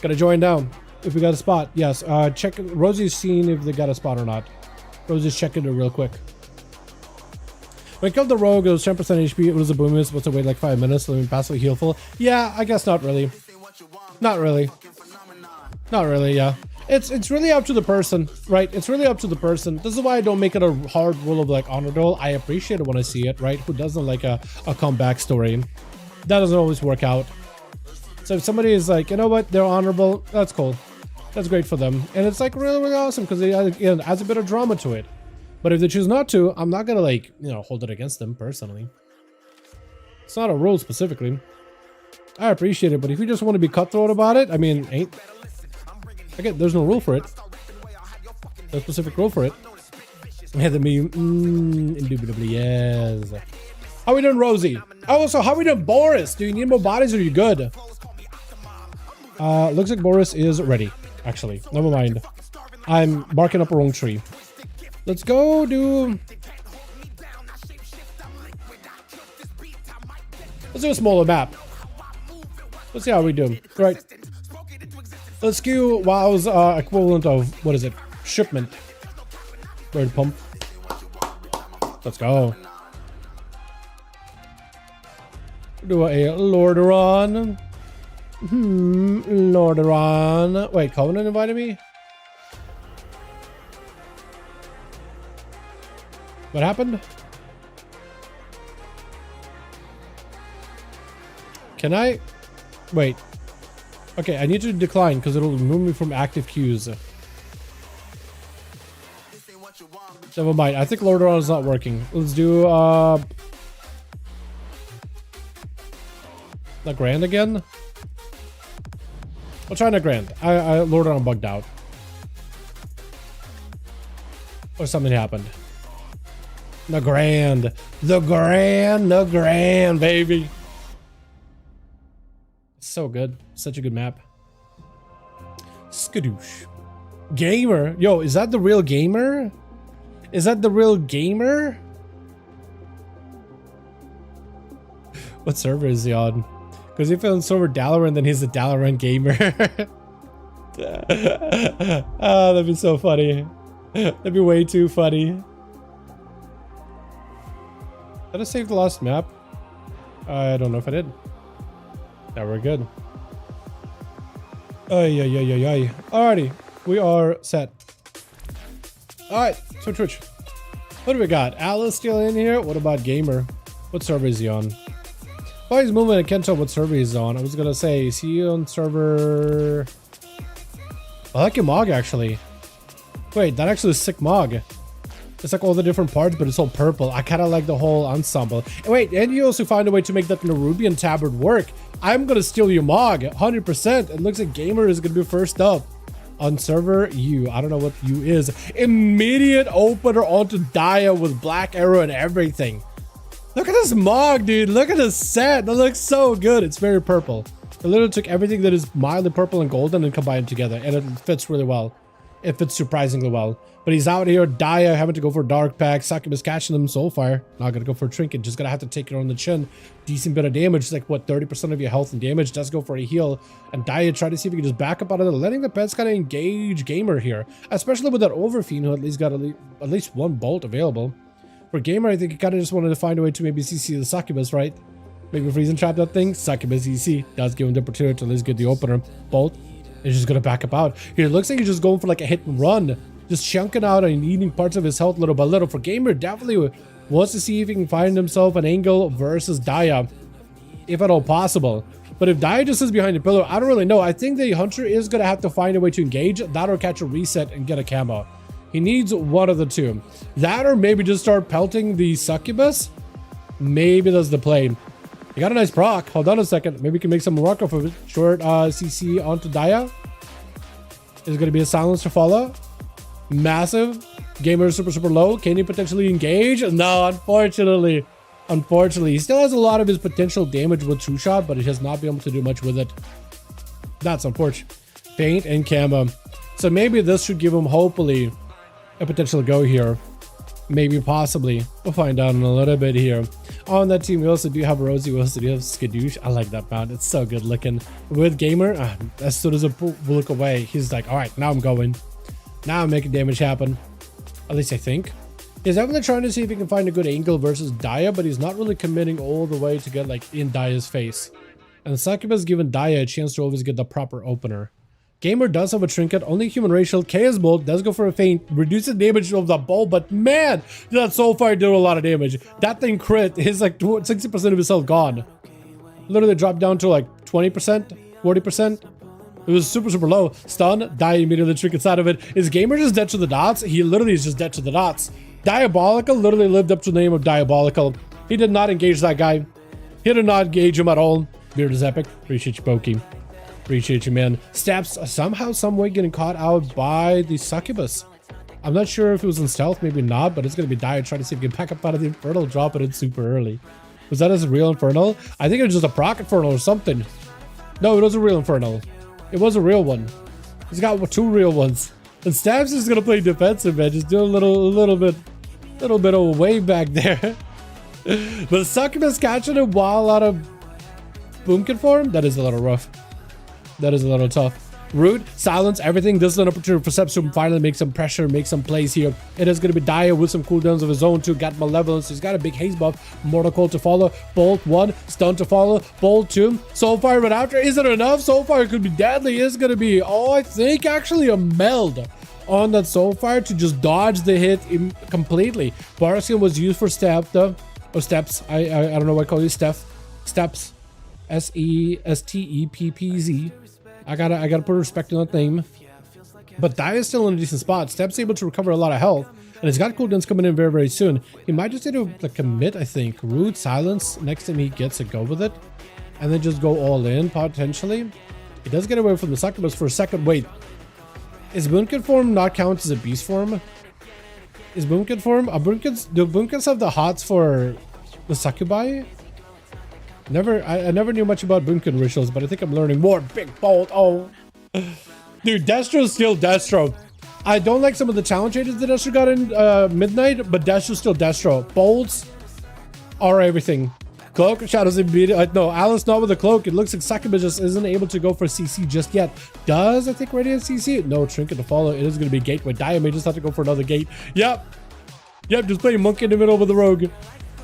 Gotta join down if we got a spot. Yes, check. Rosie's seeing if they got a spot or not. Rosie's checking it real quick. When I killed the rogue, it was 10% HP. It was a boom miss. What's to wait like 5 minutes? Let me passively heal full. Yeah, I guess not really. Not really. Yeah. It's really up to the person, right? It's really up to the person. This is why I don't make it a hard rule of like honor duel. I appreciate it when I see it, right? Who doesn't like a comeback story? That doesn't always work out. So if somebody is like, you know what, they're honorable, that's cool. That's great for them. And it's like really, really awesome because it adds a bit of drama to it. But if they choose not to, I'm not gonna like, you know, hold it against them personally. It's not a rule specifically. I appreciate it, but if you just want to be cutthroat about it, I mean, again, there's no rule for it. No specific rule for it. Yeah, the meme, indubitably, yes. How we doing, Rosie? Oh, so how we doing, Boris? Do you need more bodies or are you good? Looks like Boris is ready, actually. Never mind. I'm barking up a wrong tree. Let's go do... Let's do a smaller map. Let's see how we do. Right. Let's do WoW's equivalent of, what is it? Shipment. Bird pump. Let's go. Do a Lordaeron. Lordaeron. Wait, Covenant invited me? What happened? Can I? Wait. Okay, I need to decline because it'll remove me from active queues. Never mind. I think Lordaeron is not working. Let's do the Grand again. I'll try the Grand. Lordaeron bugged out. Or something happened. The Grand, baby. So good. Such a good map. Skadoosh. Gamer. Yo, is that the real gamer? Is that the real gamer? What server is he on? Because if he's on server Dalaran, then he's the Dalaran gamer. Oh, that'd be so funny. That'd be way too funny. Did I save the last map? I don't know if I did. Now we're good. Alrighty, we are set. Alright, so Twitch. What do we got? Alice still in here? What about Gamer? What server is he on? Oh, he's moving. I can't tell what server he's on. I was gonna say, is he on server... I like your Mog, actually. Wait, that actually is sick Mog. It's like all the different parts, but it's all purple. I kind of like the whole ensemble. And wait, and you also find a way to make that Nerubian tabard work. I'm gonna steal your Mog, 100%. It looks like Gamer is gonna be first up on server U. I don't know what U is. Immediate opener onto Dia with black arrow and everything. Look at this Mog, dude. Look at this set. That looks so good. It's very purple. It literally took everything that is mildly purple and golden and combined together, and it fits really well. It fits surprisingly well. But he's out here, Dia having to go for Dark Pack, Succubus catching them Soulfire. Not gonna go for a Trinket, just gonna have to take it on the chin. Decent bit of damage, like what, 30% of your health and damage. Does go for a heal. And Dia try to see if he can just back up out of it, letting the pets kind of engage Gamer here. Especially with that Overfiend, who at least got at least one bolt available. For Gamer, I think he kind of just wanted to find a way to maybe CC the Succubus, right? Maybe freeze and trap that thing. Succubus EC does give him the opportunity to at least get the opener. Bolt is just gonna back up out. Here, it looks like he's just going for like a hit and run. Just chunking out and eating parts of his health little by little. For Gamer, definitely wants to see if he can find himself an angle versus Dia, if at all possible. But if Dia just is behind the pillar, I don't really know. I think the Hunter is gonna have to find a way to engage that, or catch a reset and get a camo. He needs one of the two. That, or maybe just start pelting the Succubus. Maybe that's the play. You got a nice proc. Hold on a second. Maybe we can make some work off of it. Short CC onto Dia. Is going to be a silence to follow. Massive. Gamer is super low. Can he potentially engage? No, unfortunately. Unfortunately. He still has a lot of his potential damage with True Shot, but he has not been able to do much with it. That's unfortunate. Paint and camo. So maybe this should give him, hopefully, a potential go here. Maybe, possibly. We'll find out in a little bit here. On that team, we also do have Rosie. We also do have Skadoosh. I like that mount. It's so good looking. With Gamer, as soon as I look away, he's like, all right, now I'm going. Now I'm making damage happen. At least I think. He's definitely trying to see if he can find a good angle versus Dia, but he's not really committing all the way to get like in Dia's face. And Succubus giving Dia a chance to always get the proper opener. Gamer does have a Trinket, only human racial. Chaos Bolt does go for a feint, reduces damage of the ball, but man, that Soulfire did a lot of damage. That thing crit is like 60% of his health gone. Literally dropped down to like 20%, 40%. It was super low. Stun, die immediately, Trinkets out of it. Is Gamer just dead to the dots? He literally is just dead to the dots. Diabolical literally lived up to the name of Diabolical. He did not engage that guy. He did not engage him at all. Beard is epic. Appreciate you, Pokey. Appreciate you, man. Steps somehow, some way getting caught out by the Succubus. I'm not sure if it was in stealth, maybe not, but it's gonna be Dia trying to see if he can back up out of the Infernal, drop it in super early. Was that as a real Infernal? I think it was just a proc Infernal or something. No, it was a real Infernal. It was a real one. He's got two real ones. And Stabs is gonna play defensive, man. Just do a little bit of a wave back there. But Succubus catching him while out of Boomkin form? That is a little rough. That is a little tough. Root, silence, everything. This is an opportunity for Seps to finally make some pressure, make some plays here. It is going to be Dia with some cooldowns of his own too. Got Malevolence. He's got a big haze buff. Mortal Cold to follow. Bolt 1. Stun to follow. Bolt 2. Soulfire right after. Is it enough? Soulfire could be deadly. It's going to be, I think actually a meld on that Soulfire to just dodge the hit completely. Barkskin was used for step though. Or steps. I don't know what I call these. Steps. SESTEPPZ. I gotta put respect on that name. But Dia is still in a decent spot. Step's able to recover a lot of health, and he's got cooldowns coming in very soon. He might just need to like commit, I think. Root, silence. Next time he gets a go with it, and then just go all in potentially. He does get away from the Succubus for a second. Wait, is Boomkin form not count as a beast form? Is Boomkin form? Do Boomkins have the hots for the Succubi? I never knew much about boomkin rituals, but I think I'm learning more. Big bolt. Oh, dude, Destro's still Destro. I don't like some of the challenge changes that Destro got in midnight, but Destro's still Destro. Bolts are everything. Cloak, shadows immediately. No, Alice not with the cloak. It looks like Sakuma just isn't able to go for CC just yet. Does I think Radiant CC? No, Trinket to follow. It is going to be Gateway. Dia may just have to go for another gate. Yep, just playing Monkey in the middle with the Rogue.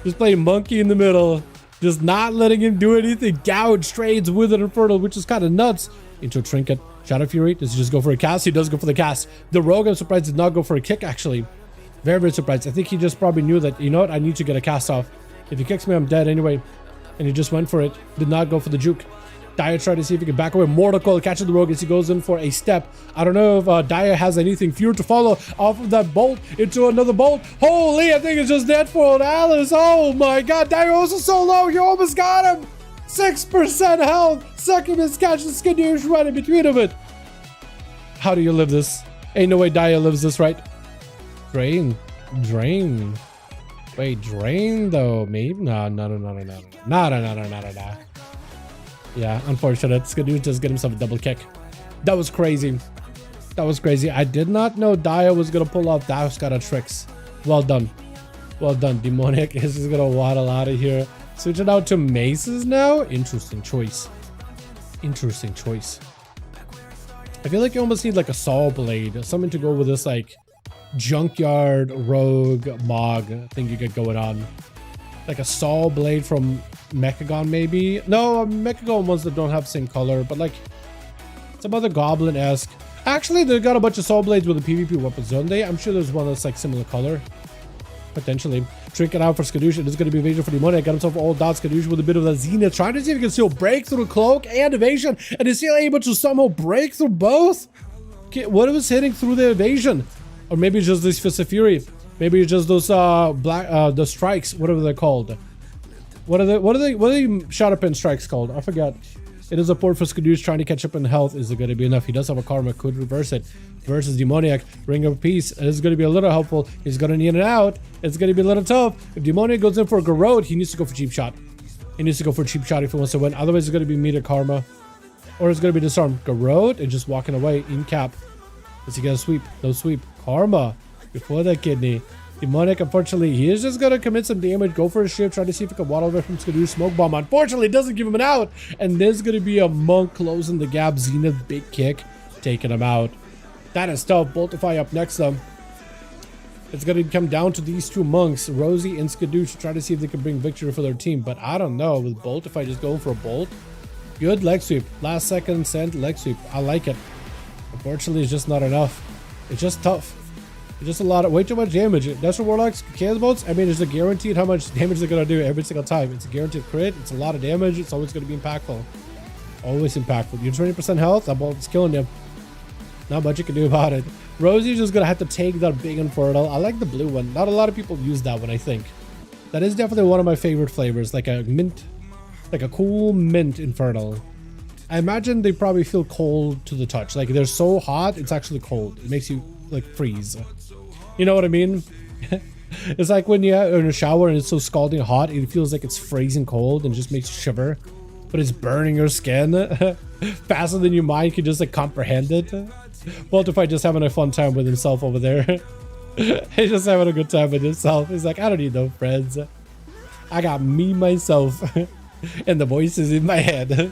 Just playing Monkey in the middle. Just not letting him do anything. Gouge trades with an Infernal, which is kind of nuts. Into a Trinket. Shadow Fury. Does he just go for a cast? He does go for the cast. The Rogue, I'm surprised, did not go for a kick, actually. Very, very surprised. I think he just probably knew that, you know what, I need to get a cast off. If he kicks me, I'm dead anyway. And he just went for it. Did not go for the juke. Dia tried to see if he can back away. Mortal Coil catches the Rogue as he goes in for a step. I don't know if Dia has anything. Fear to follow off of that bolt into another bolt. Holy, I think it's just dead for Alice. Oh my god, Dia also so low. You almost got him. 6% health. Succubus catches Skadoosh right in between of it. How do you live this? Ain't no way Dia lives this, right? Drain. Wait, drain though, maybe? No. Yeah, unfortunate. Skadoosh just get himself a double kick. That was crazy. I did not know Dia was gonna pull off those kind of tricks. Well done. Demonic is just gonna waddle out of here. Switching out to maces now. Interesting choice. I feel like you almost need like a saw blade, something to go with this like junkyard rogue mog thing you get going on. Like a saw blade from Mechagon, maybe. No, Mechagon ones that don't have the same color, but like some other goblin-esque. Actually, they got a bunch of saw blades with a PvP weapons, don't they? I'm sure there's one that's like similar color. Potentially. Trinket out for Skadoosh. It is going to be evasion for Demonic. Got himself all dots. Skadoosh with a bit of the Zenith. Trying to see if he can still break through cloak and evasion. And is still able to somehow break through both? Okay, what was hitting through the evasion? Or maybe it's just this Fist of Fury. Maybe it's just those the strikes. Whatever they're called. What are the Shadow Pin strikes called? I forgot. It is a port for Skadoosh trying to catch up in health. Is it going to be enough? He does have a karma, could reverse it. Versus Demoniac, Ring of Peace. It is going to be a little helpful. He's going to need it out. It's going to be a little tough. If Demoniac goes in for a Garrote, he needs to go for cheap shot. He needs to go for cheap shot if he wants to win. Otherwise, it's going to be meter karma. Or it's going to be disarm. Garrote and just walking away in cap. Does he get a sweep? No sweep. Karma before that kidney. Demonic, unfortunately, he is just going to commit some damage. Go for a shift. Try to see if he can waddle away from Skadoosh. Smoke bomb. Unfortunately, it doesn't give him an out. And there's going to be a monk closing the gap. Zenith, big kick. Taking him out. That is tough. Boltify up next, though. It's going to come down to these two monks, Rosie and Skadoosh, to try to see if they can bring victory for their team. But I don't know. With Boltify just going for a bolt. Good leg sweep. Last second sent leg sweep. I like it. Unfortunately, it's just not enough. It's just tough. It's just a lot of way too much damage. That's what Warlocks Chaos Bolts. I mean, it's a guaranteed how much damage they're gonna do every single time. It's a guaranteed crit. It's a lot of damage. It's always gonna be impactful. Always impactful. You're 20% health. That bolt is killing you. Not much you can do about it. Rosie's just gonna have to take that big Infernal. I like the blue one. Not a lot of people use that one, I think. That is definitely one of my favorite flavors. Like a mint, like a cool mint Infernal. I imagine they probably feel cold to the touch. Like they're so hot, it's actually cold. It makes you like freeze. You know what I mean? It's like when you're in a shower and it's so scalding hot, it feels like it's freezing cold and just makes you shiver. But it's burning your skin faster than your mind can just like comprehend it. Boltify just having a fun time with himself over there. He's just having a good time with himself. He's like, I don't need no friends. I got me, myself, and the voices in my head.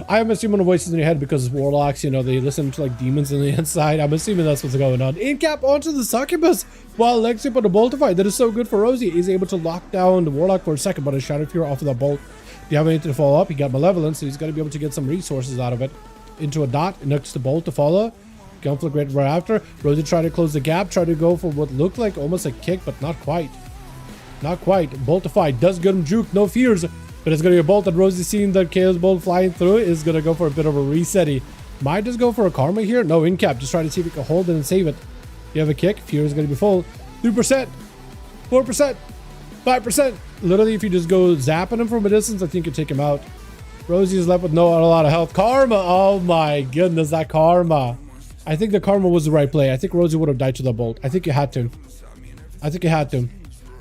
I'm assuming the voices in your head because Warlocks, you know, they listen to like demons on the inside. I'm assuming that's what's going on. In cap onto the Succubus while Lexip on the Boltify. That is so good for Rosie. He's able to lock down the Warlock for a second, but a Shadow Fury off of that bolt. Do you have anything to follow up? He got Malevolence, so he's going to be able to get some resources out of it. Into a dot, next to bolt to follow. Conflict right after. Rosie tried to close the gap, tried to go for what looked like almost a kick, but not quite. Not quite. Boltify does get him juke, no fears. But it's going to be a bolt that Rosie seeing the Chaos Bolt flying through is going to go for a bit of a reset. Might just go for a Karma here. No, in cap. Just try to see if he can hold it and save it. You have a kick. Fear is going to be full. 3%. 4%. 5%. Literally, if you just go zapping him from a distance, I think you take him out. Rosie is left with not a lot of health. Karma. Oh my goodness, that Karma. I think the Karma was the right play. I think Rosie would have died to the bolt. I think you had to. I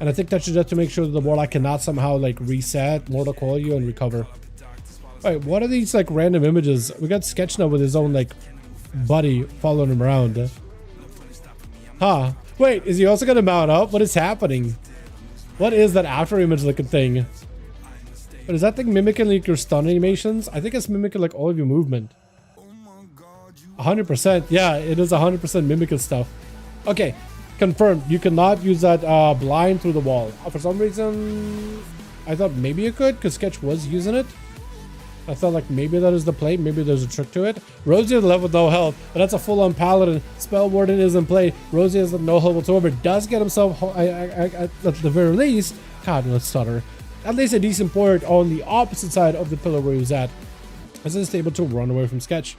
And I think that should just to make sure that the Warlock cannot somehow like reset, mortal coil you, and recover. Alright, what are these like random images? We got Sketch now with his own like buddy following him around. Huh. Wait, is he also gonna mount up? What is happening? What is that after image looking thing? But is that thing mimicking like your stun animations? I think it's mimicking like all of your movement. 100%. Yeah, it is 100% mimicking stuff. Okay, confirmed. You cannot use that blind through the wall. For some reason, I thought maybe you could because Sketch was using it. I thought like maybe that is the play. Maybe there's a trick to it. Rosie is left with no health, but that's a full-on paladin. Spell Warden is in play. Rosie has no health whatsoever. Does get himself at the very least. God, let's stutter. At least a decent port on the opposite side of the pillar where he was at. As he's able to run away from Sketch.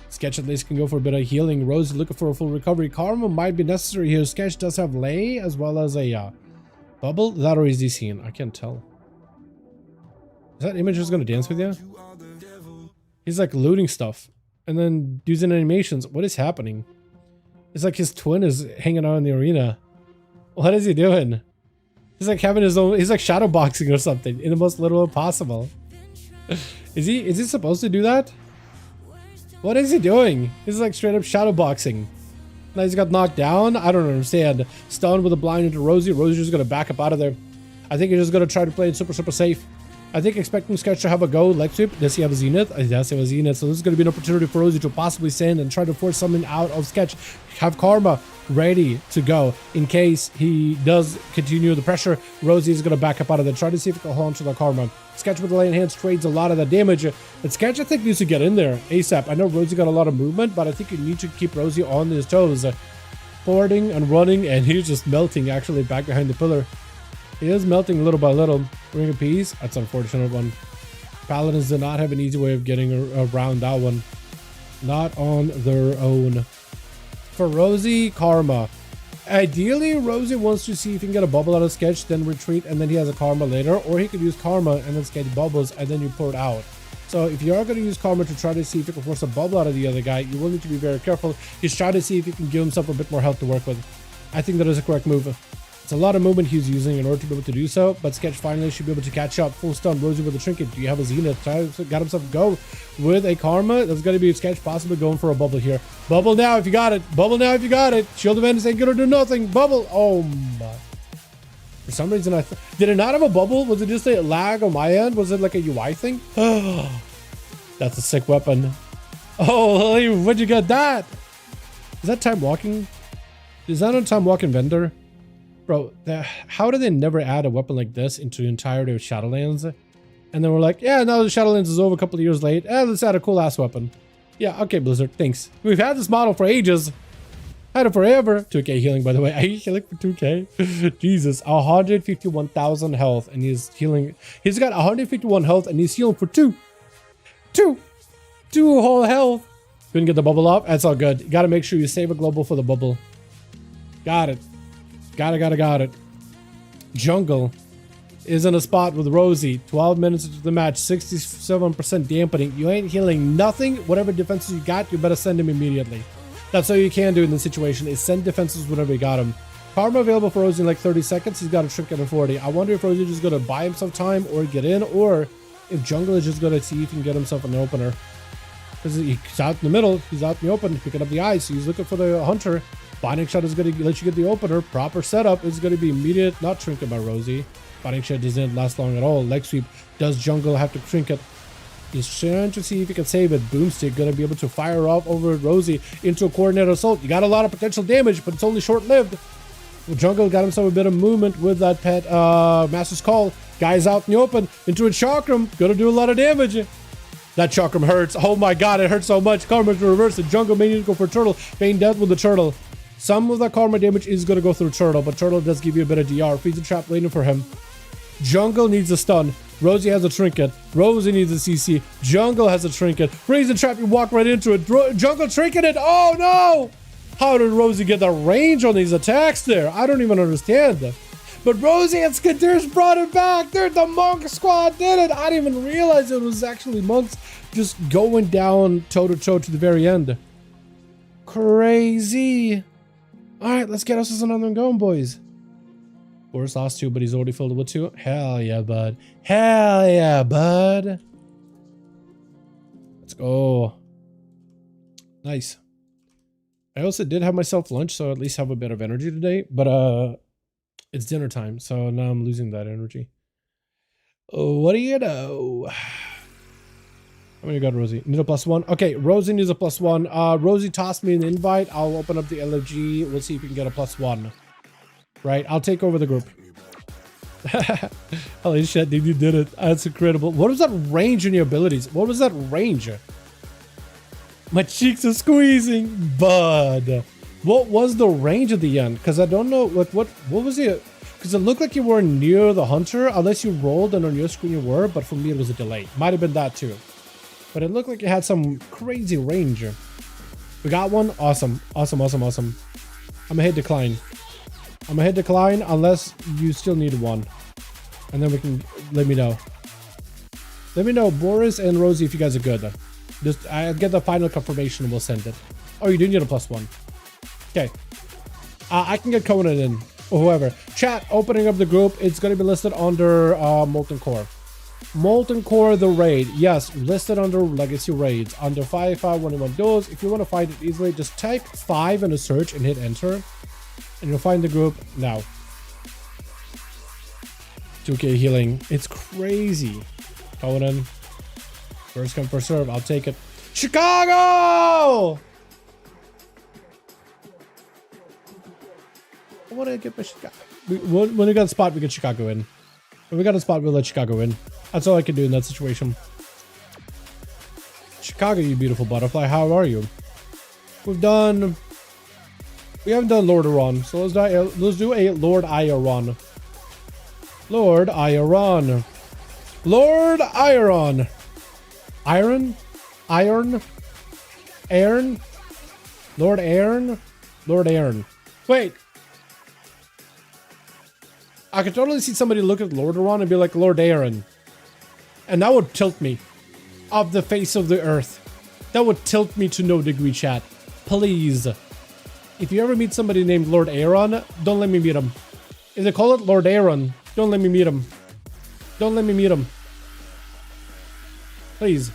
Sketch at least can go for a bit of healing. Rosie looking for a full recovery. Karma might be necessary here. Sketch does have lay as well as a bubble. That or is he seen? I can't tell. Is that image just gonna dance with you? He's like looting stuff and then using animations. What is happening? It's like his twin is hanging out in the arena. What is he doing? He's like having his own, he's like shadow boxing or something in the most literal possible. Is he supposed to do that? What is he doing? He's like straight up shadow boxing. Now he's got knocked down. I don't understand. Stunned with a blind into Rosie. Rosie's just gonna back up out of there. I think he's just gonna try to play it super safe. I think expecting Sketch to have a go leg sweep. Does he have a Zenith? Yes, he has a Zenith. So this is going to be an opportunity for Rosie to possibly send and try to force something out of Sketch. Have Karma ready to go in case he does continue the pressure. Rosie is going to back up out of there. Try to see if he can hold on to the Karma. Sketch with the lay in hands trades a lot of the damage. And Sketch, I think, needs to get in there ASAP. I know Rosie got a lot of movement, but I think you need to keep Rosie on his toes. Forwarding and running, and he's just melting actually back behind the pillar. He is melting little by little. Ring of Peace. That's an unfortunate one. Paladins do not have an easy way of getting around that one. Not on their own. For Rosie, Karma. Ideally, Rosie wants to see if he can get a bubble out of Sketch, then retreat, and then he has a Karma later. Or he could use Karma and then Sketch bubbles, and then you pour it out. So if you are going to use Karma to try to see if you can force a bubble out of the other guy, you will need to be very careful. He's trying to see if he can give himself a bit more health to work with. I think that is a correct move. It's a lot of movement he's using in order to be able to do so, but Sketch finally should be able to catch up. Full stun, Rosie with a trinket. Do you have a Zenith? Got himself go with a Karma. That's going to be Sketch possibly going for a bubble here. Bubble now if you got it. Bubble now if you got it. Shield of Endless ain't going to do nothing. Bubble. Oh my. For some reason, did it not have a bubble? Was it just a lag on my end? Was it like a UI thing? That's a sick weapon. Oh, where'd you get that? Is that time walking? Is that a time walking vendor? Bro, how do they never add a weapon like this into the entirety of Shadowlands? And then we're like, yeah, now the Shadowlands is over a couple of years late. Let's add a cool ass weapon. Yeah, okay, Blizzard, thanks. We've had this model for ages. Had it forever. 2k healing, by the way. I healing for 2k. Jesus, 151,000 health, and he's healing. He's got 151 health, and he's healing for two whole health. Couldn't get the bubble up. That's all good. You gotta make sure you save a global for the bubble. Got it. Got it. Jungle is in a spot with Rosie. 12 minutes into the match, 67% dampening. You ain't healing nothing. Whatever defenses you got, you better send him immediately. That's all you can do in this situation, is send defenses whenever you got him. Karma available for Rosie in like 30 seconds. He's got a trinket in 40. I wonder if Rosie is just going to buy himself time or get in, or if Jungle is just going to see if he can get himself an opener. Because he's out in the middle. He's out in the open, picking up the ice. He's looking for the hunter. Binding Shot is going to let you get the opener. Proper setup is going to be immediate. Not trinket by Rosie. Binding Shot doesn't last long at all. Leg sweep. Does Jungle have to trinket? He's trying to see if he can save it. Boomstick going to be able to fire off over Rosie into a coordinated assault. You got a lot of potential damage, but it's only short-lived. Well, Jungle got himself a bit of movement with that pet Master's Call. Guy's out in the open into a Chakram. Going to do a lot of damage. That Chakram hurts. Oh my god, it hurts so much. Karma to reverse it. Jungle may need to go for Turtle. Feign death with the Turtle. Some of that Karma damage is going to go through Turtle, but Turtle does give you a bit of DR. Freeze the trap waiting for him. Jungle needs a stun. Rosie has a trinket. Rosie needs a CC. Jungle has a trinket. Freeze the trap, you walk right into it. Jungle trinketed. Oh no! How did Rosie get the range on these attacks there? I don't even understand. But Rosie and Skadoosh brought it back. The Monk Squad did it. I didn't even realize it was actually monks just going down toe-to-toe to the very end. Crazy. All right, let's get us another one going, boys. Boris lost 2, but he's already filled with 2. Hell yeah, bud. Hell yeah, bud. Let's go. Nice. I also did have myself lunch, so I at least have a bit of energy today. But it's dinner time, so now I'm losing that energy. What do you know? How many you got, Rosie? Need a +1? Okay, Rosie needs a +1. Rosie tossed me an invite. I'll open up the LFG. We'll see if we can get a +1. Right, I'll take over the group. Holy shit, dude, you did it. That's incredible. What was that range in your abilities? What was that range? My cheeks are squeezing, bud. What was the range at the end? Because I don't know what was it? Because it looked like you were near the hunter, unless you rolled and on your screen you were, but for me it was a delay. Might have been that too. But it looked like you had some crazy range. We got one? Awesome. Awesome, awesome, awesome. I'm gonna hit decline. I'm gonna hit decline unless you still need one. And then we can let me know. Let me know, Boris and Rosie, if you guys are good. Just I'll get the final confirmation and we'll send it. Oh, you do need a +1. Okay. I can get Conan in or whoever. Chat, opening up the group. It's gonna be listed under Molten Core. Molten Core the raid. Yes, listed under Legacy Raids. Under 5V5 1V1 DUELS. If you want to find it easily, just type 5 in a search and hit enter. And you'll find the group now. 2k healing. It's crazy. Conan. First come, first serve. I'll take it. Chicago! I want to get my Chicago. When we got a spot, we get Chicago in. When we got a spot, we'll let Chicago in. That's all I can do in that situation. Chicago, you beautiful butterfly. How are you? We haven't done Lord Iran, so let's do a Lord Iran. Lord Iran. Lord Iron. Iron? Iron? Aaron? Lord Aaron? Lord Aaron. Wait. I could totally see somebody look at Lord Iran and be like, Lord Aaron. And that would tilt me off the face of the earth. That would tilt me to no degree, chat. Please. If you ever meet somebody named Lord Aaron, don't let me meet him. If they call it Lord Aaron, don't let me meet him. Don't let me meet him. Please.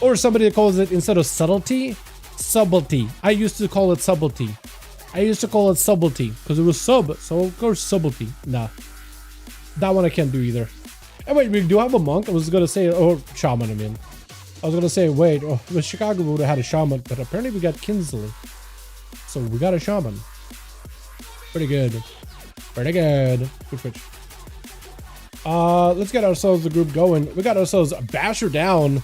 Or somebody that calls it, instead of subtlety, subtlety. I used to call it subtlety. Because it was sub, so of course subtlety. Nah. That one I can't do either. And wait, we do have a monk? I was gonna say, or shaman, I mean. I was gonna say, wait, with Chicago we would have had a shaman, but apparently we got Kinsley. So we got a shaman. Pretty good. Pretty good. Good switch. Let's get ourselves the group going. We got ourselves Basher down.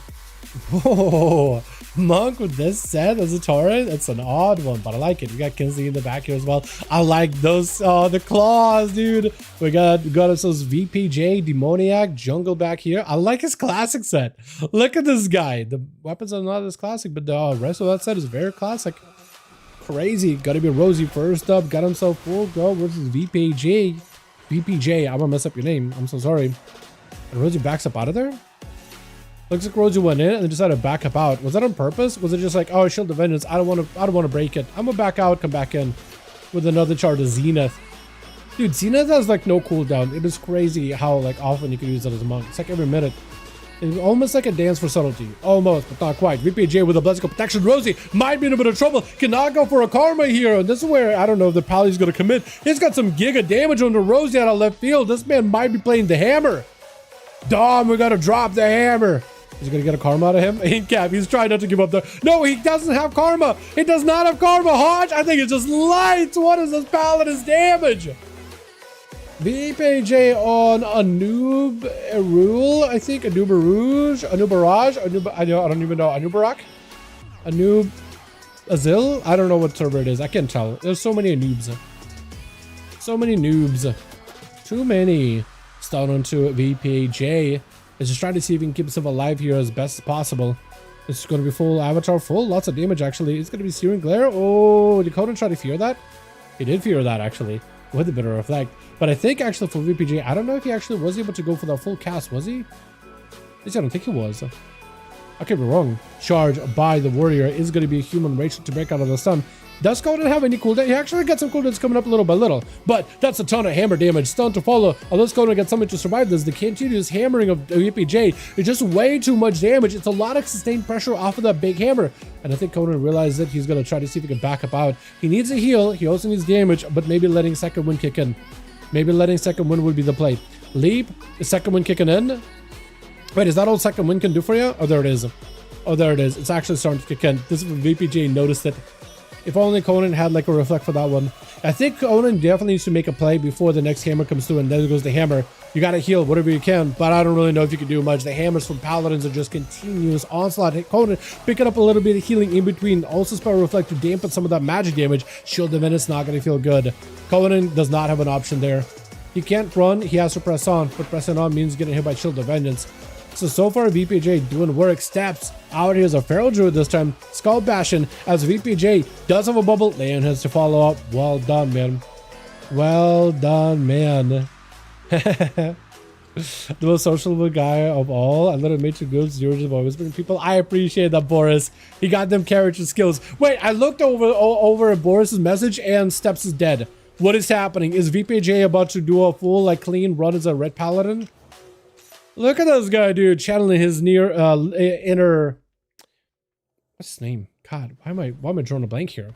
Whoa. Monk with this set as a turret. That's an odd one, but I like it. We got Kinsley in the back here as well. I like those, the claws, dude. We got ourselves VPJ, Demoniac, Jungle back here. I like his classic set. Look at this guy. The weapons are not as classic, but the rest of that set is very classic. Crazy. Gotta be Rosie first up. Got himself full go versus VPJ. VPJ, I'm gonna mess up your name. I'm so sorry. And Rosie backs up out of there? Looks like Rosie went in and then decided to back up out. Was that on purpose? Was it just like, oh, Shield of Vengeance, I don't want to break it. I'm gonna back out, come back in with another chart of Zenith. Dude, Zenith has like no cooldown. It is crazy how like often you can use it as a monk. It's like every minute. It's almost like a dance for subtlety. Almost, but not quite. VPJ with a Blessical Protection. Rosie might be in a bit of trouble. Cannot go for a Karma here. And this is where, I don't know if the Pally's going to commit. He's got some giga damage on the Rosie out of left field. This man might be playing the hammer. Dom, we got to drop the hammer. Is he going to get a Karma out of him? In cap, he's trying not to give up there. No, he doesn't have Karma. He does not have Karma. Hodge, I think it's just lights. What is this Paladin's damage? VPJ on Anub Erul, I think. Anub Rouge, Anub Barrage, Anub, I don't even know. Anubarak? Anub Azil? I don't know what server it is. I can't tell. There's so many Anubs. So many noobs. Too many. Stun onto VPJ. Let's just try to see if we can keep himself alive here as best as possible. This is going to be full avatar, full. Lots of damage, actually. It's going to be Searing Glare. Oh, did Conan try to fear that? He did fear that, actually. With a bit of effect. But I think actually for VPJ, I don't know if he actually was able to go for the full cast, was he? At least I don't think he was. I could be wrong. Charge by the warrior is going to be a human race to break out of the sun. Does Conan have any cooldown? He actually got some cooldowns coming up little by little, but that's a ton of hammer damage. Stun to follow. Unless Conan gets something to survive this, the continuous hammering of VPJ is just way too much damage. It's a lot of sustained pressure off of that big hammer. And I think Conan realized that he's going to try to see if he can back up out. He needs a heal. He also needs damage, but maybe letting second wind kick in. Maybe letting second wind would be the play. Leap. Is second wind kicking in? Wait, is that all second wind can do for you? Oh, there it is. Oh, there it is. It's actually starting to kick in. This is when VPJ noticed it. If only Conan had like a reflect for that one. I think Conan definitely needs to make a play before the next hammer comes through, and there goes the hammer. You gotta heal whatever you can, but I don't really know if you can do much. The hammers from Paladins are just continuous onslaught. Conan picking up a little bit of healing in between. Also spell reflect to dampen some of that magic damage. Shield of Menace not gonna feel good. Conan does not have an option there. He can't run, he has to press on, but pressing on means getting hit by Shield of Vengeance. So far VPJ doing work. Steps out. Here's a Feral Druid this time. Skull bashing as VPJ does have a bubble. Leon has to follow up. Well done, man. Well done, man. The most sociable guy of all. I literally made two groups. Yours about whispering people. I appreciate that, Boris. He got them character skills. Wait, I looked over at Boris's message and Steps is dead. What is happening? Is VPJ about to do a full like clean run as a red paladin? Look at this guy, dude, channeling his inner. What's his name? God, why am I drawing a blank here?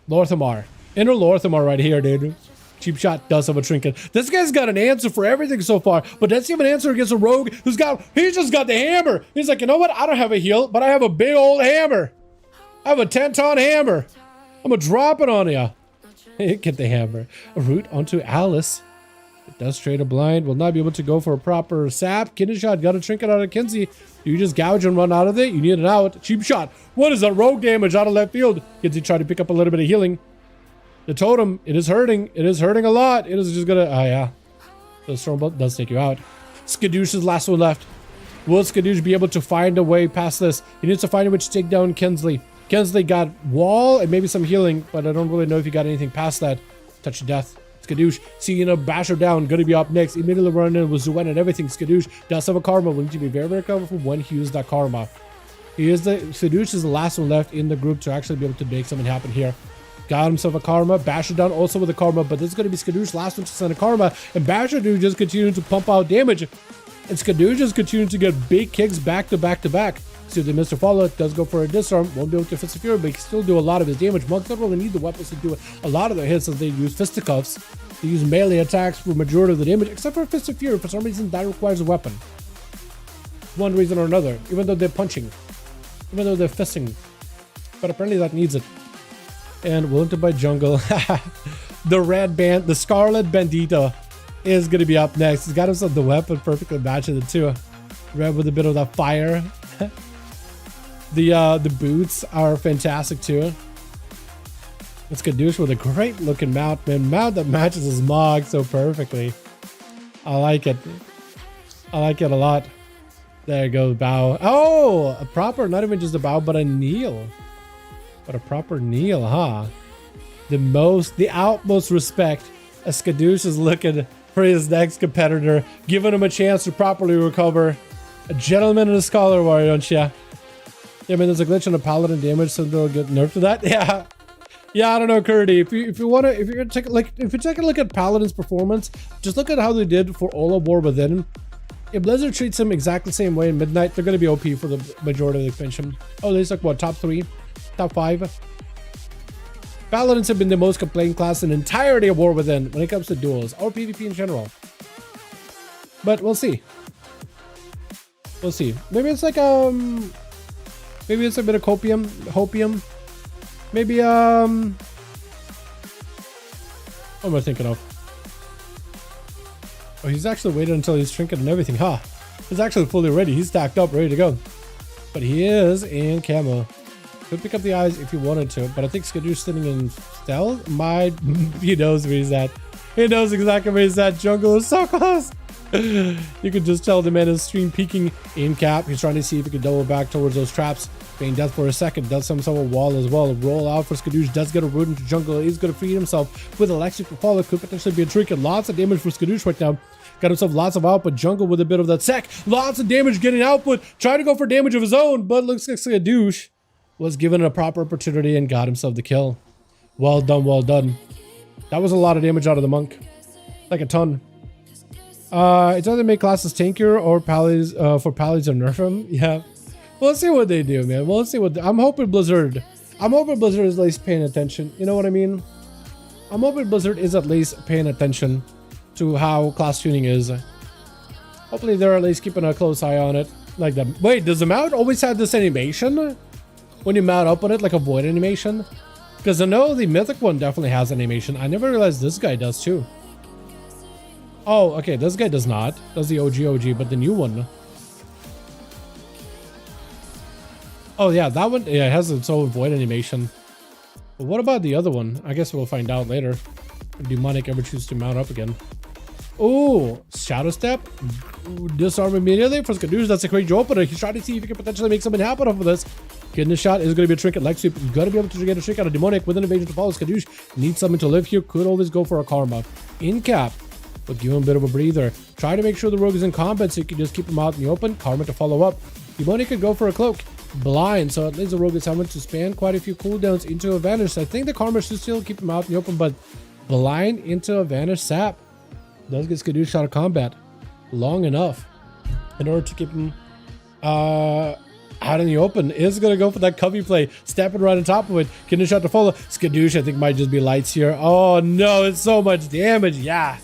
Lorthamar. Inner Lorthamar right here, dude. Cheap shot does have a trinket. This guy's got an answer for everything so far, but does he have an answer against a rogue he's just got the hammer? He's like, you know what? I don't have a heal, but I have a big old hammer. I have a 10-ton hammer. I'm gonna drop it on you. Get the hammer. A route onto Alice. It does trade a blind. Will not be able to go for a proper sap. Kidney shot. Got a trinket out of Kinsey. Do you just gouge and run out of it? You need it out. Cheap shot. What is that rogue damage out of left field? Kinsey tried to pick up a little bit of healing. The totem. It is hurting. It is hurting a lot. It is just gonna. Oh yeah. The Stormbolt does take you out. Skadoosh's last one left. Will Skadoosh be able to find a way past this? He needs to find a way to take down Kinsley. Kinsley got wall and maybe some healing, but I don't really know if he got anything past that. Touch of death. Skadoosh seeing a basher down, gonna be up next. Immediately running in with Zuen and everything. Skadoosh does have a karma. We need to be very, very careful when he uses that karma. Skadoosh is the last one left in the group to actually be able to make something happen here. Got himself a karma. Basher down also with a karma, but this is gonna be Skadoosh's last one to send a karma. And Basher dude just continuing to pump out damage. And Skadoosh just continuing to get big kicks back to back to back. See if they miss to follow. It does go for a disarm. Won't be able to fist of fury, but he can still do a lot of his damage. Monks don't really need the weapons to do a lot of their hits as they use fisticuffs. They use melee attacks for majority of the damage, except for Fist of Fury. For some reason, that requires a weapon. One reason or another. Even though they're punching. Even though they're fisting. But apparently that needs it. And willing to buy jungle. The red band, the Scarlet Bandita is going to be up next. He's got himself the weapon perfectly matching the two. Red with a bit of that fire. The boots are fantastic too. It's Skadoosh with a great looking mount, man. Mount that matches his Mog so perfectly. I like it. I like it a lot. There you go, bow. Oh, a proper, not even just a bow, but a kneel. But a proper kneel, huh? The utmost respect as Skadoosh is looking for his next competitor, giving him a chance to properly recover. A gentleman and a scholar warrior, don't ya? Yeah, I mean, there's a glitch on the paladin damage, so they'll get nerfed to that. Yeah. Yeah, I don't know, Curdy. If you take a look at Paladin's performance, just look at how they did for all of War Within. If Blizzard treats them exactly the same way in Midnight, they're going to be OP for the majority of the expansion. Oh, they like what, top 3, top 5? Paladins have been the most complained class in the entirety of War Within when it comes to duels or PvP in general. But we'll see. We'll see. Maybe it's like maybe it's a bit of hopium. Maybe what am I thinking of? Oh, he's actually waited until he's trinket and everything, huh? He's actually fully ready. He's stacked up, ready to go. But he is in camo. Could pick up the eyes if you wanted to, but I think Skadoosh sitting in stealth. He knows where he's at. He knows exactly where he's at. Jungle is so close. You can just tell the man is stream peeking in cap. He's trying to see if he can double back towards those traps. Feign death for a second. Does himself a wall as well. Roll out for Skadoosh. Does get a root into jungle. He's going to free himself with Alexi for follow. Could potentially be a trinket. Lots of damage for Skadoosh right now. Got himself lots of output. Jungle with a bit of that sec. Lots of damage getting output. Trying to go for damage of his own, but looks like a douche. Was given a proper opportunity and got himself the kill. Well done, well done. That was a lot of damage out of the monk. Like a ton. It's either make classes tankier or pallies, for pallies or nerf him. Yeah. We'll see what they do, man. We'll see what I'm hoping Blizzard is at least paying attention. You know what I mean? I'm hoping Blizzard is at least paying attention to how class tuning is. Hopefully they're at least keeping a close eye on it. Like that. Wait, does the mount always have this animation? When you mount up on it, like a void animation? Because I know the mythic one definitely has animation. I never realized this guy does too. Oh, okay, this guy does not. That's the OG, but the new one. Oh yeah, that one, yeah, it has its own void animation. But what about the other one? I guess we'll find out later. If Demonic ever chooses to mount up again. Oh, Shadow Step. Disarm immediately for Skadoosh. That's a great opener. He's trying to see if he can potentially make something happen off of this. Getting the shot is going to be a trinket leg sweep. You got to be able to get a trick out of Demonic with an evasion to follow. Skadoosh needs something to live here. Could always go for a karma. In cap, but give him a bit of a breather. Try to make sure the rogue is in combat so you can just keep him out in the open. Karma to follow up. Demonic could go for a cloak. Blind, so at least the rogue is having to span quite a few cooldowns into a vanish. So I think the karma should still keep him out in the open, but blind into a vanish sap does get Skadoosh out of combat long enough in order to keep him out in the open. Is gonna go for that covey play, stepping right on top of it. Getting a shot to follow. Skadoosh I think might just be lights here. Oh no, it's so much damage. Yeah,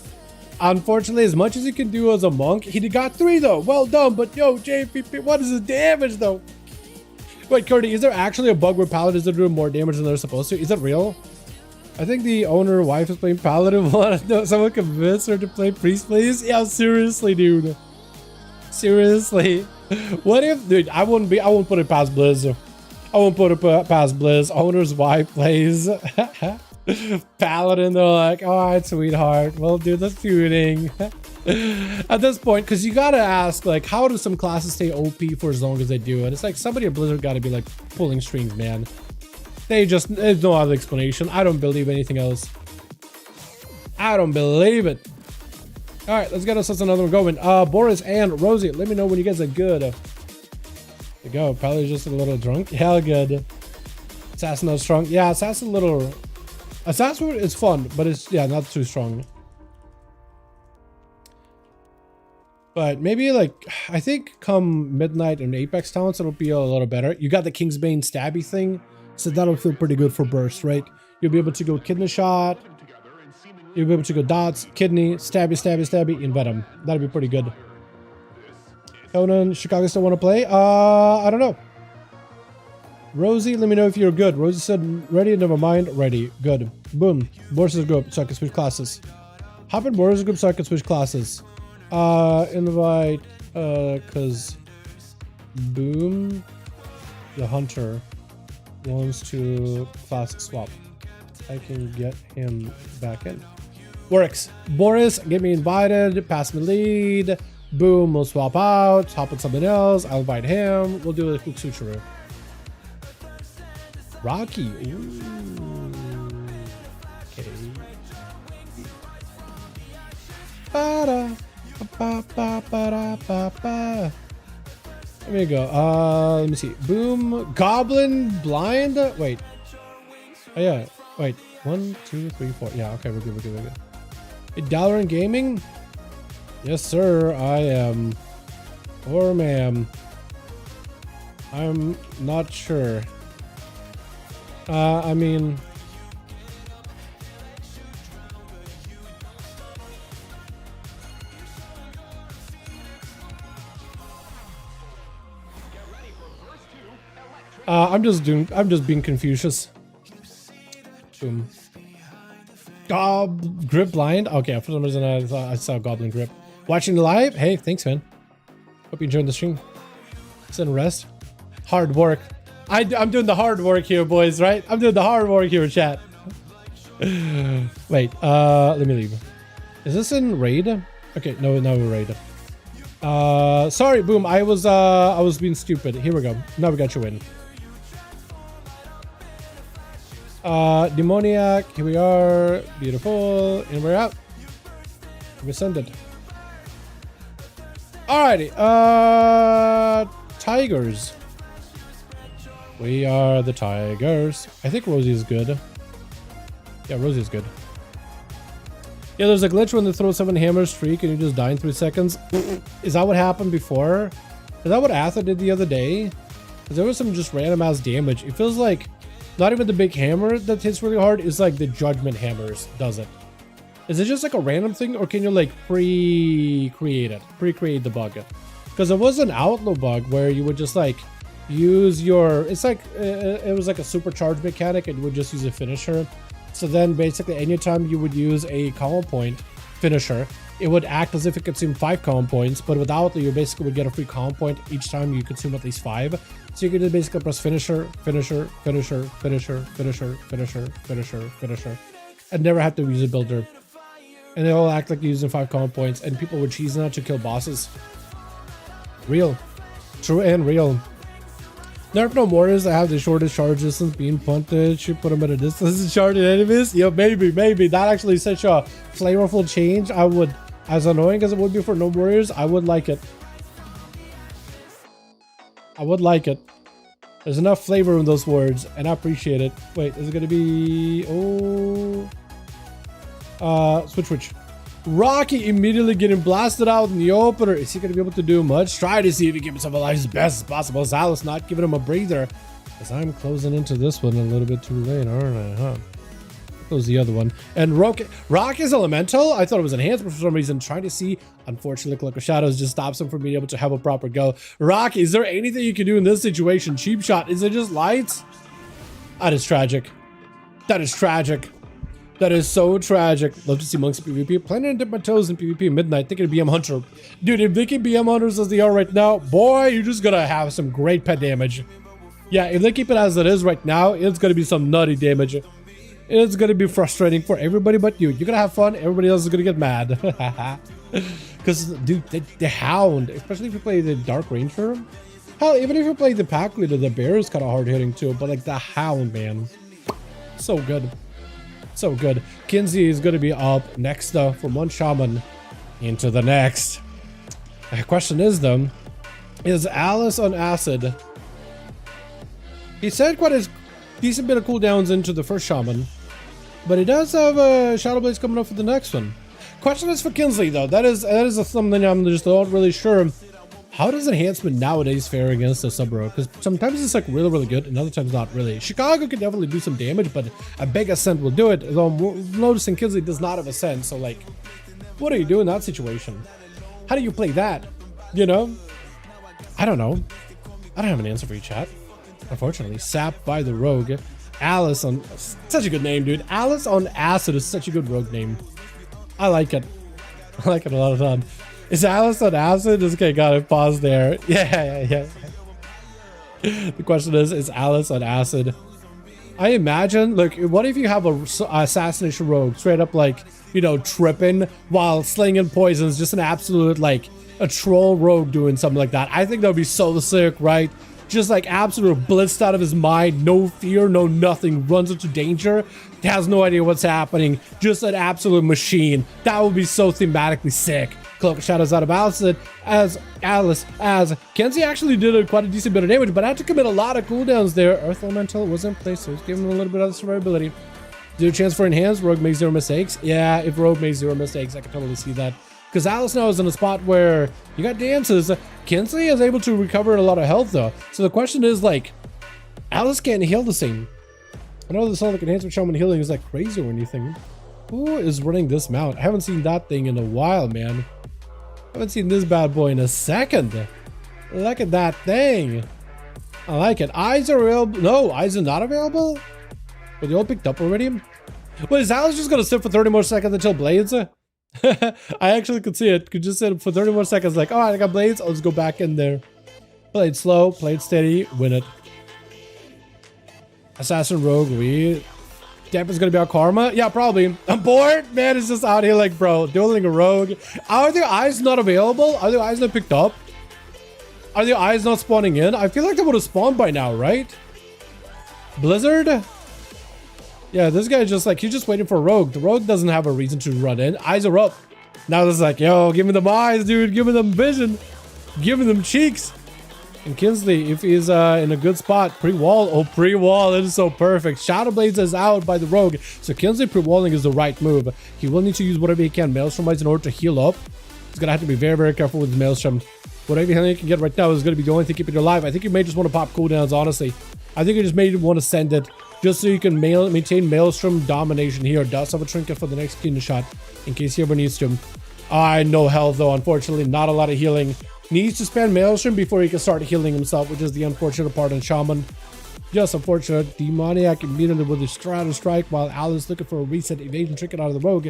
unfortunately, as much as he can do as a monk, he got 3 though. Well done, but yo, JPP, what is his damage though? Wait, Cody, is there actually a bug where paladins are doing more damage than they're supposed to? Is that real? I think the owner wife is playing paladin. Someone convince her to play priest, please. Yeah, seriously, dude. Seriously. What if, dude? I won't put it past Blizz. I won't put it past Blizz. Owner's wife plays paladin. They're like, all right, sweetheart. Well, dude, that's tuning. At this point, because you gotta ask, like, how do some classes stay OP for as long as they do? And it's like somebody at Blizzard gotta be like pulling strings, man. There's no other explanation. I don't believe anything else. I don't believe it. All right, let's get ourselves another one going. Boris and Rosie, let me know when you guys are good. There you go. Probably just a little drunk. Hell good. Assassin not strong. Yeah, Assassin a little. Assassin is fun, but it's, yeah, not too strong. But maybe, like, I think come midnight and Apex Talents, it'll be a little better. You got the Kingsbane stabby thing, so that'll feel pretty good for burst, right? You'll be able to go kidney shot. You'll be able to go dots, kidney, stabby, stabby, stabby, and venom. That'll be pretty good. Conan, Chicago still want to play? I don't know. Rosie, let me know if you're good. Rosie said, ready, never mind, ready. Good. Boom. Boris' group, so I can switch classes. Hop in Boris' group so I can switch classes. Invite, cause Boom, the hunter, wants to class swap. I can get him back in. Works. Boris, get me invited, pass me lead. Boom, we'll swap out, hop on something else. I'll invite him. We'll do a quick switcheroo. Rocky. Ooh. Okay. Ba-da. Ba-ba-ba-da-ba-ba. There we go. Let me see. Boom. Goblin blind. Wait. Oh yeah. Wait. 1, 2, 3, 4. Yeah. Okay. We're good. We're good. We're good. Hey, Dalaran Gaming. Yes, sir. I am. Or ma'am. I'm not sure. I mean. I'm just being Confucius. Boom. Grip blind? Okay, for some reason I thought I saw Goblin Grip. Watching live? Hey, thanks, man. Hope you enjoyed the stream. Sit and rest. Hard work. I'm doing the hard work here, boys, right? I'm doing the hard work here, chat. Wait, let me leave. Is this in raid? Okay, no, raid. Sorry, Boom. I was being stupid. Here we go. Now we got you in. Demoniac, here we are. Beautiful. And we're out. We send it. Alrighty, Tigers. We are the Tigers. I think Rosie is good. Yeah, Rosie is good. Yeah, there's a glitch when they throw 7 hammer streak and you just die in 3 seconds. Is that what happened before? Is that what Atha did the other day? Because there was some just random ass damage. It feels like not even the big hammer that hits really hard, is like the judgment hammers does it. Is it just like a random thing, or can you like pre-create the bug? Because it was an outlaw bug where you would just like use your, it's like it was like a supercharged mechanic and you would just use a finisher. So then basically anytime you would use a combo point finisher, it would act as if it consumed 5 combo points, but with outlaw you basically would get a free combo point each time you consume at least 5. So you could just basically press finisher, finisher, finisher, finisher, finisher, finisher, finisher, finisher, and never have to use a builder. And they all act like you're using 5 combo points, and people were cheesing out to kill bosses. Real. True and real. Nerf no warriors that have the shortest charge distance being punted should put them at a distance and charge enemies. Yeah, maybe. That actually is such a flavorful change. I would, as annoying as it would be for no warriors, I would like it. I would like it. There's enough flavor in those words, and I appreciate it. Wait, is it gonna be... Oh... Switch. Rocky immediately getting blasted out in the opener. Is he going to be able to do much? Try to see if he can give himself a life as best as possible. Alice not giving him a breather. As I'm closing into this one a little bit too late, aren't I? Huh? Close the other one. And Rocky's elemental. I thought it was enhanced, but for some reason, trying to see. Unfortunately, Cloak of Shadows just stops him from being able to have a proper go. Rocky, is there anything you can do in this situation? Cheap shot. Is it just lights? That is tragic. That is tragic. That is so tragic. Love to see monks in PvP. Planning to dip my toes in PvP midnight. Thinking of BM Hunter. Dude, if they keep BM Hunters as they are right now, boy, you're just gonna have some great pet damage. Yeah, if they keep it as it is right now, it's gonna be some nutty damage. It's gonna be frustrating for everybody but you. You're gonna have fun. Everybody else is gonna get mad. Because, dude, the Hound, especially if you play the Dark Ranger. Hell, even if you play the Pack Leader, the Bear is kind of hard hitting too. But like the Hound, man, so good. So good. Kinsey is going to be up next though, from one shaman into the next. The question is though, is Alice on acid? He said quite a decent bit of cooldowns into the first shaman, but he does have Shadow Blaze coming up for the next one. Question is for Kinsley though. That is something I'm just not really sure. How does enhancement nowadays fare against a sub-rogue? Because sometimes it's like really good, and other times not really. Chicago can definitely do some damage, but a big ascent will do it. Though I'm noticing Kinsley does not have ascent, so like, what do you do in that situation? How do you play that? You know? I don't know. I don't have an answer for you, chat. Unfortunately, sapped by the rogue. Alice on... Such a good name, dude. Alice on acid is such a good rogue name. I like it. I like it a lot of fun. Is Alice on acid? Okay, got it. Pause there. Yeah. The question is Alice on acid? I imagine, look, what if you have a assassination rogue straight up like, you know, tripping while slinging poisons, just an absolute, like, a troll rogue doing something like that. I think that would be so sick, right? Just like absolute blitzed out of his mind, no fear, no nothing, runs into danger, has no idea what's happening, just an absolute machine. That would be so thematically sick. Cloak of Shadows out of Alice as Kenzie actually did quite a decent bit of damage, but had to commit a lot of cooldowns there. Earth Elemental was in place, so it's giving him a little bit of survivability. Did a chance for enhance. Rogue makes 0 mistakes. Yeah, if Rogue makes 0 mistakes, I can totally see that. Because Alice now is in a spot where you got dances. Kinsley is able to recover a lot of health though. So the question is like, Alice can't heal the same. I know the Sonic Enhancement Shaman healing is like crazy or anything. Who is running this mount? I haven't seen that thing in a while, man. I haven't seen this bad boy in a second. Look at that thing. I like it. Eyes are available. No, eyes are not available. Were they all picked up already? Wait, is Alice just gonna sit for 30 more seconds until Blades? I actually could see it. Could just sit for 30 more seconds like, oh, I got Blades. I'll just go back in there. Played slow, played steady, win it. Assassin Rogue, Depp is gonna be our karma? Yeah, probably. I'm bored. Man is just out here like, bro, dueling a rogue. Are the eyes not available? Are the eyes not picked up? Are the eyes not spawning in? I feel like they would have spawned by now, right? Blizzard? Yeah, this guy just like, he's just waiting for a rogue. The rogue doesn't have a reason to run in. Eyes are up. Now this is like, yo, give me them eyes, dude. Give me them vision. giving them cheeks. And Kinsley, if he's in a good spot, pre-wall. Oh, pre-wall, it is so perfect. Shadow Blades is out by the rogue. So Kinsley pre-walling is the right move. He will need to use whatever he can, Maelstrom-wise, in order to heal up. He's going to have to be very, very careful with his Maelstrom. Whatever he can get right now is going to be the only thing keeping it alive. I think you may just want to pop cooldowns, honestly. I think you just may want to send it just so you can maintain Maelstrom domination here. Does have a trinket for the next clean shot in case he ever needs to. No health, though, unfortunately. Not a lot of healing. Needs to spend Maelstrom before he can start healing himself, which is the unfortunate part on Shaman. Just unfortunate. Demoniac immediately with the Strato Strike while Alan's looking for a reset evasion trinket out of the rogue.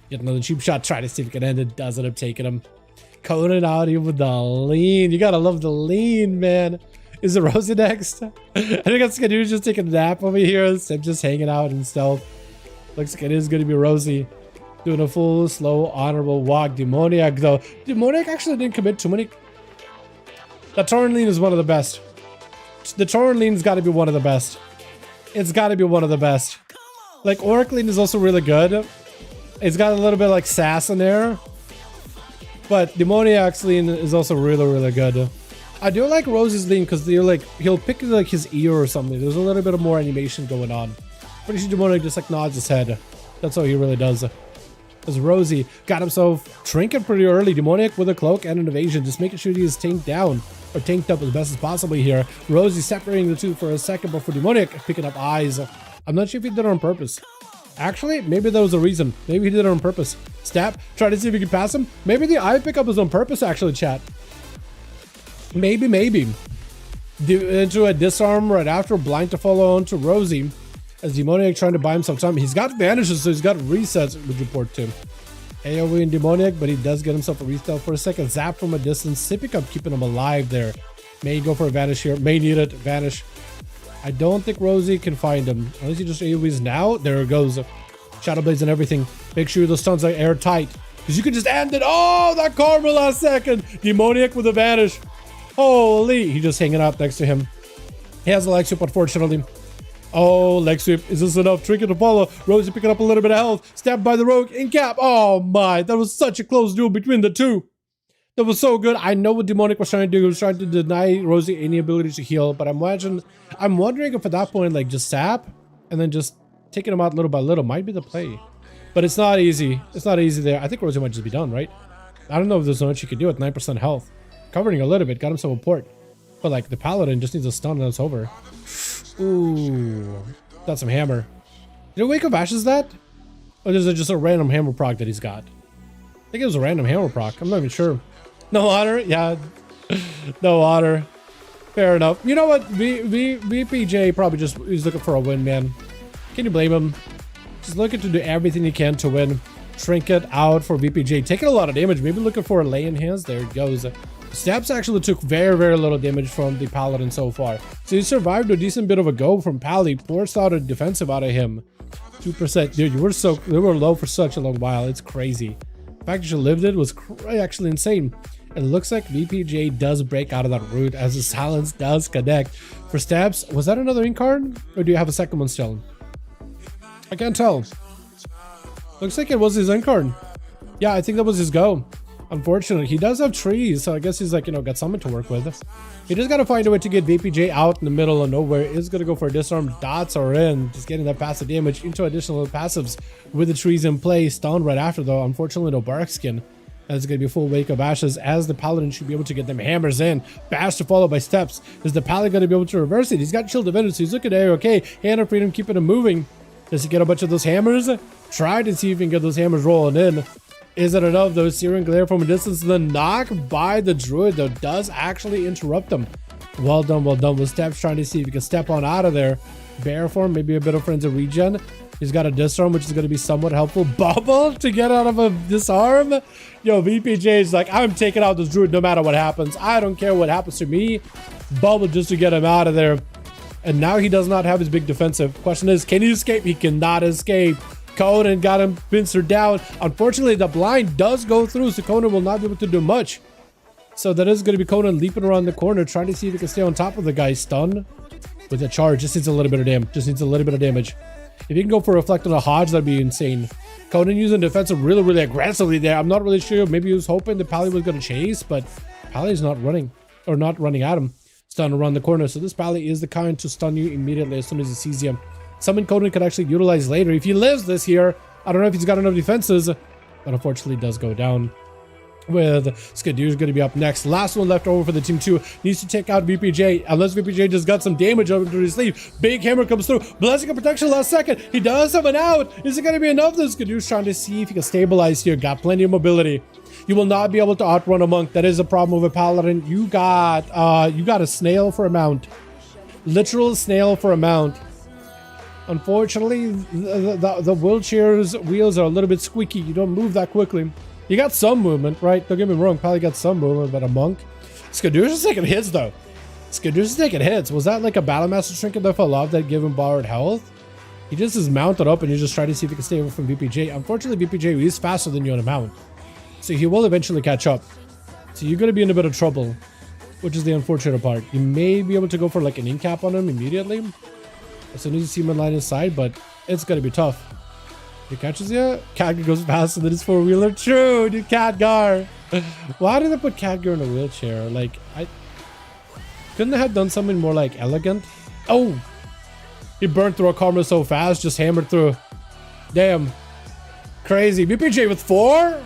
Get another cheap shot. Try to see if he can end it. Doesn't have taken him. Conan out here with the lean. You gotta love the lean, man. Is it Rosie next? I think that's Skadoo just taking a nap over here. Sim just hanging out in stealth. Looks like it is gonna be Rosie. Doing a full, slow, honorable walk. Demoniac, though. Demoniac actually didn't commit too many. The Tauren Lean is one of the best. The Tauren Lean's got to be one of the best. It's got to be one of the best. Like, Orc Lean is also really good. It's got a little bit like sass in there. But Demoniac's Lean is also really, really good. I do like Rose's Lean because they're like, he'll pick like his ear or something. There's a little bit of more animation going on. Pretty sure Demoniac just like nods his head. That's all he really does. As Rosie got himself trinket pretty early. Demoniac with a cloak and an evasion, just making sure he is tanked down or tanked up as best as possible here. Rosie separating the two for a second before Demoniac picking up eyes. I'm not sure if he did it on purpose. Actually, maybe that was a reason. Maybe he did it on purpose. Stab, try to see if he can pass him. Maybe the eye pickup was on purpose, actually, chat. Maybe. Into a disarm right after, blind to follow on to Rosie. As Demoniac trying to buy himself time. He's got vanishes, so he's got resets, would report to. AoE and Demoniac, but he does get himself a restyle for a second. Zap from a distance. Sipping up, keeping him alive there. May go for a vanish here. May need it. Vanish. I don't think Rosie can find him. Unless he just AoEs now. There it goes. Shadow Blades and everything. Make sure those stuns are airtight. Because you can just end it. Oh, that karma last second. Demoniac with a vanish. Holy. He's just hanging out next to him. He has a leg sweep, unfortunately. Oh, leg sweep. Is this enough? Trinket to follow. Rosie picking up a little bit of health. Stabbed by the rogue. In cap. Oh my. That was such a close duel between the two. That was so good. I know what Demoniac was trying to do. He was trying to deny Rosie any ability to heal. But I'm wondering if at that point, like, just sap and then just taking him out little by little might be the play. But it's not easy. It's not easy there. I think Rosie might just be done, right? I don't know if there's so much he could do at 9% health. Covering a little bit. Got himself a port. But, like, the Paladin just needs a stun and it's over. Ooh, got some hammer. Did Wake of Ashes that? Or is it just a random hammer proc that he's got? I think it was a random hammer proc. I'm not even sure. No honor? Yeah. No honor. Fair enough. You know what? VPJ probably just is looking for a win, man. Can you blame him? Just looking to do everything he can to win. Trinket out for VPJ. Taking a lot of damage. Maybe looking for a lay-in hands. There it goes. Steps actually took very, very little damage from the Paladin so far. So he survived a decent bit of a go from Pally. Forced out a defensive out of him. 2%. Dude, they were low for such a long while. It's crazy. The fact that you lived it was actually insane. It looks like VPJ does break out of that route as the silence does connect. For Stabs, was that another incarn? Or do you have a second one still? I can't tell. Looks like it was his incarn. Yeah, I think that was his go. Unfortunately, he does have trees, so I guess he's like, you know, got something to work with. He just got to find a way to get VPJ out in the middle of nowhere. He's going to go for a disarm. Dots are in, just getting that passive damage into additional passives with the trees in play. Stunned right after, though. Unfortunately, no bark skin. That's going to be a full Wake of Ashes, as the Paladin should be able to get them hammers in. Bash to follow by steps. Is the Paladin going to be able to reverse it? He's got Shield of Vendor, so he's looking at okay. Hand of Freedom, keeping him moving. Does he get a bunch of those hammers? Try to see if he can get those hammers rolling in. Is it enough, though? Searing Glare from a distance. The knock by the Druid, though, does actually interrupt them. Well done with Steps, trying to see if he can step on out of there. Bear form, maybe a bit of Frenzy Regen. He's got a disarm, which is going to be somewhat helpful. Bubble to get out of a disarm. Yo, VPJ is like, I'm taking out this Druid no matter what happens. I don't care what happens to me. Bubble just to get him out of there. And now he does not have his big defensive. Question is, can he escape? He cannot escape. Conan got him pincered down. Unfortunately, the blind does go through, so Conan will not be able to do much. So that is going to be Conan leaping around the corner, trying to see if he can stay on top of the guy. Stun with a charge. Just needs a little bit of damage. Just needs a little bit of damage. If he can go for Reflect on a Hodge, that'd be insane. Conan using defensive really, really aggressively there. I'm not really sure. Maybe he was hoping the Pally was going to chase, but Pally's not running, or not running at him. It's down around the corner. So this Pally is the kind to stun you immediately as soon as he sees you. Summon Conan could actually utilize later. If he lives this here, I don't know if he's got enough defenses, but unfortunately does go down. With Skadoo's going to be up next. Last one left over for the team 2. Needs to take out VPJ. Unless VPJ just got some damage up into his sleeve. Big hammer comes through. Blessing of protection last second. He does have an out. Is it going to be enough? This Skadoo's trying to see if he can stabilize here. Got plenty of mobility. You will not be able to outrun a monk. That is a problem with a paladin. You got a snail for a mount. Literal snail for a mount. Unfortunately, the wheelchair's wheels are a little bit squeaky. You don't move that quickly. You got some movement, right? Don't get me wrong. Probably got some movement, but a monk. Skadoosh is taking hits, though. Skadoosh is taking hits. Was that like a Battlemaster trinket that fell off that gave him borrowed health? He just is mounted up and you just try to see if he can stay away from VPJ. Unfortunately, VPJ is faster than you on a mount. So he will eventually catch up. So you're going to be in a bit of trouble, which is the unfortunate part. You may be able to go for like an in-cap on him immediately as soon as you see him in line of sight, but it's going to be tough. He catches you. Khadgar goes faster than his four-wheeler. True, dude. Khadgar. Why did they put Khadgar in a wheelchair? Like, I couldn't they have done something more like elegant? Oh, he burned through a karma so fast, just hammered through. Damn, crazy. VPJ with 4.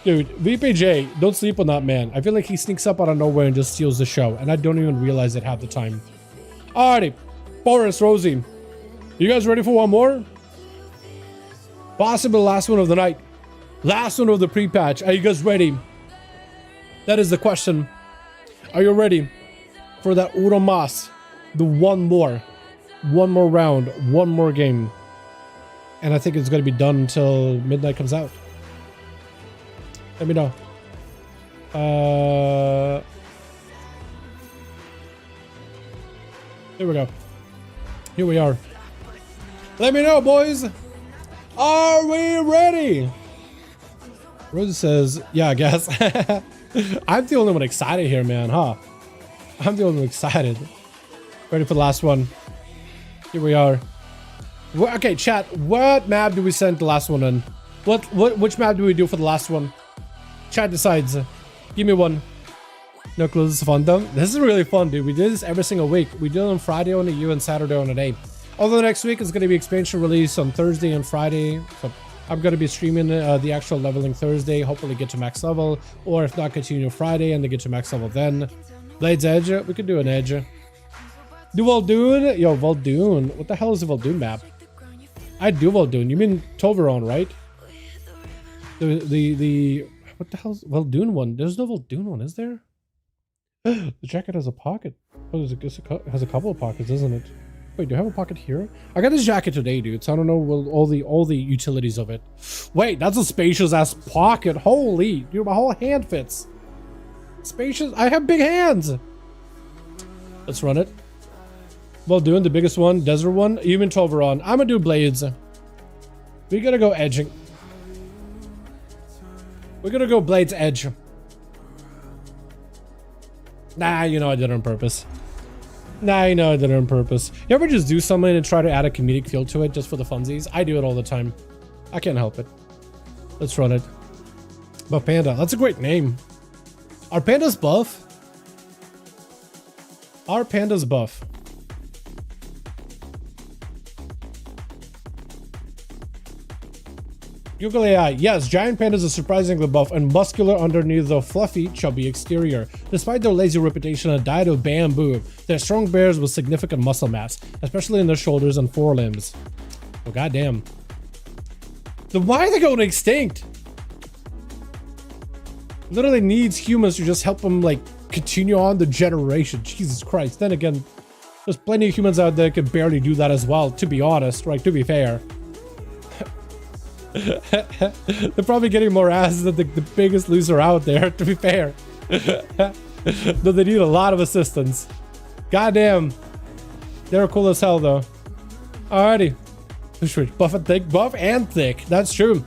Dude, VPJ, don't sleep on that man. I feel like he sneaks up out of nowhere and just steals the show, and I don't even realize it half the time. Alrighty, Boris, Rosie, you guys ready for one more? Possibly the last one of the night. Last one of the pre-patch. Are you guys ready? That is the question. Are you ready for that Uromas? The one more round, one more game. And I think it's going to be done until midnight comes out. Let me know. Here we go. Here we are. Let me know, boys. Are we ready? Rosie says, yeah, I guess. I'm the only one excited here, man, huh? I'm the only one excited. Ready for the last one. Here we are. Okay, chat, what map do we send the last one in? Which map do we do for the last one? Chat decides. Give me one. No clue, this is fun though. This is really fun, dude. We do this every single week. We do it on Friday on the U and Saturday on the day. Although next week is going to be expansion release on Thursday and Friday. So I'm going to be streaming the actual leveling Thursday. Hopefully get to max level. Or if not, continue Friday and then get to max level then. Blades Edge. We could do an Edge. Do Voldoon? Yo, Voldoon. What the hell is a Voldoon map? I do Voldoon. You mean Toveron, right? The what the hell's Voldoon one? There's no Voldoon one, is there? The jacket has a pocket. Oh, it has a couple of pockets, doesn't it? Wait, do I have a pocket here? I got this jacket today, dude, so I don't know all the utilities of it. Wait, that's a spacious ass pocket. Holy, dude, my whole hand fits. Spacious. I have big hands. Let's run it. Well, doing the biggest one, desert one, even 12 are on. I'm gonna do blades. We gotta go edging. We're gonna go blades edge. Nah, you know I did it on purpose. Nah, you know I did it on purpose. You ever just do something and try to add a comedic feel to it just for the funsies? I do it all the time. I can't help it. Let's run it. Buff Panda. That's a great name. Are pandas buff? Are pandas buff? Google AI. Yes, giant pandas are surprisingly buff and muscular underneath the fluffy, chubby exterior. Despite their lazy reputation and diet of bamboo, they're strong bears with significant muscle mass, especially in their shoulders and forelimbs. Oh, goddamn. Then why are they going extinct? Literally needs humans to just help them, like, continue on the generation. Jesus Christ. Then again, there's plenty of humans out there that can barely do that as well, to be honest, right? To be fair. They're probably getting more ass than the biggest loser out there, to be fair. Though they need a lot of assistance. Goddamn. They're cool as hell, though. Alrighty. Buff and thick. Buff and thick. That's true.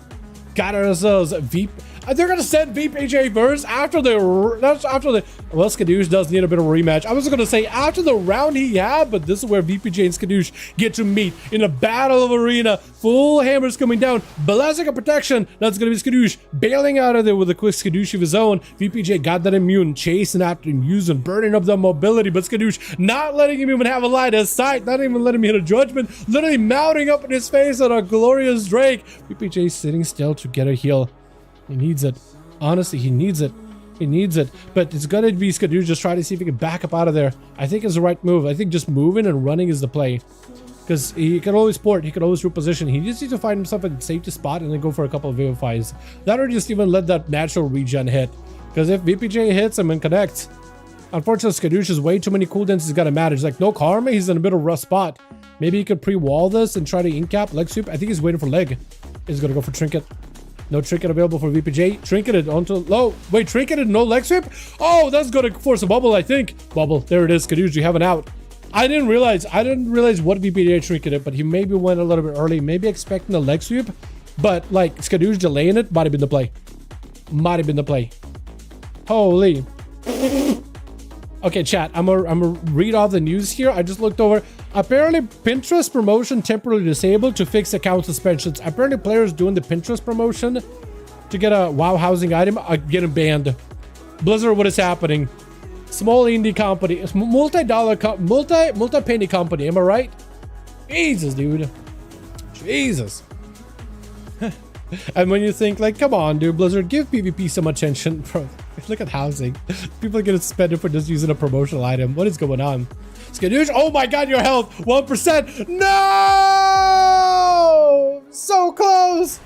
Got ourselves And they're gonna send VPJ first after the well, Skadoosh does need a bit of a rematch. I was gonna say after the round he had, but this is where VPJ and Skadoosh get to meet in a battle of arena. Full hammers coming down, blessing of protection. That's gonna be Skadoosh bailing out of there with a quick Skadoosh of his own. VPJ got that immune, chasing after him, using, burning up the mobility, but Skadoosh not letting him even have a line of sight, not even letting him hit a judgment, literally mounting up in his face on a glorious Drake. VPJ sitting still to get a heal. He needs it. Honestly, he needs it. He needs it. But it's gonna be Skadoosh just trying to see if he can back up out of there. I think it's the right move. I think just moving and running is the play. Because he can always port, he can always reposition. He just needs to find himself a safety spot and then go for a couple of VFIs. That or just even let that natural regen hit. Because if VPJ hits him and connects, unfortunately Skadoosh is way too many cooldowns he's gotta manage. Like no karma, he's in a bit of a rough spot. Maybe he could pre-wall this and try to incap leg sweep. I think he's waiting for leg. He's gonna go for trinket. No trinket available for VPJ. Trinketed onto low. Wait, trinketed, no leg sweep? Oh, that's gonna force a bubble, I think. Bubble, there it is. Skadoosh, you have an out. I didn't realize what VPJ trinketed, but he maybe went a little bit early, maybe expecting a leg sweep, but like Skadoosh delaying it might have been the play. Might have been the play. Holy. Okay, chat, I'm gonna read off the news here. I just looked over. Apparently, Pinterest promotion temporarily disabled to fix account suspensions. Apparently, players doing the Pinterest promotion to get a WoW housing item are getting banned. Blizzard, what is happening? Small indie company, multi-penny company, am I right? Jesus, dude. Jesus. And when you think like, come on, dude, Blizzard, give PvP some attention, bro. Look at housing. People are gonna spend it for just using a promotional item. What is going on? Skadoosh, oh my god, your health, 1%. No! So close.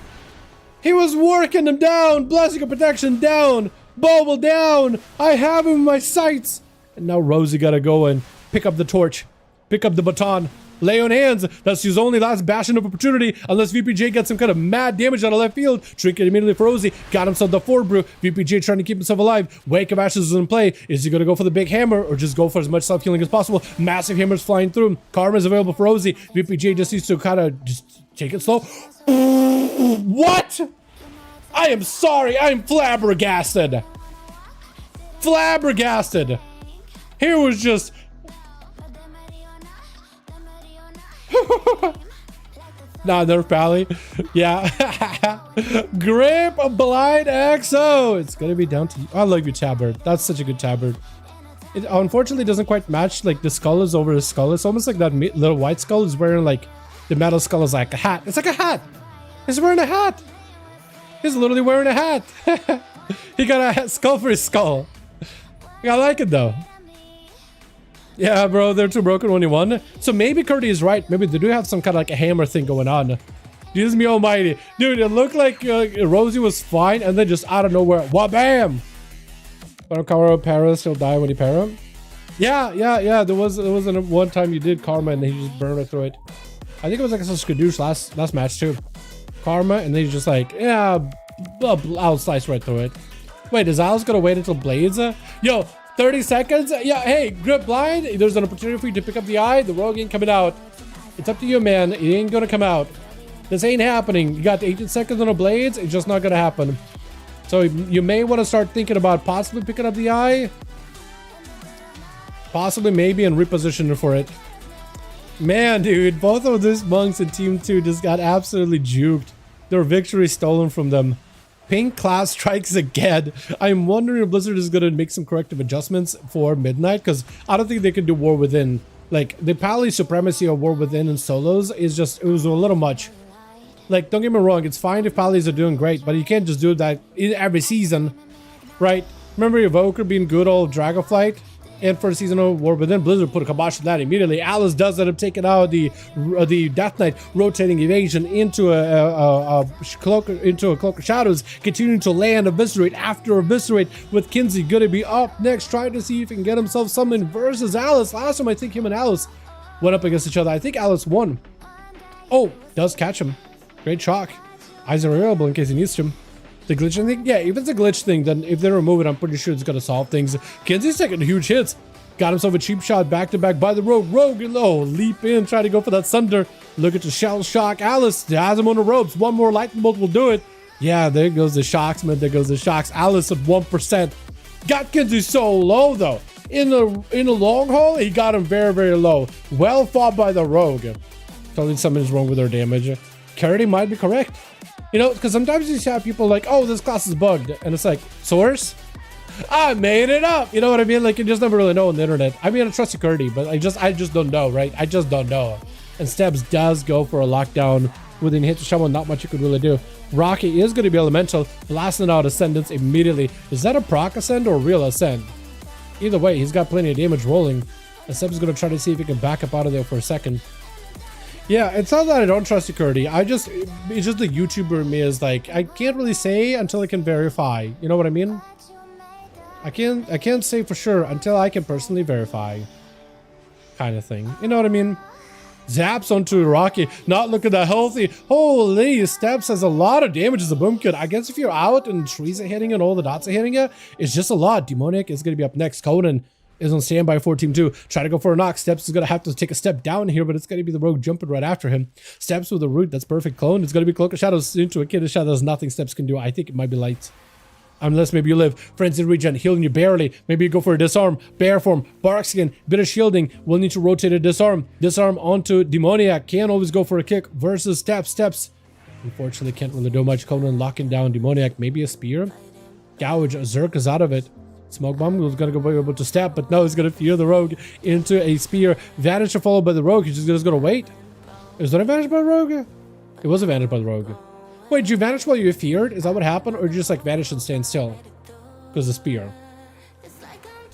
He was working him down. Blessing of protection down. Bubble down. I have him in my sights. And now Rosie gotta go and pick up the torch. Pick up the baton. Lay on hands. That's his only last bastion of opportunity. Unless VPJ gets some kind of mad damage out of left field. Trinket immediately for Rosie. Got himself the forward brew. VPJ trying to keep himself alive. Wake of Ashes is in play. Is he going to go for the big hammer or just go for as much self-healing as possible? Massive hammers flying through. Karma is available for Rosie. VPJ just needs to kind of just take it slow. What? I am sorry. I am flabbergasted. Flabbergasted. Here was just... Nah, Nerf Pally. Yeah. Grip a blind XO. It's gonna be down to you. I love your tabard. That's such a good tabard. It unfortunately doesn't quite match. Like the skull is over his skull. It's almost like that little white skull is wearing like the metal skull is like a hat. It's like a hat. He's wearing a hat. He's literally wearing a hat. He got a skull for his skull. I like it though. Yeah, bro, they're too broken when you won. So maybe Curdy is right. Maybe they do have some kind of like a hammer thing going on. Jesus me almighty. Dude, it looked like Rosie was fine and then just out of nowhere, wha-bam! Karma Paris, he'll die when he para. Yeah. There was one time you did Karma and then he just burned it through it. I think it was like a Skadoosh last match too. Karma and then he's just like, yeah, I'll slice right through it. Wait, is Alice gonna wait until Blades? Yo, 30 seconds? Yeah, hey, grip blind. There's an opportunity for you to pick up the eye. The rogue ain't coming out. It's up to you, man. It ain't gonna come out. This ain't happening. You got 18 seconds on the blades. It's just not gonna happen. So you may want to start thinking about possibly picking up the eye. Possibly, maybe, and repositioning for it. Man, dude, both of these monks in Team 2 just got absolutely juked. Their victory stolen from them. Pink class strikes again. I'm wondering if Blizzard is going to make some corrective adjustments for Midnight, because I don't think they can do War Within. Like, the Pally supremacy of War Within and solos is just, it was a little much. Like, don't get me wrong, it's fine if Pallies are doing great, but you can't just do that every season, right? Remember Evoker being good old Dragonflight? And for a season of War Within, Blizzard put a kibosh on that immediately. Alice does end up taking out the Death Knight, rotating evasion into a cloak of shadows, continuing to land eviscerate after eviscerate, with Kinsey gonna be up next, trying to see if he can get himself summoned versus Alice. Last time I think him and Alice went up against each other. I think Alice won. Oh, does catch him. Great shock. Eyes are available in case he needs to. The glitching thing? Yeah, if it's a glitch thing, then if they remove it, I'm pretty sure it's going to solve things. Kinsey's taking huge hits. Got himself a cheap shot back-to-back by the Rogue. Rogue, leap in, try to go for that Sunder. Look at the shell shock. Alice has him on the ropes. One more lightning bolt will do it. Yeah, there goes the shocks, man. There goes the shocks. Alice at 1%. Gutkins is so low though. In the long haul, he got him very, very low. Well fought by the rogue. Totally something's wrong with their damage. Carity might be correct. You know, because sometimes you have people like, oh, this class is bugged. And it's like, source? I made it up. You know what I mean? Like, you just never really know on the internet. I mean, I trust security, but I just don't know, right? I just don't know. And Steps does go for a lockdown. Within hit to someone, not much you could really do. Rocky is going to be elemental, blasting out Ascendance immediately. Is that a proc ascend or real ascend? Either way, he's got plenty of damage rolling. And Steps is going to try to see if he can back up out of there for a second. Yeah, it's not that I don't trust security. It's just the YouTuber in me is like, I can't really say until I can verify. You know what I mean? I can't say for sure until I can personally verify. Kind of thing. You know what I mean? Zaps onto Rocky, not looking that healthy. Holy, Steps has a lot of damage as a boom kid. I guess if you're out and trees are hitting and all the dots are hitting you, it's just a lot. Demonic is going to be up next. Conan is on standby for Team 2. Try to go for a knock. Steps is going to have to take a step down here, but it's going to be the rogue jumping right after him. Steps with a root. That's perfect. Clone. It's going to be Cloak of Shadows into a Kid of Shadows. Nothing Steps can do. I think it might be light. Unless maybe you live. Frenzy regen, healing you barely. Maybe you go for a disarm. Bear form, bark skin, bit of shielding. We'll need to rotate a disarm. Disarm onto Demoniac. Can't always go for a kick versus Steps. Unfortunately, can't really do much. Conan locking down Demoniac. Maybe a spear. Gouge. Zerk is out of it. Smoke bomb was going to be able to step, but no, he's going to fear the rogue into a spear. Vanish followed by the rogue. He's just going to wait. Is that a vanish by the rogue? It was a vanish by the rogue. Wait, did you vanish while you feared? Is that what happened? Or did you just like vanish and stand still? Because of the spear.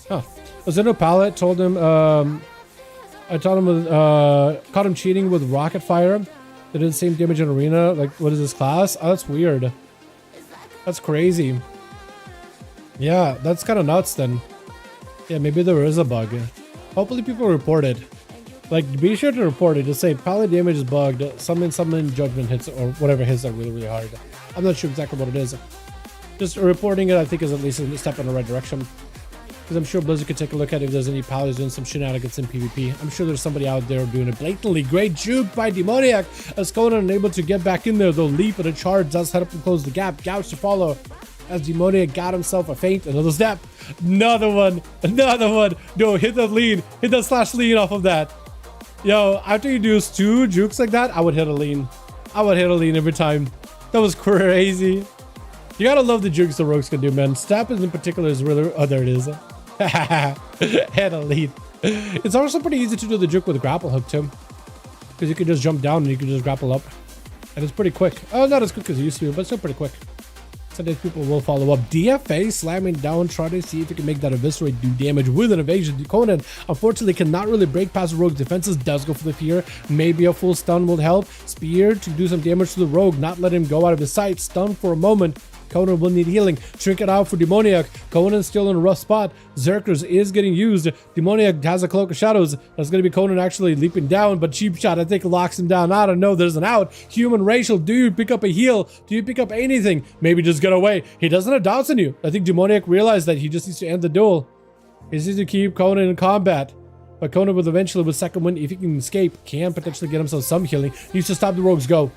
Huh. Zeno Pallet told him, I told him, caught him cheating with rocket fire. They did the same damage in arena. Like, what is this class? Oh, that's weird. That's crazy. Yeah, that's kind of nuts then. Yeah, maybe there is a bug. Hopefully people report it. Like, be sure to report it. Just say, pallet damage is bugged. Summon judgment hits or whatever hits are really, really hard. I'm not sure exactly what it is. Just reporting it, I think, is at least a step in the right direction. Because I'm sure Blizzard could take a look at if there's any pallets doing some shenanigans in PvP. I'm sure there's somebody out there doing it blatantly. Great juke by Demoniac. As Conan unable to get back in there, though leap and a charge does head up and close the gap. Gouge to follow. As Demoniac got himself a feint, another step. Another one. No, hit that lean. Hit that slash lean off of that. Yo, after you do 2 jukes like that, I would hit a lean. I would hit a lean every time. That was crazy. You gotta love the jukes the rogues can do, man. Step in particular is really... Oh, there it is. Hit a lean. It's also pretty easy to do the juke with a grapple hook, too. Because you can just jump down and you can just grapple up. And it's pretty quick. Oh, not as quick as it used to be, but still pretty quick. Sometimes people will follow up. DFA slamming down, trying to see if he can make that eviscerate do damage with an evasion. Conan unfortunately cannot really break past the rogue's defenses. Does go for the fear. Maybe a full stun will help. Spear to do some damage to the rogue, not let him go out of his sight. Stun for a moment. Conan will need healing. Shrink it out for Demoniac. Conan's still in a rough spot. Zerkers is getting used. Demoniac has a Cloak of Shadows. That's going to be Conan actually leaping down, but Cheap Shot, I think, locks him down. I don't know. There's an out. Human Racial, do you pick up a heal? Do you pick up anything? Maybe just get away. He doesn't have doubts on you. I think Demoniac realized that he just needs to end the duel. He just needs to keep Conan in combat. But Conan will eventually, with second win, if he can escape, can potentially get himself some healing. He needs to stop the rogues. Go.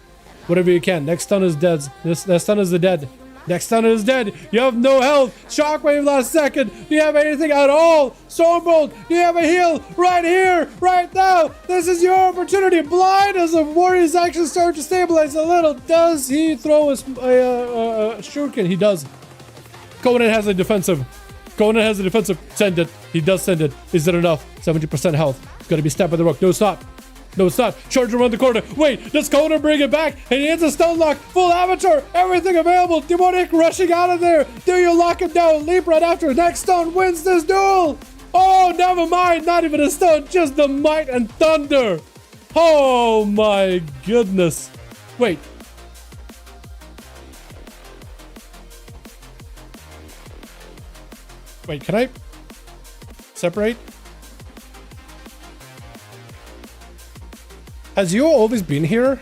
Whatever you can. Next stun is dead. This stun is the dead. Next stun is dead. You have no health. Shockwave last second. Do you have anything at all? Stormbolt. Do you have a heal? Right here. Right now. This is your opportunity. Blind as the warriors actually start to stabilize a little. Does he throw a shuriken? He does. Conan has a defensive. Send it. He does send it. Is it enough? 70% health. It's going to be stepped by the rook. No, it's not. No, it's not. Charge around the corner. Wait, does Conan bring it back? And he hits a stun lock. Full avatar. Everything available. Demonic rushing out of there. Do you lock him down? Leap right after. Next stun wins this duel. Oh, never mind. Not even a stun. Just the might and thunder. Oh, my goodness. Wait. Wait, can I separate? Has you always been here?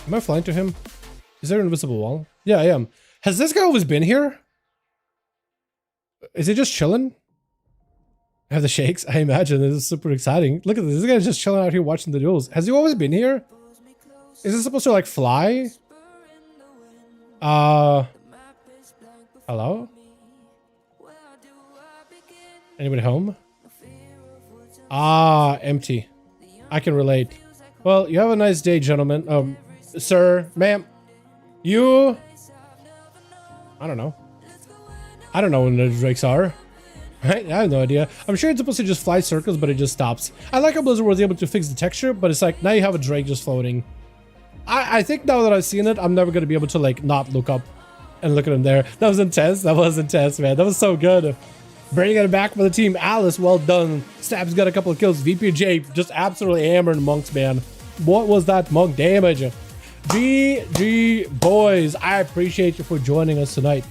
Am I flying to him? Is there an invisible wall? Yeah, I am. Has this guy always been here? Is he just chilling? I have the shakes. I imagine this is super exciting. Look at this. This guy's just chilling out here watching the duels. Has he always been here? Is it supposed to like fly? Hello? Anybody home? Empty. I can relate. Well, you have a nice day, gentlemen. Sir, ma'am. You... I don't know. I don't know when the drakes are. Right? I have no idea. I'm sure it's supposed to just fly circles, but it just stops. I like how Blizzard was able to fix the texture, but it's like, now you have a drake just floating. I think now that I've seen it, I'm never going to be able to, like, not look up and look at him there. That was intense. That was intense, man. That was so good. Bringing it back for the team. Alice, well done. Stab's got a couple of kills. VPJ just absolutely hammering monks, man. What was that monk damage? GG, boys. I appreciate you for joining us tonight.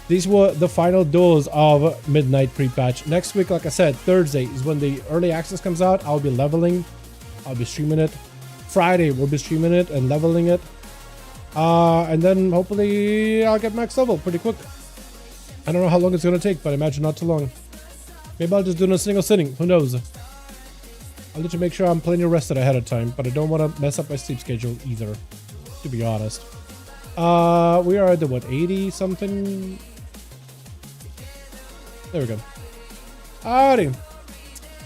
These were the final duels of Midnight pre-patch. Next week, like I said, Thursday is when the early access comes out. I'll be leveling. I'll be streaming it. Friday, we'll be streaming it and leveling it. And then hopefully I'll get max level pretty quick. I don't know how long it's going to take, but I imagine not too long. Maybe I'll just do it in a single sitting. Who knows? I'll need to make sure I'm plenty rested ahead of time, but I don't want to mess up my sleep schedule either, to be honest. We are at the, what, 80 something? There we go. Alrighty.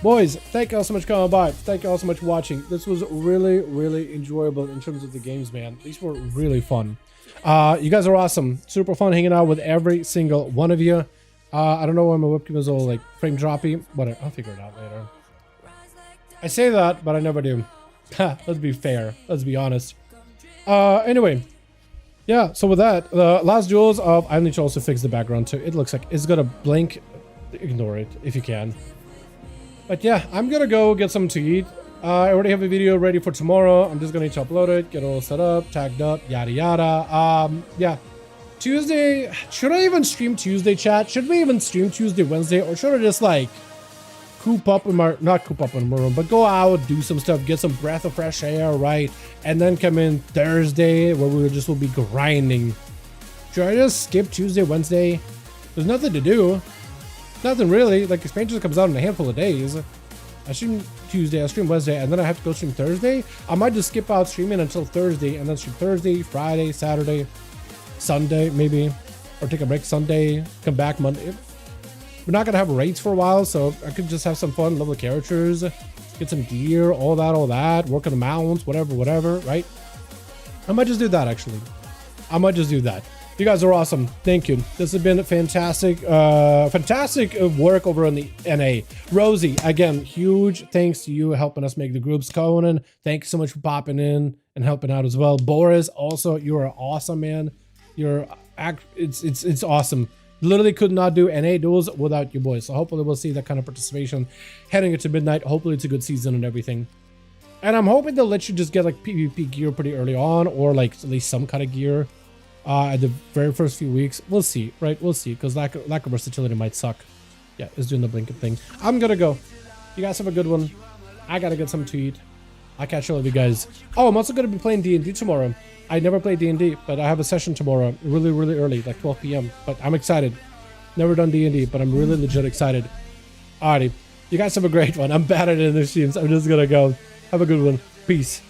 Boys, thank you all so much for coming by. Thank you all so much for watching. This was really, really enjoyable in terms of the games, man. These were really fun. You guys are awesome. Super fun hanging out with every single one of you. I don't know why my webcam is all like frame droppy, but I'll figure it out later. I say that, but I never do. Let's be fair. Let's be honest. Anyway. Yeah, so with that, the last duels of... I need to also fix the background too. It looks like it's gonna blink. Ignore it if you can. But yeah, I'm gonna go get something to eat. I already have a video ready for tomorrow. I'm just gonna need to upload it, get it all set up, tagged up, yada yada. Yeah. Tuesday, should I even stream Tuesday, chat? Should we even stream Tuesday, Wednesday, or should I just like coop up in my, not coop up in my room, but go out, do some stuff, get some breath of fresh air, right? And then come in Thursday where we will be grinding. Should I just skip Tuesday, Wednesday? There's nothing to do. Nothing really. Like, expansion comes out in a handful of days. I stream Tuesday, I stream Wednesday, and then I have to go stream Thursday. I might just skip out streaming until Thursday, and then stream Thursday, Friday, Saturday, Sunday, maybe. Or take a break Sunday, come back Monday. We're not gonna have raids for a while, so I could just have some fun, level characters, get some gear, all that, work on the mounts, whatever, right? I might just do that, actually. I might just do that. You guys are awesome. Thank you. This has been fantastic, fantastic work over on the NA. Rosie, again, huge thanks to you helping us make the groups. Conan, thank you so much for popping in and helping out as well. Boris, also, you are awesome, man. It's awesome. Literally could not do NA duels without you boys. So hopefully we'll see that kind of participation heading into midnight. Hopefully it's a good season and everything. And I'm hoping they'll let you just get like PvP gear pretty early on, or like at least some kind of gear at the very first few weeks. We'll see, right? We'll see, because lack of versatility might suck. Yeah, it's doing the blinking thing. I'm gonna go. You guys have a good one. I gotta get something to eat. I'll catch all of you guys. Oh, I'm also gonna be playing D&D tomorrow. I never played D&D, but I have a session tomorrow, really early, like 12 p.m. But I'm excited. Never done D&D, but I'm really legit excited. Alrighty, you guys have a great one. I'm bad at it in the streams. I'm just gonna go. Have a good one. Peace.